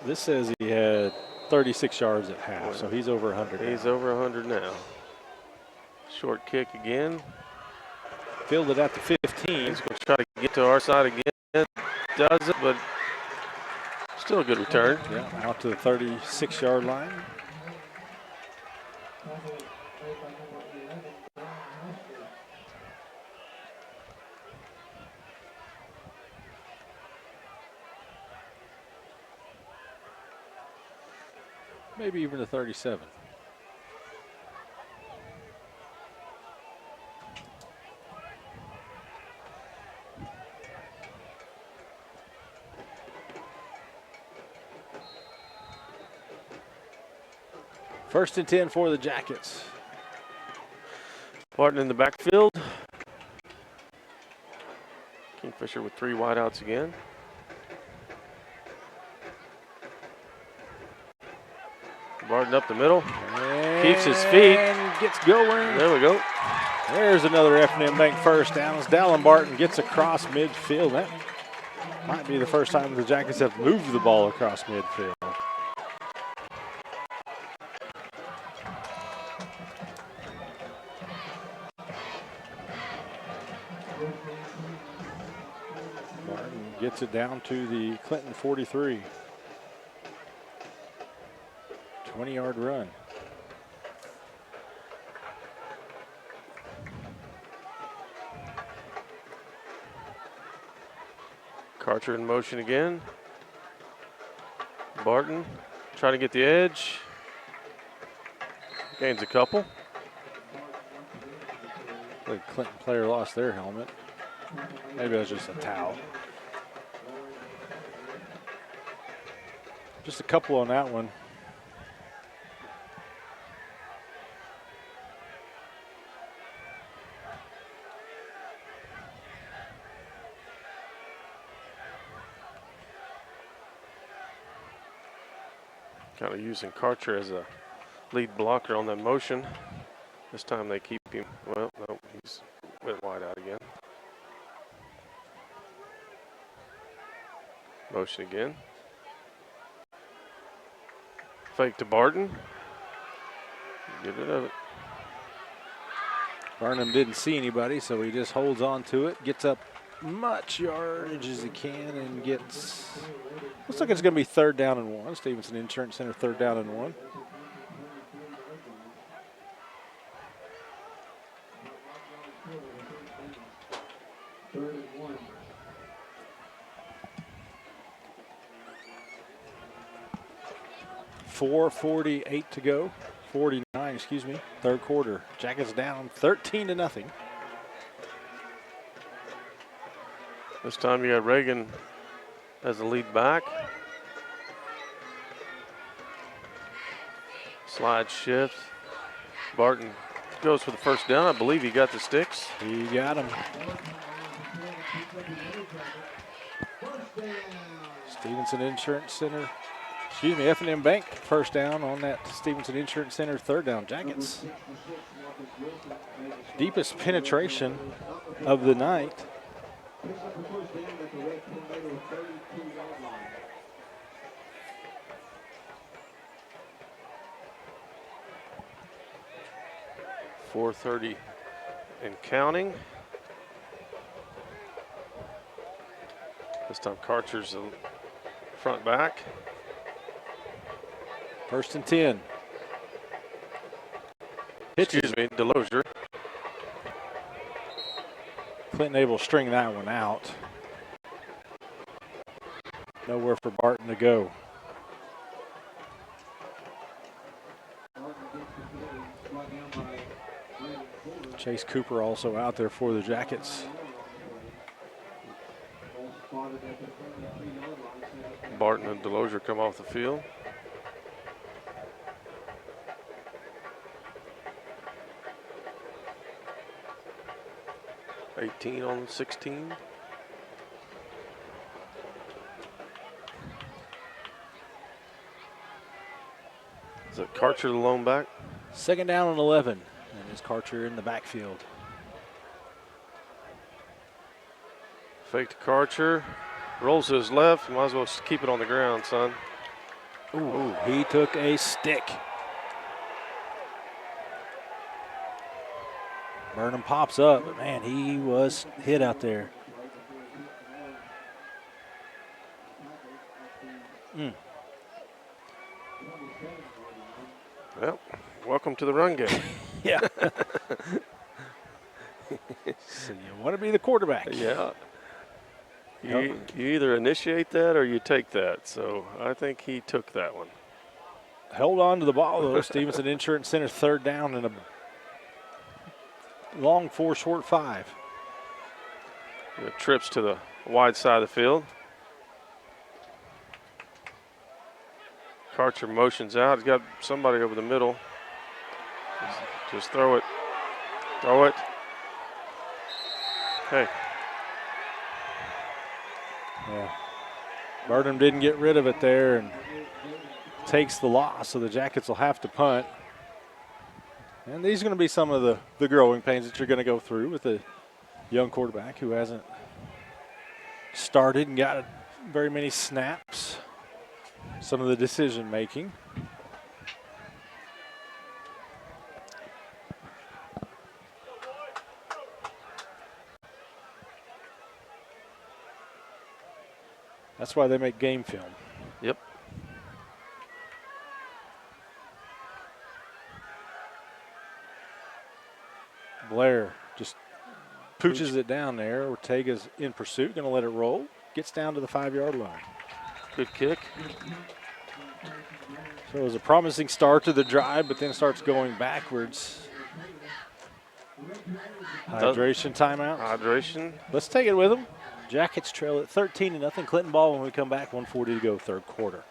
This says he had 36 yards at half, so he's over 100 now. He's over 100 now. Short kick again. Fielded at the 15. He's going to try to get to our side again. Does it, but still a good return. Yeah, out to the 36-yard line. Maybe even a 37. First and 10 for the Jackets. Barton in the backfield. Kingfisher with 3 wideouts again. Barton up the middle, keeps his feet. And gets going. There we go. There's another F&M Bank first down as Dallin Barton gets across midfield. That might be the first time the Jackets have moved the ball across midfield. Barton gets it down to the Clinton 43. 20-yard run. Karcher in motion again. Barton trying to get the edge. Gains a couple. The Clinton player lost their helmet. Maybe it was just a towel. Just a couple on that one. Kind of using Karcher as a lead blocker on that motion. This time they keep him. Well, no, he's went wide out again. Motion again. Fake to Barton. Get rid of it. Barnum didn't see anybody, so he just holds on to it, gets up much yardage as he can, and gets, looks like it's going to be 3rd down and 1. Stevenson Insurance Center, 3rd down and 1. .448 to go. 49, excuse me. 3rd quarter. Jackets down 13-0. This time you got Reagan as the lead back. Slide shift. Barton goes for the 1st down. I believe he got the sticks. He got him. Stevenson Insurance Center. Excuse me, F&M Bank 1st down on that Stevenson Insurance Center 3rd down. Jackets. Deepest penetration of the night. .430 and counting. This time Karcher's the front back. 1st and 10. Excuse me, Delosier. Clinton able to string that one out. Nowhere for Barton to go. Chase Cooper also out there for the Jackets. Barton and Delosier come off the field. .18 on 16. Is it Karcher the lone back? 2nd down and 11. And is Karcher in the backfield. Fake to Karcher. Rolls to his left. Might as well keep it on the ground, son. Ooh, he took a stick. Burnham pops up, but man, he was hit out there. Well, welcome to the run game. Yeah. So you want to be the quarterback. Yeah. You either initiate that or you take that. So I think he took that one. Held on to the ball, though. Stevenson Insurance Center 3rd down and a long 4, short 5. Trips to the wide side of the field. Karcher motions out. He's got somebody over the middle. Just throw it. Throw it. Okay. Yeah. Burnham didn't get rid of it there and takes the loss, so the Jackets will have to punt. And these are going to be some of the growing pains that you're going to go through with a young quarterback who hasn't started and got very many snaps. Some of the decision making. That's why they make game film. Yep. Blair just pooches it down there. Ortega's in pursuit, going to let it roll. Gets down to the 5-yard line. Good kick. So it was a promising start to the drive, but then starts going backwards. Hydration timeout. Hydration. Let's take it with them. Jackets trail at 13-0. Clinton ball when we come back. 1:40 to go, 3rd quarter.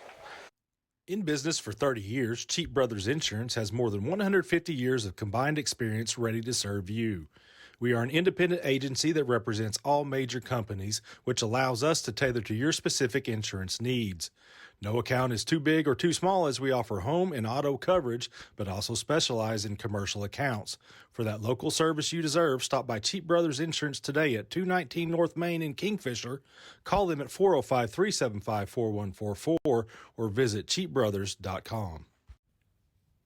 In business for 30 years, Cheap Brothers Insurance has more than 150 years of combined experience ready to serve you. We are an independent agency that represents all major companies, which allows us to tailor to your specific insurance needs. No account is too big or too small as we offer home and auto coverage, but also specialize in commercial accounts. For that local service you deserve, stop by Cheap Brothers Insurance today at 219 North Main in Kingfisher. Call them at 405-375-4144 or visit cheapbrothers.com.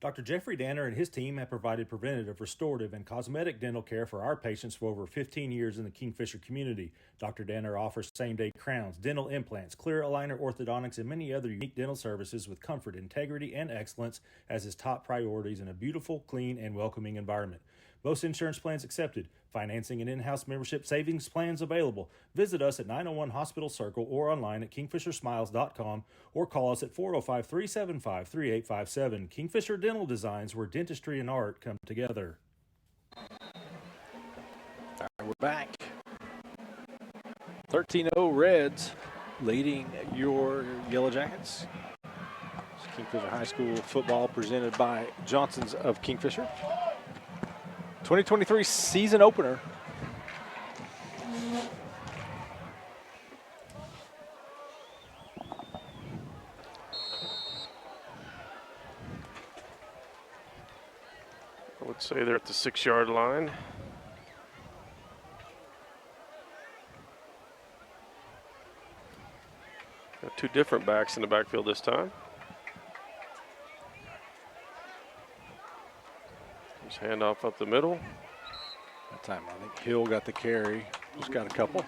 Dr. Jeffrey Danner and his team have provided preventative, restorative, and cosmetic dental care for our patients for over 15 years in the Kingfisher community. Dr. Danner offers same-day crowns, dental implants, clear aligner orthodontics, and many other unique dental services with comfort, integrity, and excellence as his top priorities in a beautiful, clean, and welcoming environment. Most insurance plans accepted. Financing and in-house membership savings plans available. Visit us at 901 Hospital Circle or online at kingfishersmiles.com or call us at 405-375-3857. Kingfisher Dental Designs, where dentistry and art come together. All right, we're back. 13-0 Reds leading your Yellow Jackets. It's Kingfisher High School football presented by Johnson's of Kingfisher. 2023 season opener. I would say they're at the 6-yard line. Got two different backs in the backfield this time. Just handoff up the middle. That time I think Hill got the carry. Just got a couple.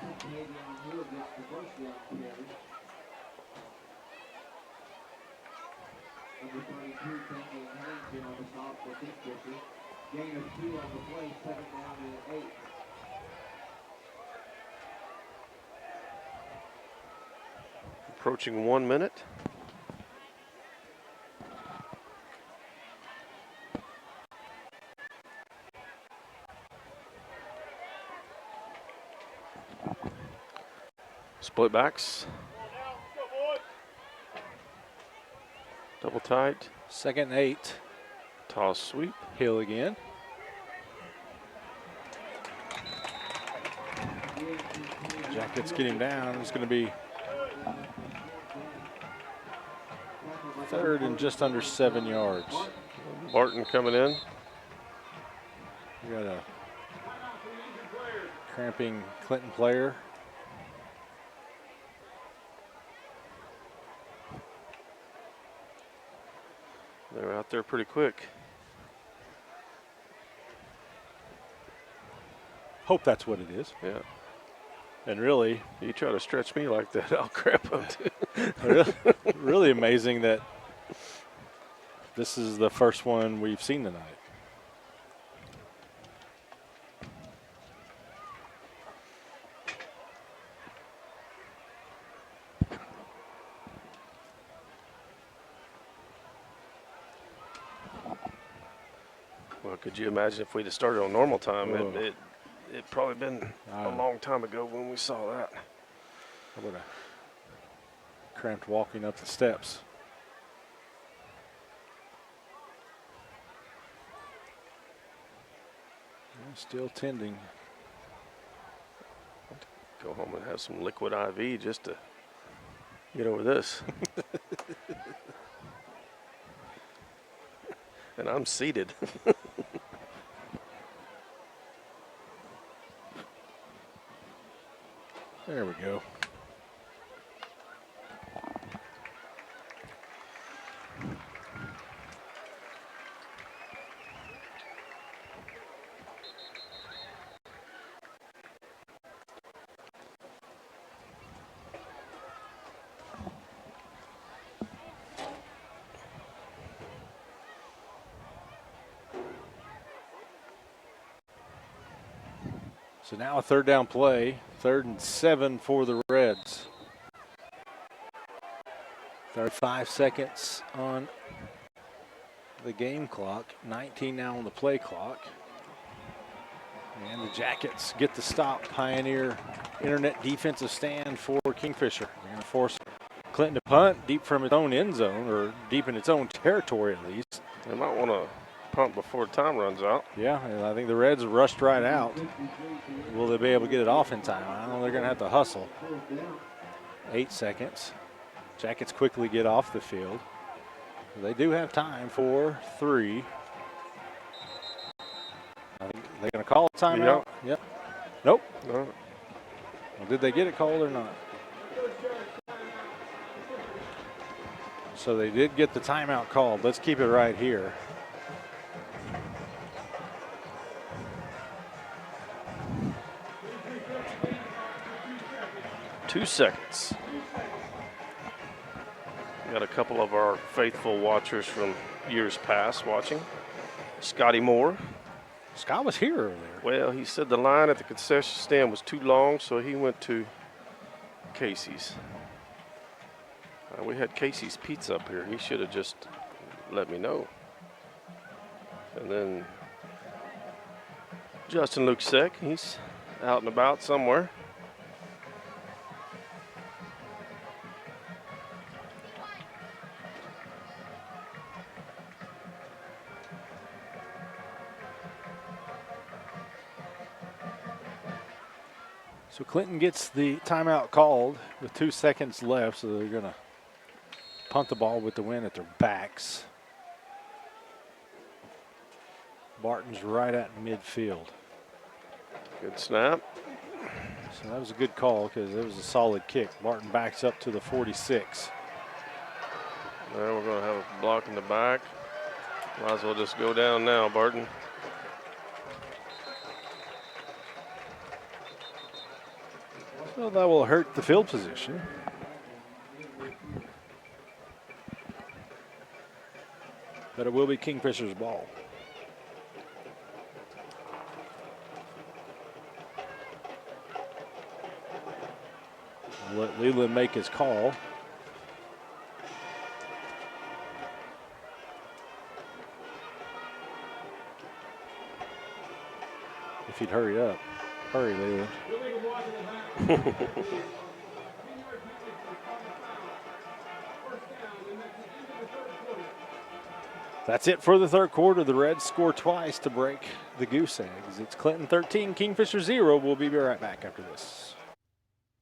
Gain of 2 on the play, 7 down and 8. Approaching 1 minute. Split backs. Double tight. 2nd and 8. Toss sweep. Hill again. Jackets get him down. It's going to be 3rd and just under 7 yards. Barton coming in. We got a cramping Clinton player. They're out there pretty quick. Hope that's what it is. Yeah. And really, you try to stretch me like that, I'll crap up too. really amazing that this is the first one we've seen tonight. Well, could you imagine if we'd have started on normal time? It'd probably been a long time ago when we saw that. I would have cramped walking up the steps. Still tending. Go home and have some liquid IV just to get over this. And I'm seated. There we go. So now a 3rd down play, 3rd and 7 for the Reds. 35 seconds on the game clock, 19 now on the play clock. And the Jackets get the stop. Pioneer internet defensive stand for Kingfisher. They're going to force Clinton to punt deep from its own end zone, or deep in its own territory at least. They might want to punt before time runs out. Yeah, and I think the Reds rushed right out. Will they be able to get it off in time? I don't know. They're going to have to hustle. 8 seconds. Jackets quickly get off the field. They do have time for 3. I think they're going to call a timeout. Yep. Nope. No. Well, did they get it called or not? So they did get the timeout called. Let's keep it right here. Two seconds. We got a couple of our faithful watchers from years past watching. Scotty Moore. Scott was here earlier. Well, he said the line at the concession stand was too long, so he went to Casey's. We had Casey's Pizza up here. He should have just let me know. And then Justin Luksek, he's out and about somewhere. So Clinton gets the timeout called with 2 seconds left, so they're going to punt the ball with the wind at their backs. Barton's right at midfield. Good snap. So that was a good call because it was a solid kick. Barton backs up to the 46. Now we're going to have a block in the back. Might as well just go down now, Barton. So that will hurt the field position. But it will be Kingfisher's ball. Let Leland make his call. If he'd hurry up. Hurry, Leland. That's it for the third quarter. The Reds score twice to break the goose eggs. It's Clinton 13, Kingfisher 0. We'll be right back after this.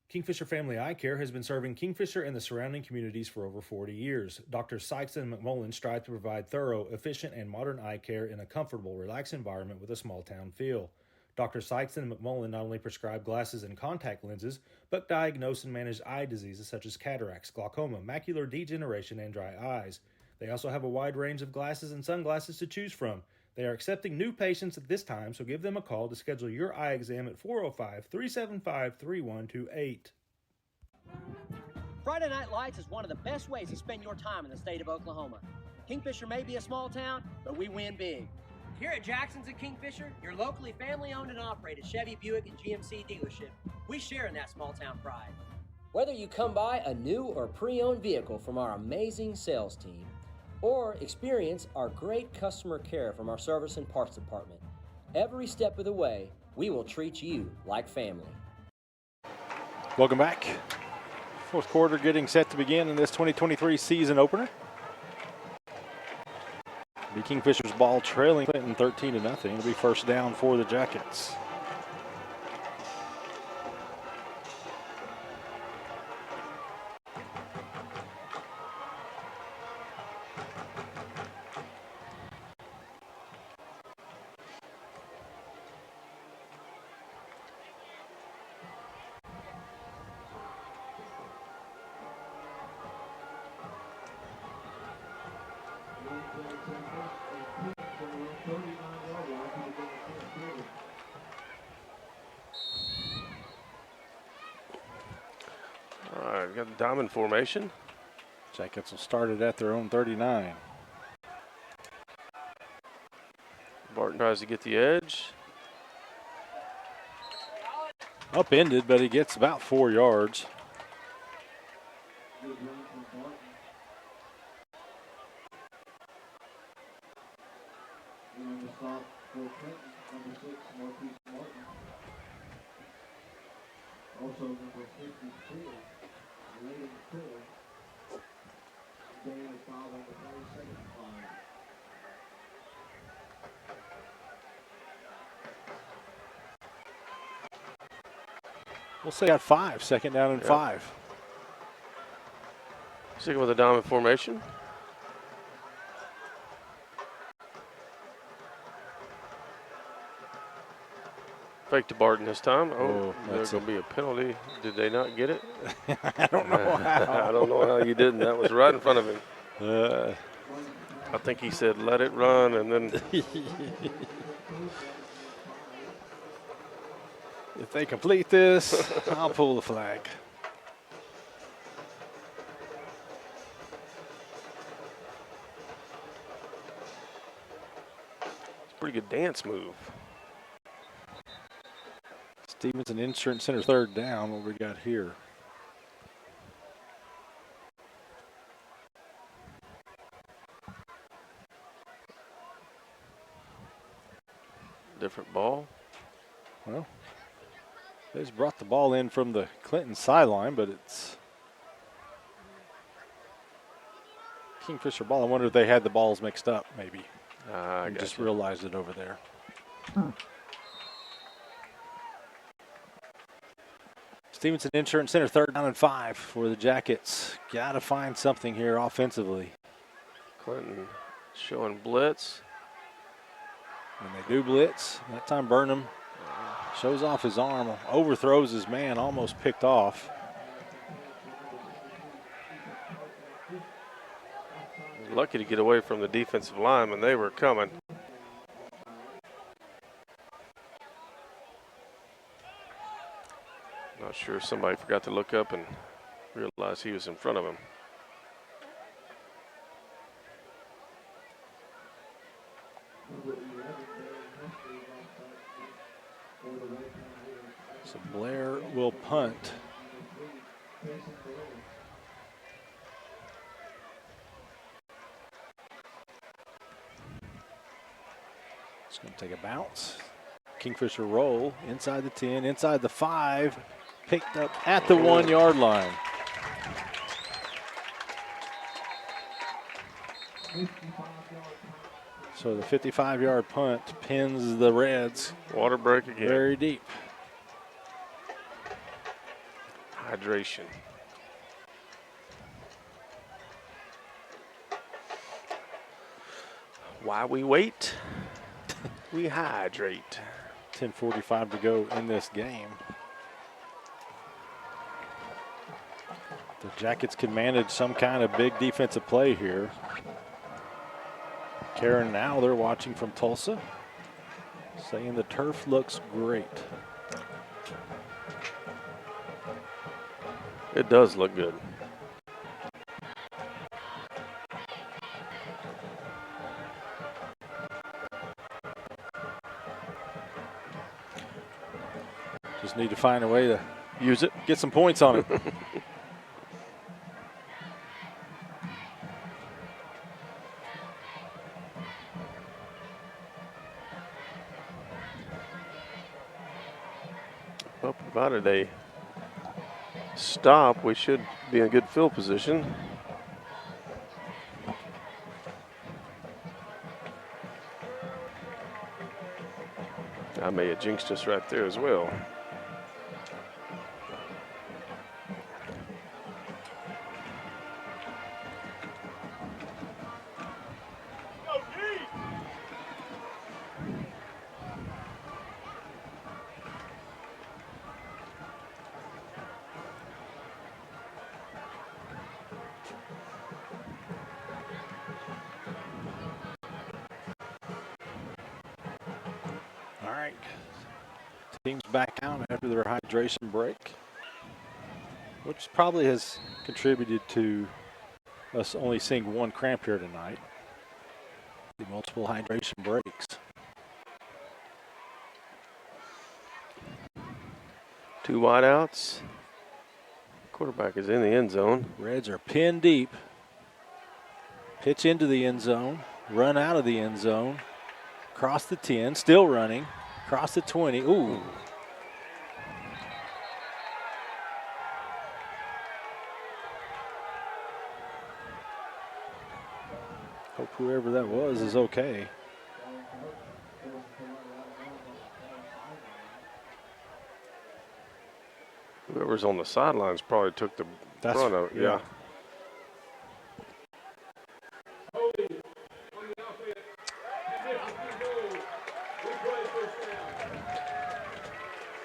Kingfisher Family Eye Care has been serving Kingfisher and the surrounding communities for over 40 years. Dr. Sykes and McMullen strive to provide thorough, efficient, and modern eye care in a comfortable, relaxed environment with a small-town feel. Dr. Sykes and McMullen not only prescribe glasses and contact lenses, but diagnose and manage eye diseases such as cataracts, glaucoma, macular degeneration, and dry eyes. They also have a wide range of glasses and sunglasses to choose from. They are accepting new patients at this time, so give them a call to schedule your eye exam at 405-375-3128. Friday Night Lights is one of the best ways to spend your time in the state of Oklahoma. Kingfisher may be a small town, but we win big. Here at Jackson's at Kingfisher, your locally family-owned and operated Chevy, Buick, and GMC dealership, we share in that small-town pride. Whether you come by a new or pre-owned vehicle from our amazing sales team, or experience our great customer care from our service and parts department, every step of the way, we will treat you like family. Welcome back. Fourth quarter getting set to begin in this 2023 season opener. Be Kingfisher's ball trailing Clinton 13-0. It'll be first down for the Jackets. All right, we got the diamond formation. Jackets will start it at their own 39. Barton tries to get the edge. Upended, but he gets about 4 yards. Also number 52, Layden Fuller. We'll say at 5, second down and 5. Sticking with a diamond formation. Fake to Barton this time. Oh, there's going to be a penalty. Did they not get it? I don't know how. I don't know how you didn't. That was right in front of him. I think he said, let it run, and then. If they complete this, I'll pull the flag. It's a pretty good dance move. Stevenson Insurance Center, third down. What we got here? Different ball. Well, they just brought the ball in from the Clinton sideline, but it's Kingfisher ball. I wonder if they had the balls mixed up, maybe. I just realized it over there. Stevenson Insurance Center, third down and 5 for the Jackets. Got to find something here offensively. Clinton showing blitz. And they do blitz. That time Burnham shows off his arm, overthrows his man, almost picked off. Lucky to get away from the defensive linemen. They were coming. Not sure if somebody forgot to look up and realize he was in front of him. So Blair will punt. It's going to take a bounce. Kingfisher roll inside the 10, inside the 5, picked up at the 1 yard line. So the 55-yard punt pins the Reds. Water break again. Very deep. Hydration. While we wait, we hydrate. 10:45 to go in this game. The Jackets can manage some kind of big defensive play here. Karen, now they're watching from Tulsa, saying the turf looks great. It does look good. Just need to find a way to use it, get some points on it. Well, provided a stop, we should be in a good field position. I may have jinxed us right there as well. All right, teams back out after their hydration break, which probably has contributed to us only seeing one cramp here tonight. The multiple hydration breaks. Two wideouts. Quarterback is in the end zone. Reds are pinned deep. Pitch into the end zone, run out of the end zone, cross the 10, still running, cross the 20. Ooh. Hope whoever that was is okay. players on the sidelines probably took the brunt of it. Yeah.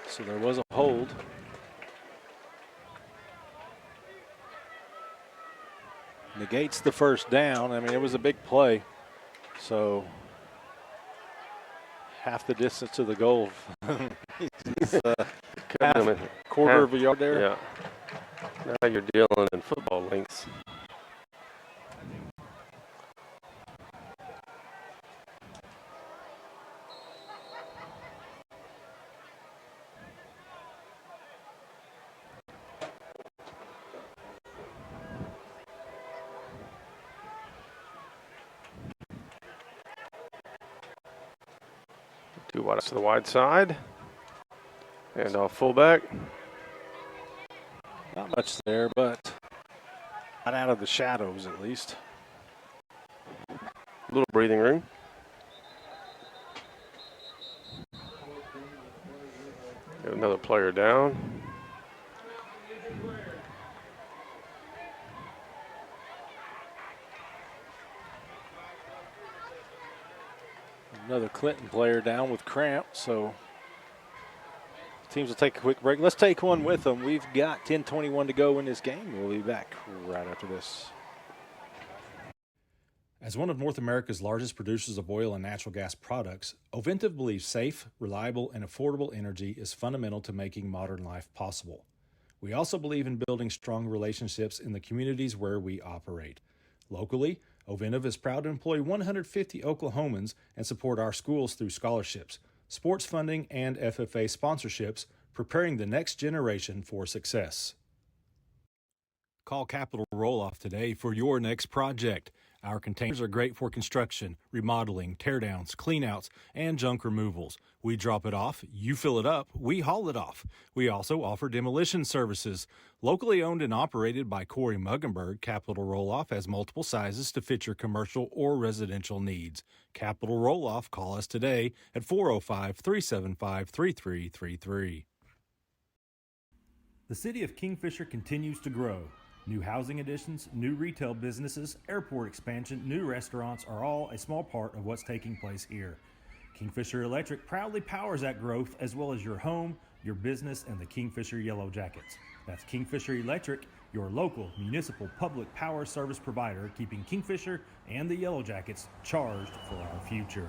So there was a hold. Negates the first down. I mean, it was a big play. So half the distance to the goal. It's, half, quarter of a yard there. Yeah. Now you're dealing in football lengths. Two wide to the wide side. And off fullback. Not much there, but not out of the shadows at least. A little breathing room. Got another player down. Another Clinton player down with cramp, so teams will take a quick break. Let's take one with them. We've got 10:21 to go in this game. We'll be back right after this. As one of North America's largest producers of oil and natural gas products, Oventive believes safe, reliable, and affordable energy is fundamental to making modern life possible. We also believe in building strong relationships in the communities where we operate. Locally, Oventive is proud to employ 150 Oklahomans and support our schools through scholarships, sports funding, and FFA sponsorships, preparing the next generation for success. Call Capital Roll-Off today for your next project. Our containers are great for construction, remodeling, teardowns, cleanouts, and junk removals. We drop it off, you fill it up, we haul it off. We also offer demolition services. Locally owned and operated by Corey Muggenberg, Capital Roll-Off has multiple sizes to fit your commercial or residential needs. Capital Roll-Off, call us today at 405-375-3333. The city of Kingfisher continues to grow. New housing additions, new retail businesses, airport expansion, new restaurants are all a small part of what's taking place here. Kingfisher Electric proudly powers that growth as well as your home, your business, and the Kingfisher Yellow Jackets. That's Kingfisher Electric, your local municipal public power service provider, keeping Kingfisher and the Yellow Jackets charged for our future.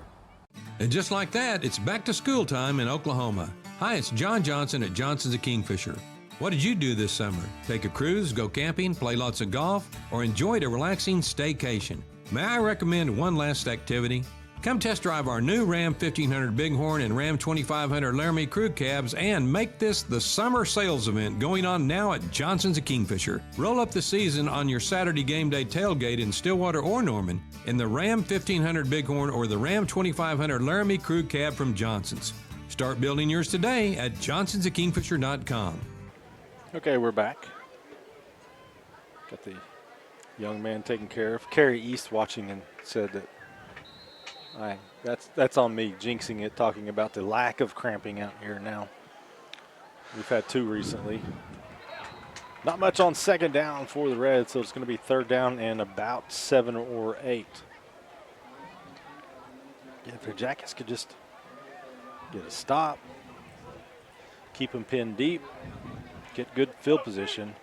And just like that, it's back to school time in Oklahoma. Hi, it's John Johnson at Johnson's of Kingfisher. What did you do this summer? Take a cruise, go camping, play lots of golf, or enjoyed a relaxing staycation? May I recommend one last activity? Come test drive our new Ram 1500 Bighorn and Ram 2500 Laramie crew cabs and make this the summer sales event going on now at Johnson's of Kingfisher. Roll up the season on your Saturday game day tailgate in Stillwater or Norman in the Ram 1500 Bighorn or the Ram 2500 Laramie crew cab from Johnson's. Start building yours today at johnsonsofkingfisher.com. Okay, we're back. Got the young man taken care of. Carrie East watching and said that that's on me, jinxing it, talking about the lack of cramping out here now. We've had two recently. Not much on second down for the Reds, so it's going to be third down and about 7 or 8. Yeah, if their Jackets could just get a stop, keep them pinned deep, get good field position.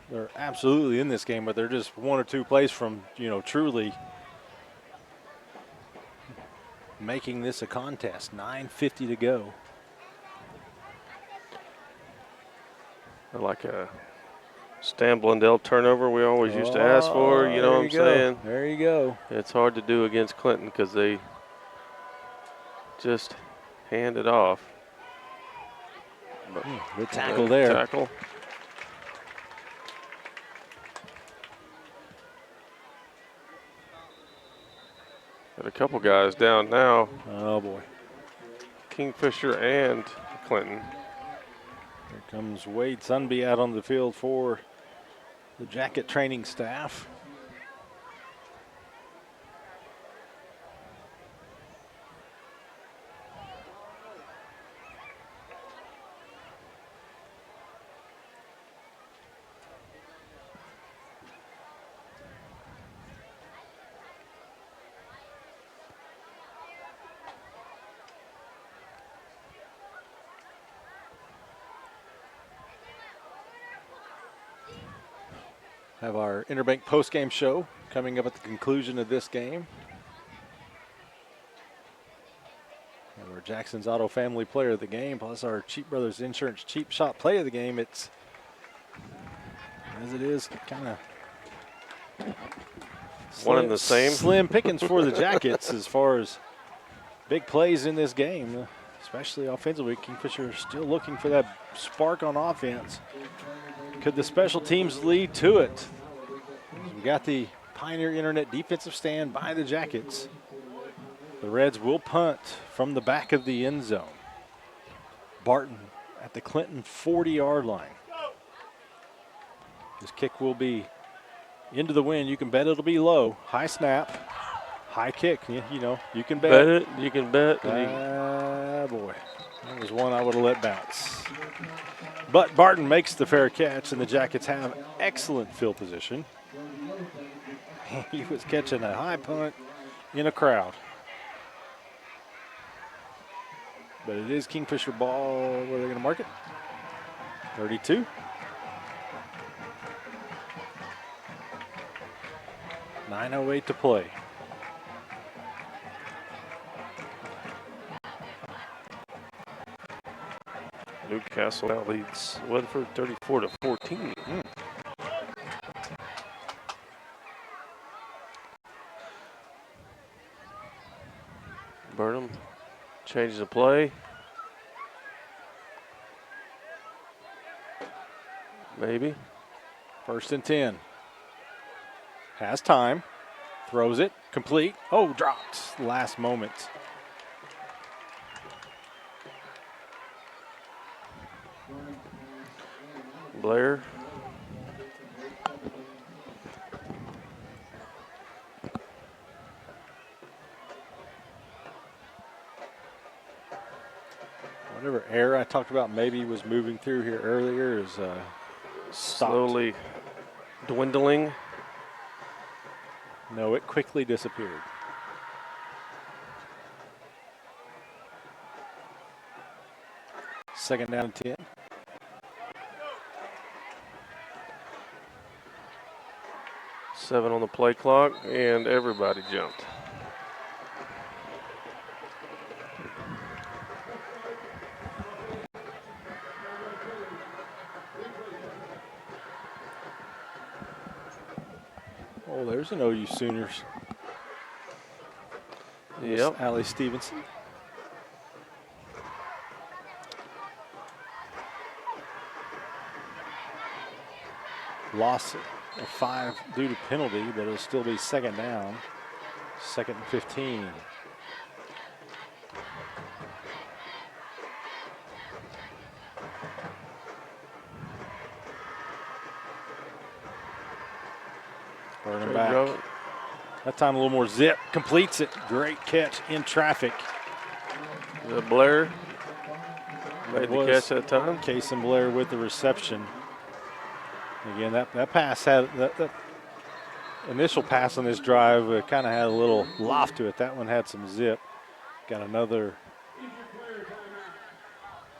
They're absolutely in this game, but they're just one or two plays from, truly making this a contest. 9:50 to go. Like a Stan Blundell turnover we always used to ask for, you know what I'm saying? There you go. It's hard to do against Clinton because they just hand it off. Good tackle there. Tackle. Got a couple guys down now. Oh, boy. Kingfisher and Clinton. Here comes Wade Sunby out on the field for the Jacket training staff. Have our Interbank postgame show coming up at the conclusion of this game. And we're Jackson's Auto Family Player of the Game, plus our Cheap Brothers Insurance Cheap Shop Play of the Game. It's, as it is, kind of one and the same. Slim pickings for the Jackets as far as big plays in this game, especially offensively. Kingfisher is still looking for that spark on offense. Could the special teams lead to it? We got the Pioneer Internet defensive stand by the Jackets. The Reds will punt from the back of the end zone. Barton at the Clinton 40-yard line. This kick will be into the wind. You can bet it'll be low. High snap, high kick. You know, you can bet. Bet it. You can bet. Boy, that was one I would have let bounce. But Barton makes the fair catch, and the Jackets have excellent field position. He was catching a high punt in a crowd. But it is Kingfisher ball. Where are they going to mark it? 32. .908 to play. Newcastle now leads Weatherford 34-14. Burnham changes the play. Maybe. 1st and 10. Has time. Throws it. Complete. Oh, dropped. Last moment. Blair. Whatever air I talked about maybe was moving through here earlier is stopped. Slowly dwindling. No, it quickly disappeared. Second down and 10. Seven on the play clock, and everybody jumped. Oh, there's an OU Sooners. Yep. Allie Stevenson. Loss of 5 due to penalty, but it'll still be second down. 2nd and 15. Burning back. That time a little more zip. Completes it. Great catch in traffic. Blair made the catch that time. Case and Blair with the reception. Again, that pass had that initial pass on this drive kind of had a little loft to it. That one had some zip. Got another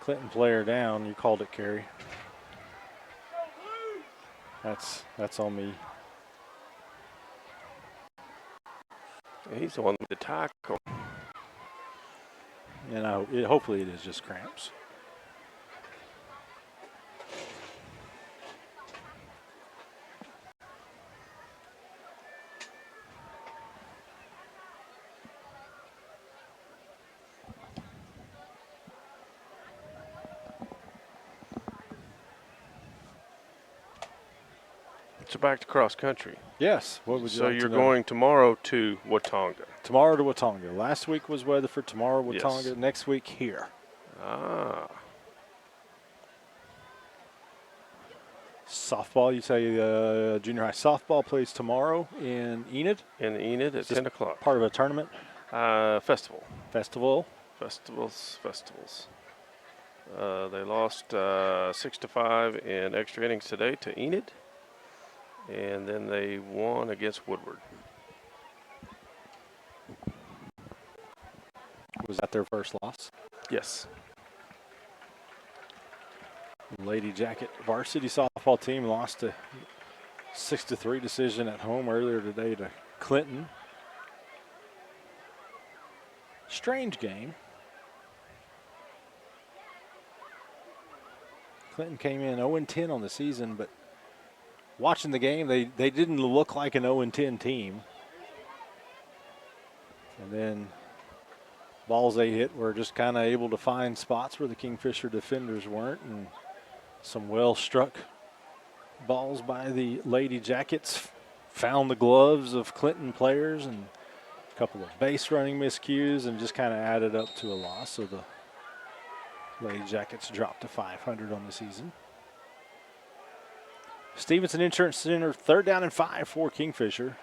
Clinton player down. You called it, Kerry. That's on me. He's the one with the tackle. And hopefully it is just cramps. So back to cross country. Yes. What would you so like you're to know? going tomorrow to Watonga. Tomorrow to Watonga. Last week was Weatherford. Tomorrow Watonga. Yes. Next week here. Ah. Softball. You say junior high softball plays tomorrow in Enid. In Enid at 10 o'clock. Part of a tournament. Festival. Festival. Festivals. They lost 6-5 in extra innings today to Enid. And then they won against Woodward. Was that their first loss? Yes. Lady Jacket varsity softball team lost to 6-3 decision at home earlier today to Clinton. Strange game. Clinton came in 0-10 on the season, but watching the game, they didn't look like an 0-10 team. And then balls they hit were just kind of able to find spots where the Kingfisher defenders weren't, and some well-struck balls by the Lady Jackets found the gloves of Clinton players, and a couple of base running miscues, and just kind of added up to a loss. So the Lady Jackets dropped to 500 on the season. Stevenson Insurance Center, 3rd down and 5 for Kingfisher.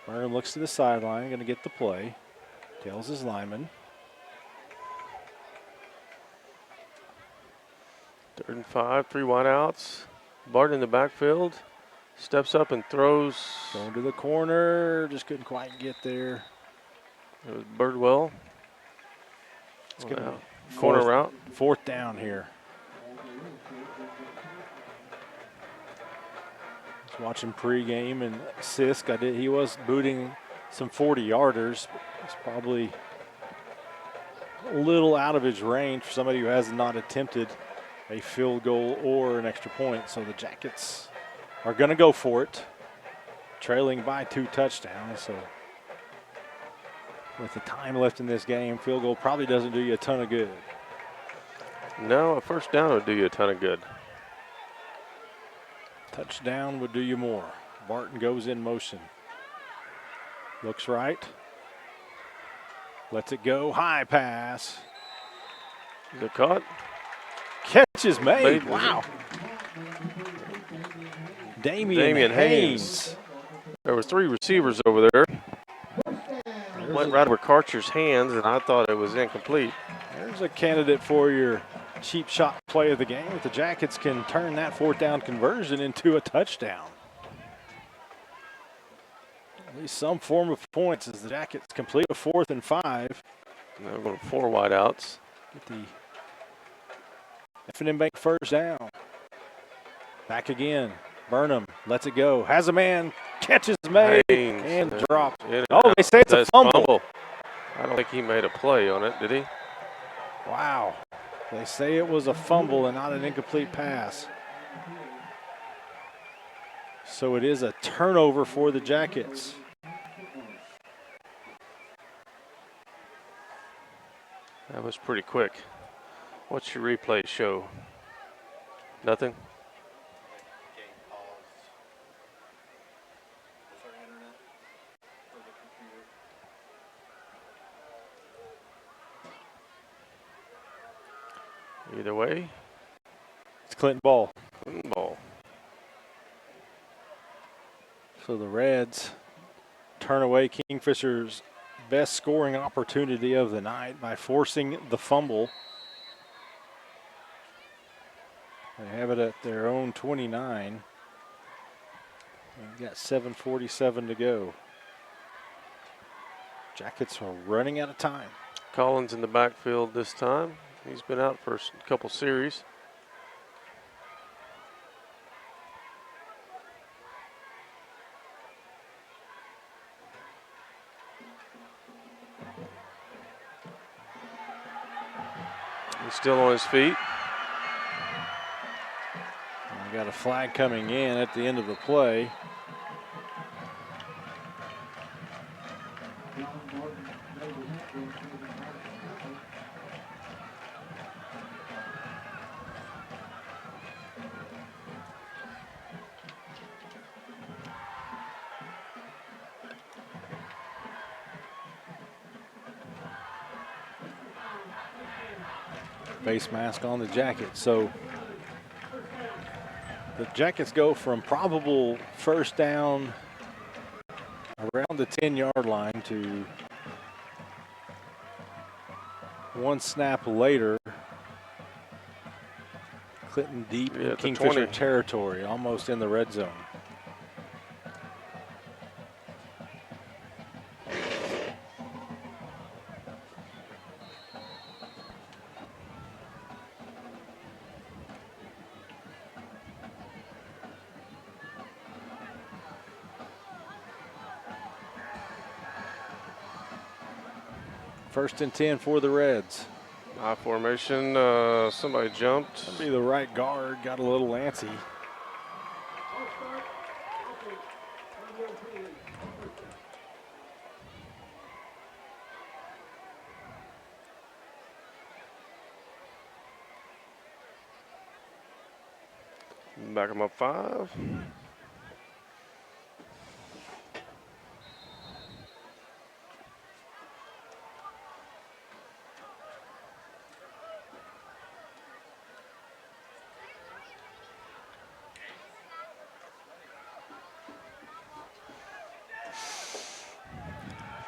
Burnham looks to the sideline, going to get the play. Tells his lineman. 3rd and 5, 3 wideouts. Barton in the backfield. Steps up and throws. Going to the corner. Just couldn't quite get there. It was Birdwell. It's going to corner route. 4th down here. Just watching pregame and Sisk. He was booting some 40-yarders. It's probably a little out of his range for somebody who has not attempted a field goal or an extra point. So the Jackets are going to go for it, trailing by 2 touchdowns. So with the time left in this game, field goal probably doesn't do you a ton of good. No, a first down would do you a ton of good. Touchdown would do you more. Barton goes in motion. Looks right. Lets it go. High pass. Good caught. Catch is made. Wow. Damian Haynes. There were 3 receivers over there. It went right over Karcher's hands, and I thought it was incomplete. There's a candidate for your cheap shot play of the game. If the Jackets can turn that 4th down conversion into a touchdown. At least some form of points as the Jackets complete a 4th and 5. Now we're going 4 wideouts. Get the F&M Bank 1st down. Back again. Burnham lets it go. Has a man. Catch is made and dropped. Oh, they say it's a fumble. I don't think he made a play on it, did he? Wow. They say it was a fumble and not an incomplete pass. So it is a turnover for the Jackets. That was pretty quick. What's your replay show? Nothing? Either way. It's Clinton ball. Clinton ball. So the Reds turn away Kingfisher's best scoring opportunity of the night by forcing the fumble. They have it at their own 29. We've got 7:47 to go. Jackets are running out of time. Collins in the backfield this time. He's been out for a couple series. He's still on his feet. We got a flag coming in at the end of the play. Face mask on the jacket. So the Jackets go from probable 1st down around the 10-yard line to one snap later. Clinton deep in Kingfisher territory, almost in the red zone. First and 10 for the Reds. I formation. Somebody jumped. That'd be the right guard. Got a little antsy. Back them up 5.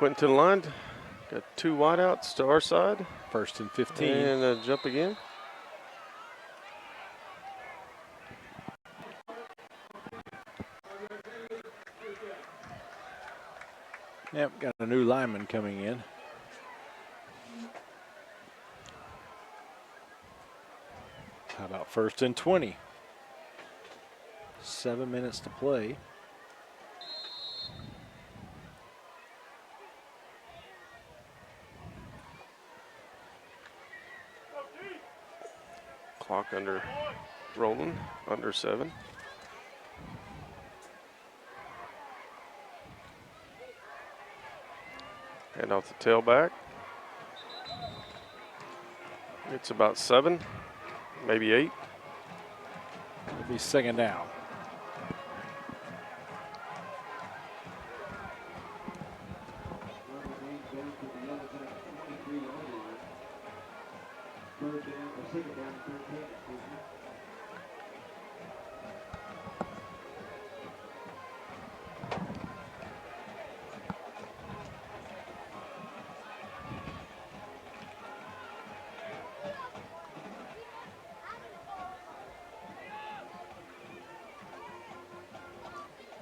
Went to the line. Got 2 wideouts to our side. First and 15. And a jump again. Yep, got a new lineman coming in. How about first and 20? 7 minutes to play. Clock rolling, under 7. Hand off the tailback. It's about 7, maybe 8. It'll be second down.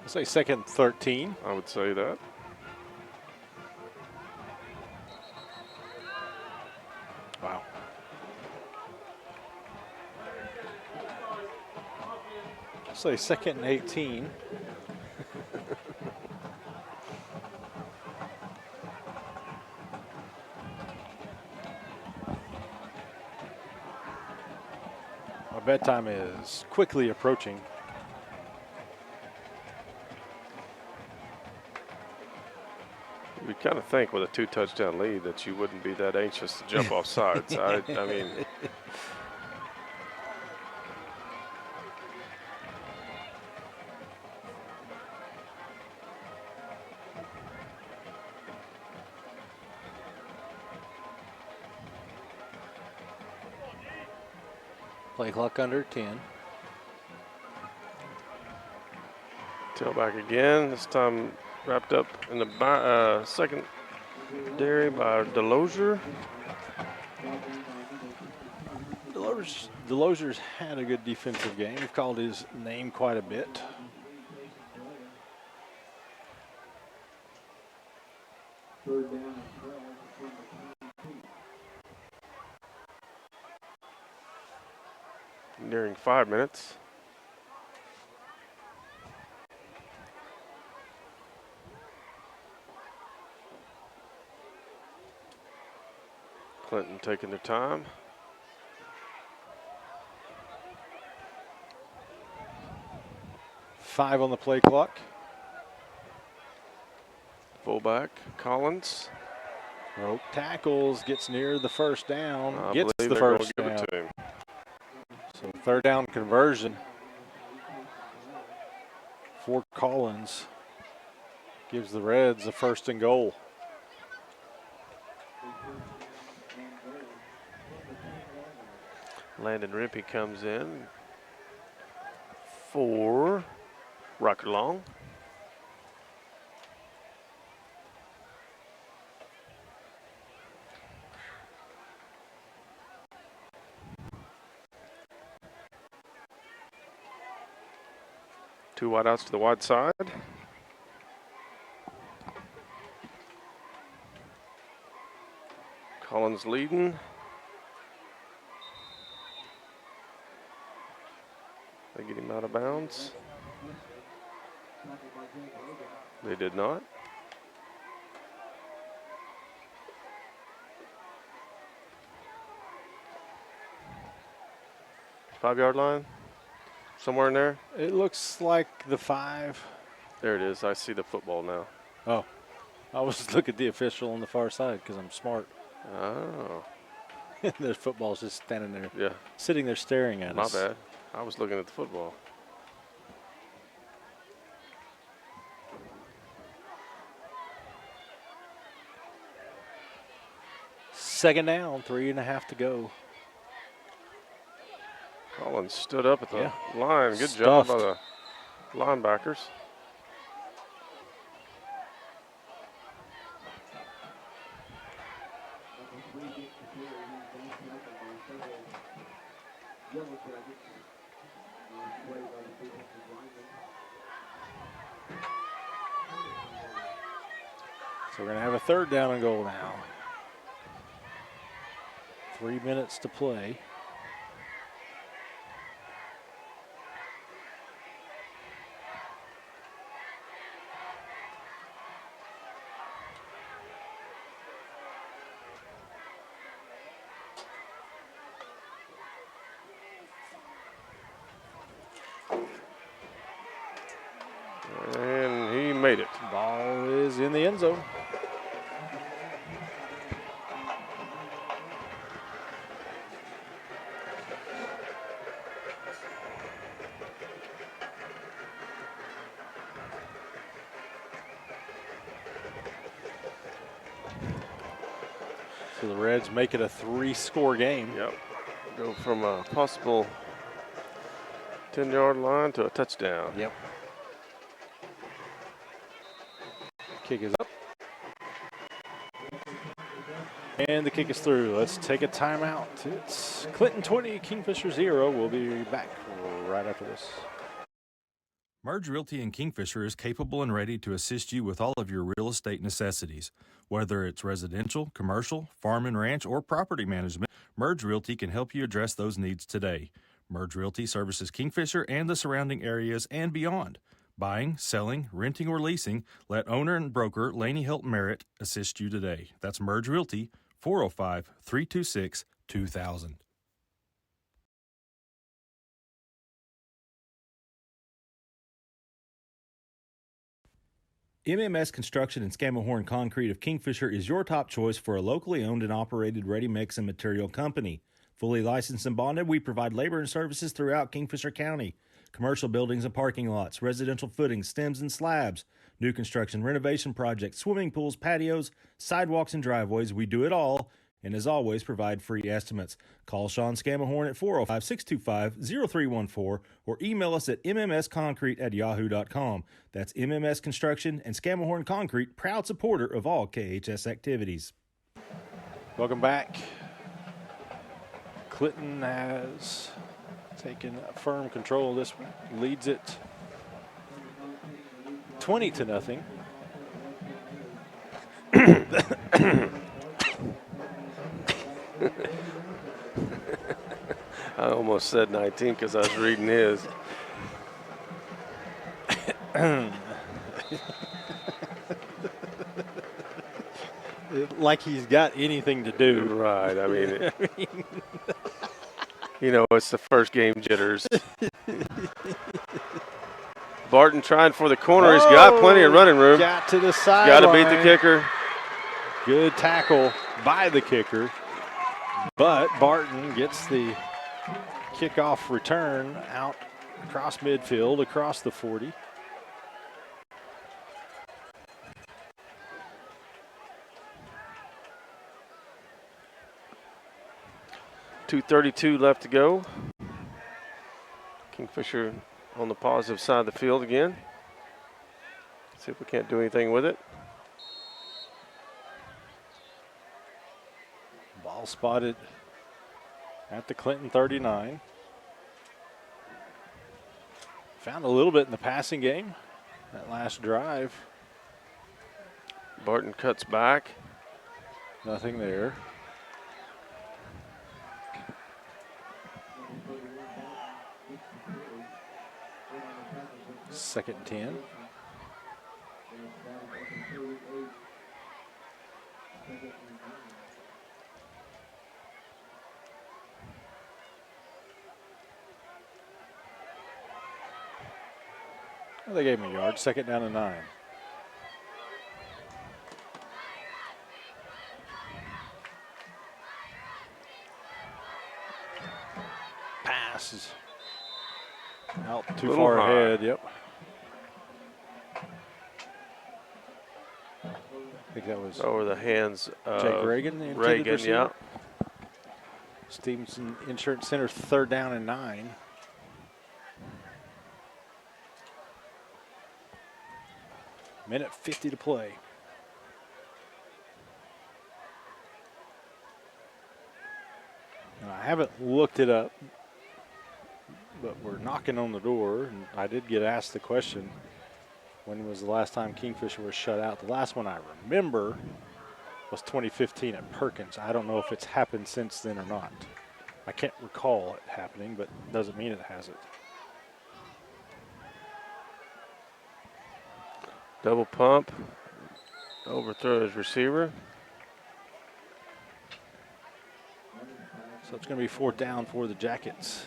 I'll say second 13. I would say that. Wow. I'll say second and 18. Our bedtime is quickly approaching. You kind of think with a 2-touchdown lead that you wouldn't be that anxious to jump off sides. I mean, Play clock under 10. tailback again. This time wrapped up in the secondary by Delosier. Delosier's had a good defensive game. We've called his name quite a bit. Nearing 5 minutes. Clinton taking their time. Five on the play clock. Fullback Collins. Broke tackles, gets near the first down, I gets believe the they're first gonna down. give it to him. So third down conversion for Collins. Gives the Reds a first and goal. Landon Rimpey comes in for Rocker Long. Two wideouts to the wide side. Collins leading. They get him out of bounds. They did not. 5-yard line? Somewhere in there? It looks like the 5. There it is. I see the football now. Oh, I was looking at the official on the far side because I'm smart. Oh. The football's just standing there. Yeah. Sitting there staring at us. My bad. I was looking at the football. Second down, 3.5 to go. Collins stood up at the Yeah. line. Good Stuffed. job by the linebackers. So we're going to have a third down and goal now. 3 minutes to play. And he made it. Ball is in the end zone. So the Reds make it a 3-score game. Yep. Go from a possible 10-yard line to a touchdown. Yep. Kick is up. And the kick is through. Let's take a timeout. It's Clinton 20, Kingfisher 0. We'll be back right after this. Merge Realty in Kingfisher is capable and ready to assist you with all of your real estate necessities. Whether it's residential, commercial, farm and ranch, or property management, Merge Realty can help you address those needs today. Merge Realty services Kingfisher and the surrounding areas and beyond. Buying, selling, renting, or leasing, let owner and broker Laney Hilton Merritt assist you today. That's Merge Realty, 405-326-2000. MMS Construction and Scammahorn Concrete of Kingfisher is your top choice for a locally owned and operated ready-mix and material company. Fully licensed and bonded, we provide labor and services throughout Kingfisher County. Commercial buildings and parking lots, residential footings, stems and slabs, new construction, renovation projects, swimming pools, patios, sidewalks, and driveways. We do it all, and as always, provide free estimates. Call Sean Scammahorn at 405-625-0314 or email us at mmsconcrete@yahoo.com. That's MMS Construction and Scammahorn Concrete, proud supporter of all KHS activities. Welcome back. Clinton has taken firm control of this one. Leads it 20-0. I almost said 19 because I was reading his. Like he's got anything to do. Right. I mean, you know, it's the first game jitters. Barton trying for the corner. He's got plenty of running room. Got to the side. Got to beat the kicker. Good tackle by the kicker. But Barton gets the kickoff return out across midfield, across the 40. .232 left to go. Kingfisher on the positive side of the field again. See if we can't do anything with it. Ball spotted at the Clinton 39. Found a little bit in the passing game, that last drive. Barton cuts back. Nothing there. Second and 10. Well, they gave him a yard. 2nd down and 9. Pass is out too far ahead. Yep. I think that was over the hands of Jake Reagan, the Reagan, receiver. yeah. Stevenson Insurance Center, 3rd down and 9. Minute 50 to play. And I haven't looked it up, but we're knocking on the door, and I did get asked the question, when was the last time Kingfisher was shut out? The last one I remember was 2015 at Perkins. I don't know if it's happened since then or not. I can't recall it happening, but doesn't mean it hasn't. Double pump, overthrows receiver. So it's going to be 4th down for the Jackets.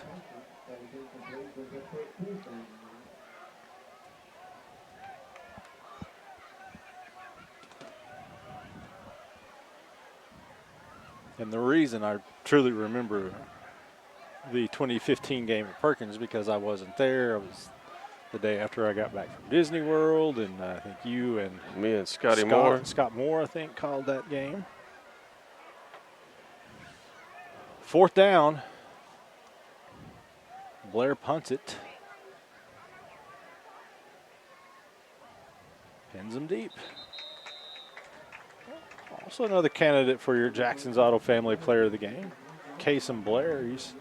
And the reason I truly remember the 2015 game at Perkins because I wasn't there. I was the day after I got back from Disney World, and I think you and me and Scott Moore, I think, called that game. 4th down. Blair punts it. Pins him deep. Also another candidate for your Jackson's Auto Family Player of the Game, Kason Blair. He's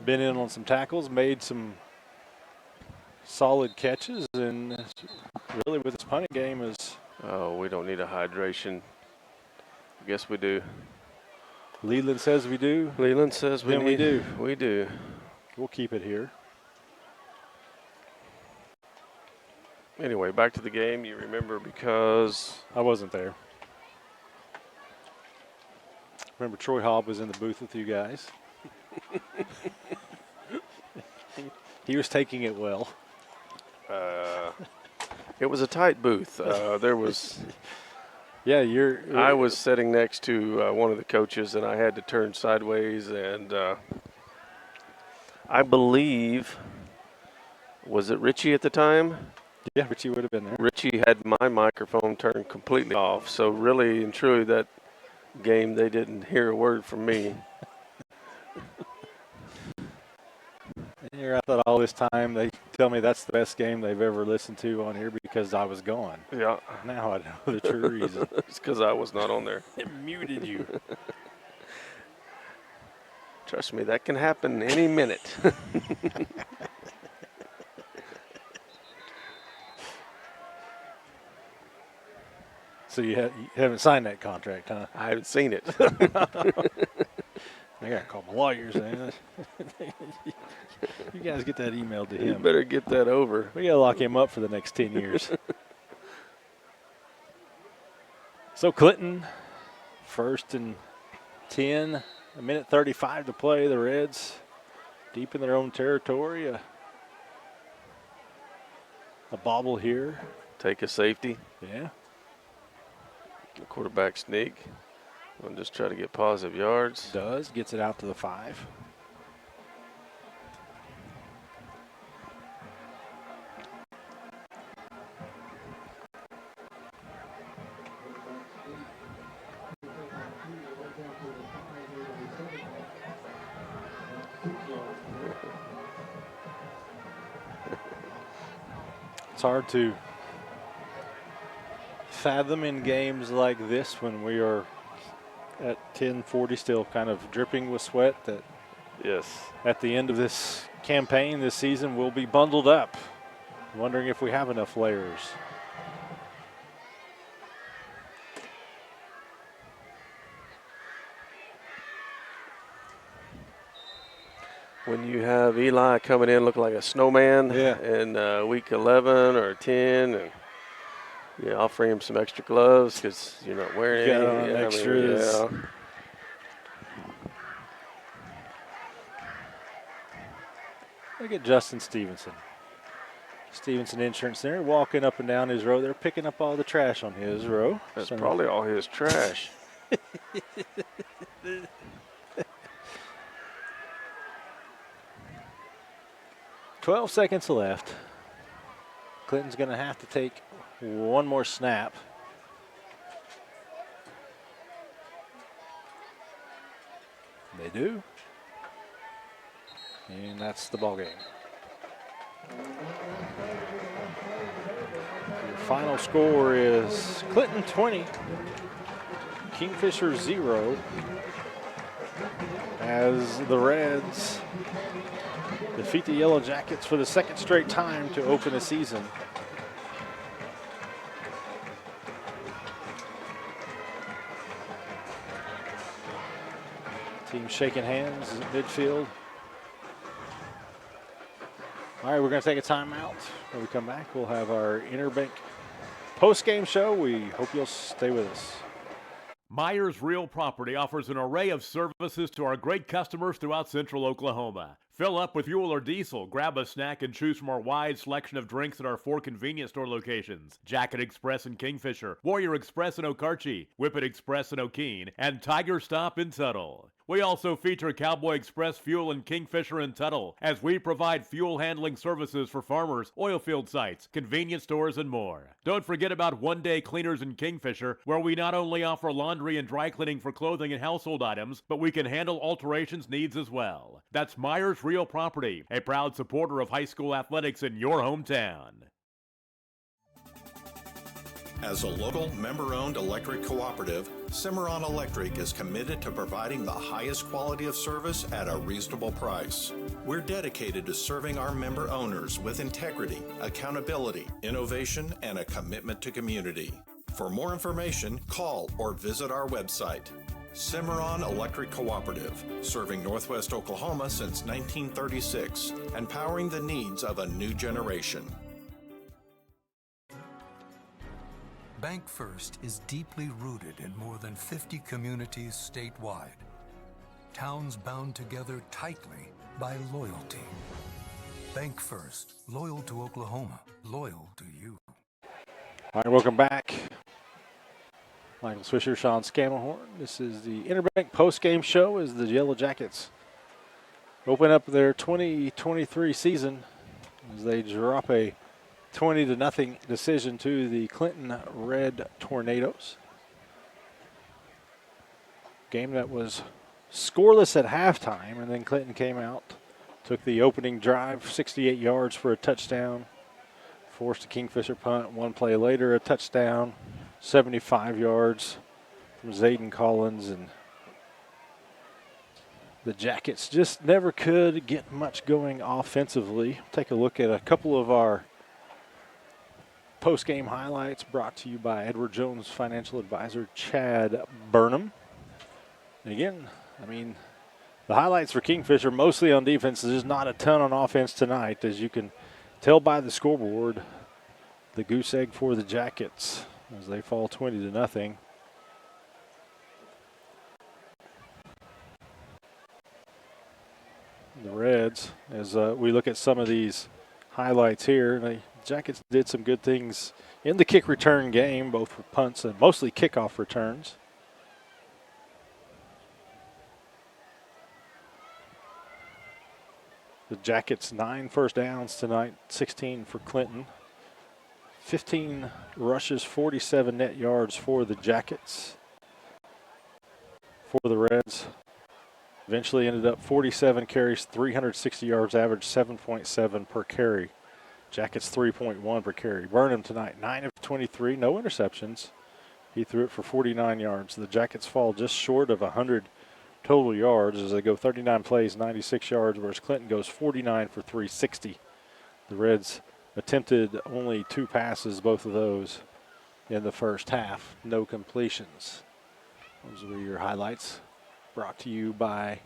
been in on some tackles, made some solid catches, and really with his punting game is... Oh, we don't need a hydration. I guess we do. Leland says we do. Leland says we then we do. We do. We'll keep it here. Anyway, back to the game. You remember because... I wasn't there. Remember Troy Hobb was in the booth with you guys. He was taking it well. It was a tight booth. There was... Yeah, I was sitting next to one of the coaches, and I had to turn sideways, and I believe, was it Richie at the time? Yeah, Richie would have been there. Richie had my microphone turned completely off, so really and truly that game they didn't hear a word from me. Here, I thought all this time they tell me that's the best game they've ever listened to on here because I was gone. Yeah. Now I know the true reason. It's because I was not on there. It muted you. Trust me, that can happen any minute. So you haven't signed that contract, huh? I haven't seen it. I got to call my lawyers. You guys get that email to him. You better get that over. We got to lock him up for the next 10 years. So Clinton, 1st and 10, a minute 35 to play. The Reds deep in their own territory. A bobble here. Take a safety. Yeah. The quarterback sneak. We'll just try to get positive yards. Does. Gets it out to the 5. It's hard to fathom in games like this when we are at 10:40 still kind of dripping with sweat that yes, at the end of this campaign this season we'll be bundled up, wondering if we have enough layers. When you have Eli coming in looking like a snowman in week 11 or 10, and yeah, offer him some extra gloves because you're not wearing any. Extras. Yeah. Look at Justin Stevenson. Stevenson Insurance Center, walking up and down his row. They're picking up all the trash on his row. That's probably all his trash. 12 seconds left. Clinton's going to have to take one more snap. They do. And that's the ball game. The final score is Clinton 20, Kingfisher 0, as the Reds defeat the Yellow Jackets for the second straight time to open the season. Team shaking hands at midfield. All right, we're going to take a timeout. When we come back, we'll have our Interbank post-game show. We hope you'll stay with us. Myers Real Property offers an array of services to our great customers throughout central Oklahoma. Fill up with fuel or diesel, grab a snack, and choose from our wide selection of drinks at our 4 convenience store locations: Jacket Express in Kingfisher, Warrior Express in Okarche, Whippet Express in Okeen, and Tiger Stop in Tuttle. We also feature Cowboy Express Fuel in Kingfisher and Tuttle, as we provide fuel handling services for farmers, oil field sites, convenience stores, and more. Don't forget about One Day Cleaners in Kingfisher, where we not only offer laundry and dry cleaning for clothing and household items, but we can handle alterations needs as well. That's Myers Real Property, a proud supporter of high school athletics in your hometown. As a local, member-owned electric cooperative, Cimarron Electric is committed to providing the highest quality of service at a reasonable price. We're dedicated to serving our member owners with integrity, accountability, innovation, and a commitment to community. For more information, call or visit our website. Cimarron Electric Cooperative, serving Northwest Oklahoma since 1936 and powering the needs of a new generation. Bank First is deeply rooted in more than 50 communities statewide. Towns bound together tightly by loyalty. Bank First, loyal to Oklahoma, loyal to you. All right, welcome back. Michael Swisher, Sean Scamelhorn. This is the Interbank post-game show as the Yellow Jackets open up their 2023 season as they drop a 20-0 decision to the Clinton Red Tornadoes. Game that was scoreless at halftime, and then Clinton came out, took the opening drive, 68 yards for a touchdown, forced a Kingfisher punt. One play later, a touchdown, 75 yards from Zayden Collins, and the Jackets just never could get much going offensively. Take a look at a couple of our post-game highlights brought to you by Edward Jones financial advisor Chad Burnham. And again, I mean, the highlights for Kingfisher mostly on defense. There's not a ton on offense tonight, as you can tell by the scoreboard. The goose egg for the Jackets as they fall 20-0. The Reds, as we look at some of these highlights here, the Jackets did some good things in the kick return game, both with punts and mostly kickoff returns. The Jackets 9 first downs tonight, 16 for Clinton. 15 rushes, 47 net yards for the Jackets. For the Reds, eventually ended up 47 carries, 360 yards average, 7.7 per carry. Jackets 3.1 per carry. Burnham tonight, 9 of 23, no interceptions. He threw it for 49 yards. The Jackets fall just short of 100 total yards as they go 39 plays, 96 yards, whereas Clinton goes 49 for 360. The Reds attempted only 2 passes, both of those in the first half. No completions. Those were your highlights brought to you by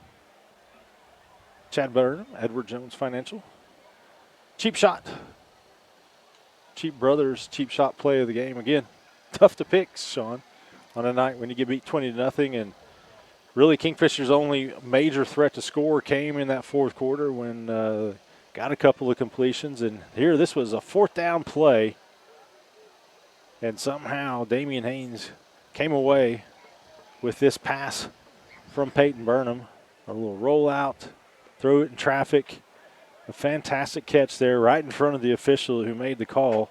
Chad Burnham, Edward Jones Financial. Cheap shot. Cheap Brothers, cheap shot play of the game. Again, tough to pick, Sean, on a night when you get beat 20-0. And really, Kingfisher's only major threat to score came in that fourth quarter when got a couple of completions. And here, this was a 4th down play. And somehow Damian Haynes came away with this pass from Peyton Burnham. A little rollout, throw it in traffic. A fantastic catch there right in front of the official who made the call.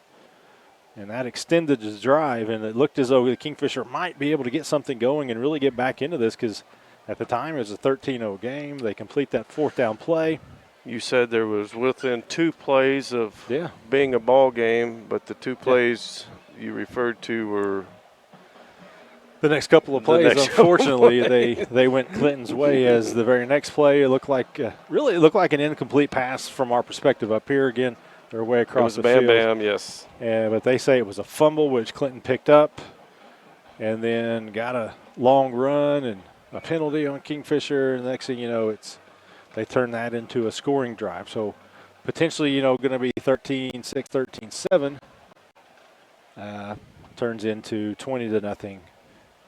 And that extended his drive, and it looked as though the Kingfisher might be able to get something going and really get back into this, because at the time it was a 13-0 game. They complete that 4th down play. You said there was within 2 plays of being a ball game, but the 2 plays you referred to were the next couple of plays. Unfortunately, they went Clinton's way, as the very next play it looked like really it looked like an incomplete pass from our perspective up here. Again, they're way across the field. Bam, yes. But they say it was a fumble, which Clinton picked up, and then got a long run and a penalty on Kingfisher. And the next thing you know, they turn that into a scoring drive. So potentially, going to be 13-6, 13-7. Turns into 20-0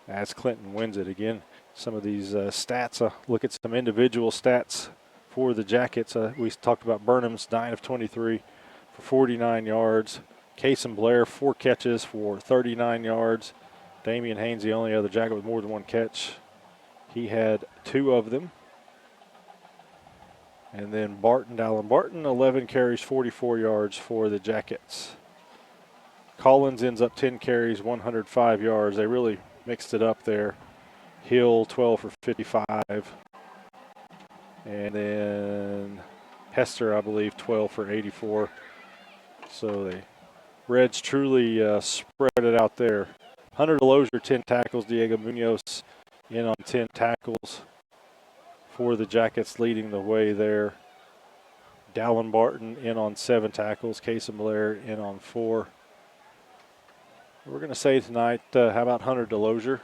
as Clinton wins it again. Some of these stats, look at some individual stats for the Jackets. We talked about Burnham's 9 of 23 for 49 yards. Case and Blair, 4 catches for 39 yards. Damian Haynes, the only other Jacket with more than 1 catch. He had 2 of them. And then Dallin Barton, 11 carries, 44 yards for the Jackets. Collins ends up 10 carries, 105 yards. They really mixed it up there. Hill, 12 for 55. And then Hester, I believe, 12 for 84. So the Reds truly spread it out there. Hunter DeLozier, 10 tackles. Diego Munoz in on 10 tackles for the Jackets, leading the way there. Dallin Barton in on 7 tackles. Case and Blair in on 4. We're going to say tonight, how about Hunter DeLozier?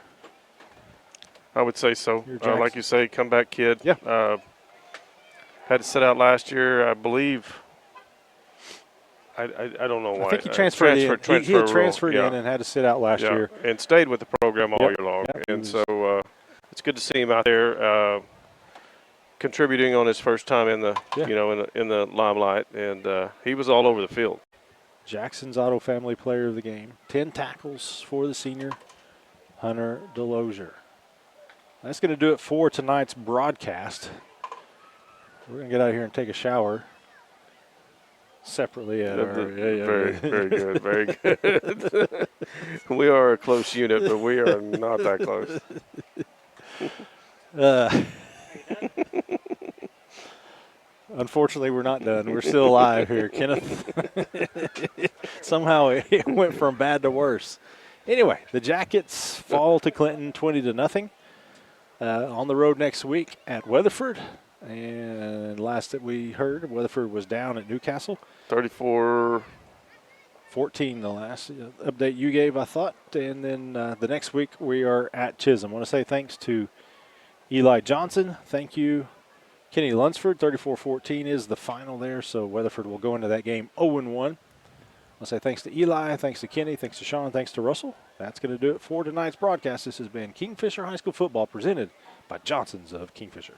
I would say so. Like you say, comeback kid. Yeah. Had to sit out last year, I believe. I don't know why. I think he transferred in. He had transferred in and had to sit out last year. And stayed with the program all year long. Yep. And so it's good to see him out there contributing on his first time in the in the limelight. And he was all over the field. Jackson's Auto Family Player of the Game. 10 tackles for the senior, Hunter DeLozier. That's going to do it for tonight's broadcast. We're going to get out of here and take a shower separately. Very good, very good. We are a close unit, but we are not that close. Unfortunately, we're not done. We're still alive here, Kenneth. Somehow it went from bad to worse. Anyway, the Jackets fall to Clinton 20-0. On the road next week at Weatherford. And last that we heard, Weatherford was down at Newcastle. 34-14 the last update you gave, I thought. And then the next week we are at Chisholm. I want to say thanks to Eli Johnson. Thank you, Kenny Lunsford. 34-14 is the final there, so Weatherford will go into that game 0-1. I'll say thanks to Eli, thanks to Kenny, thanks to Sean, thanks to Russell. That's going to do it for tonight's broadcast. This has been Kingfisher High School Football presented by Johnson's of Kingfisher.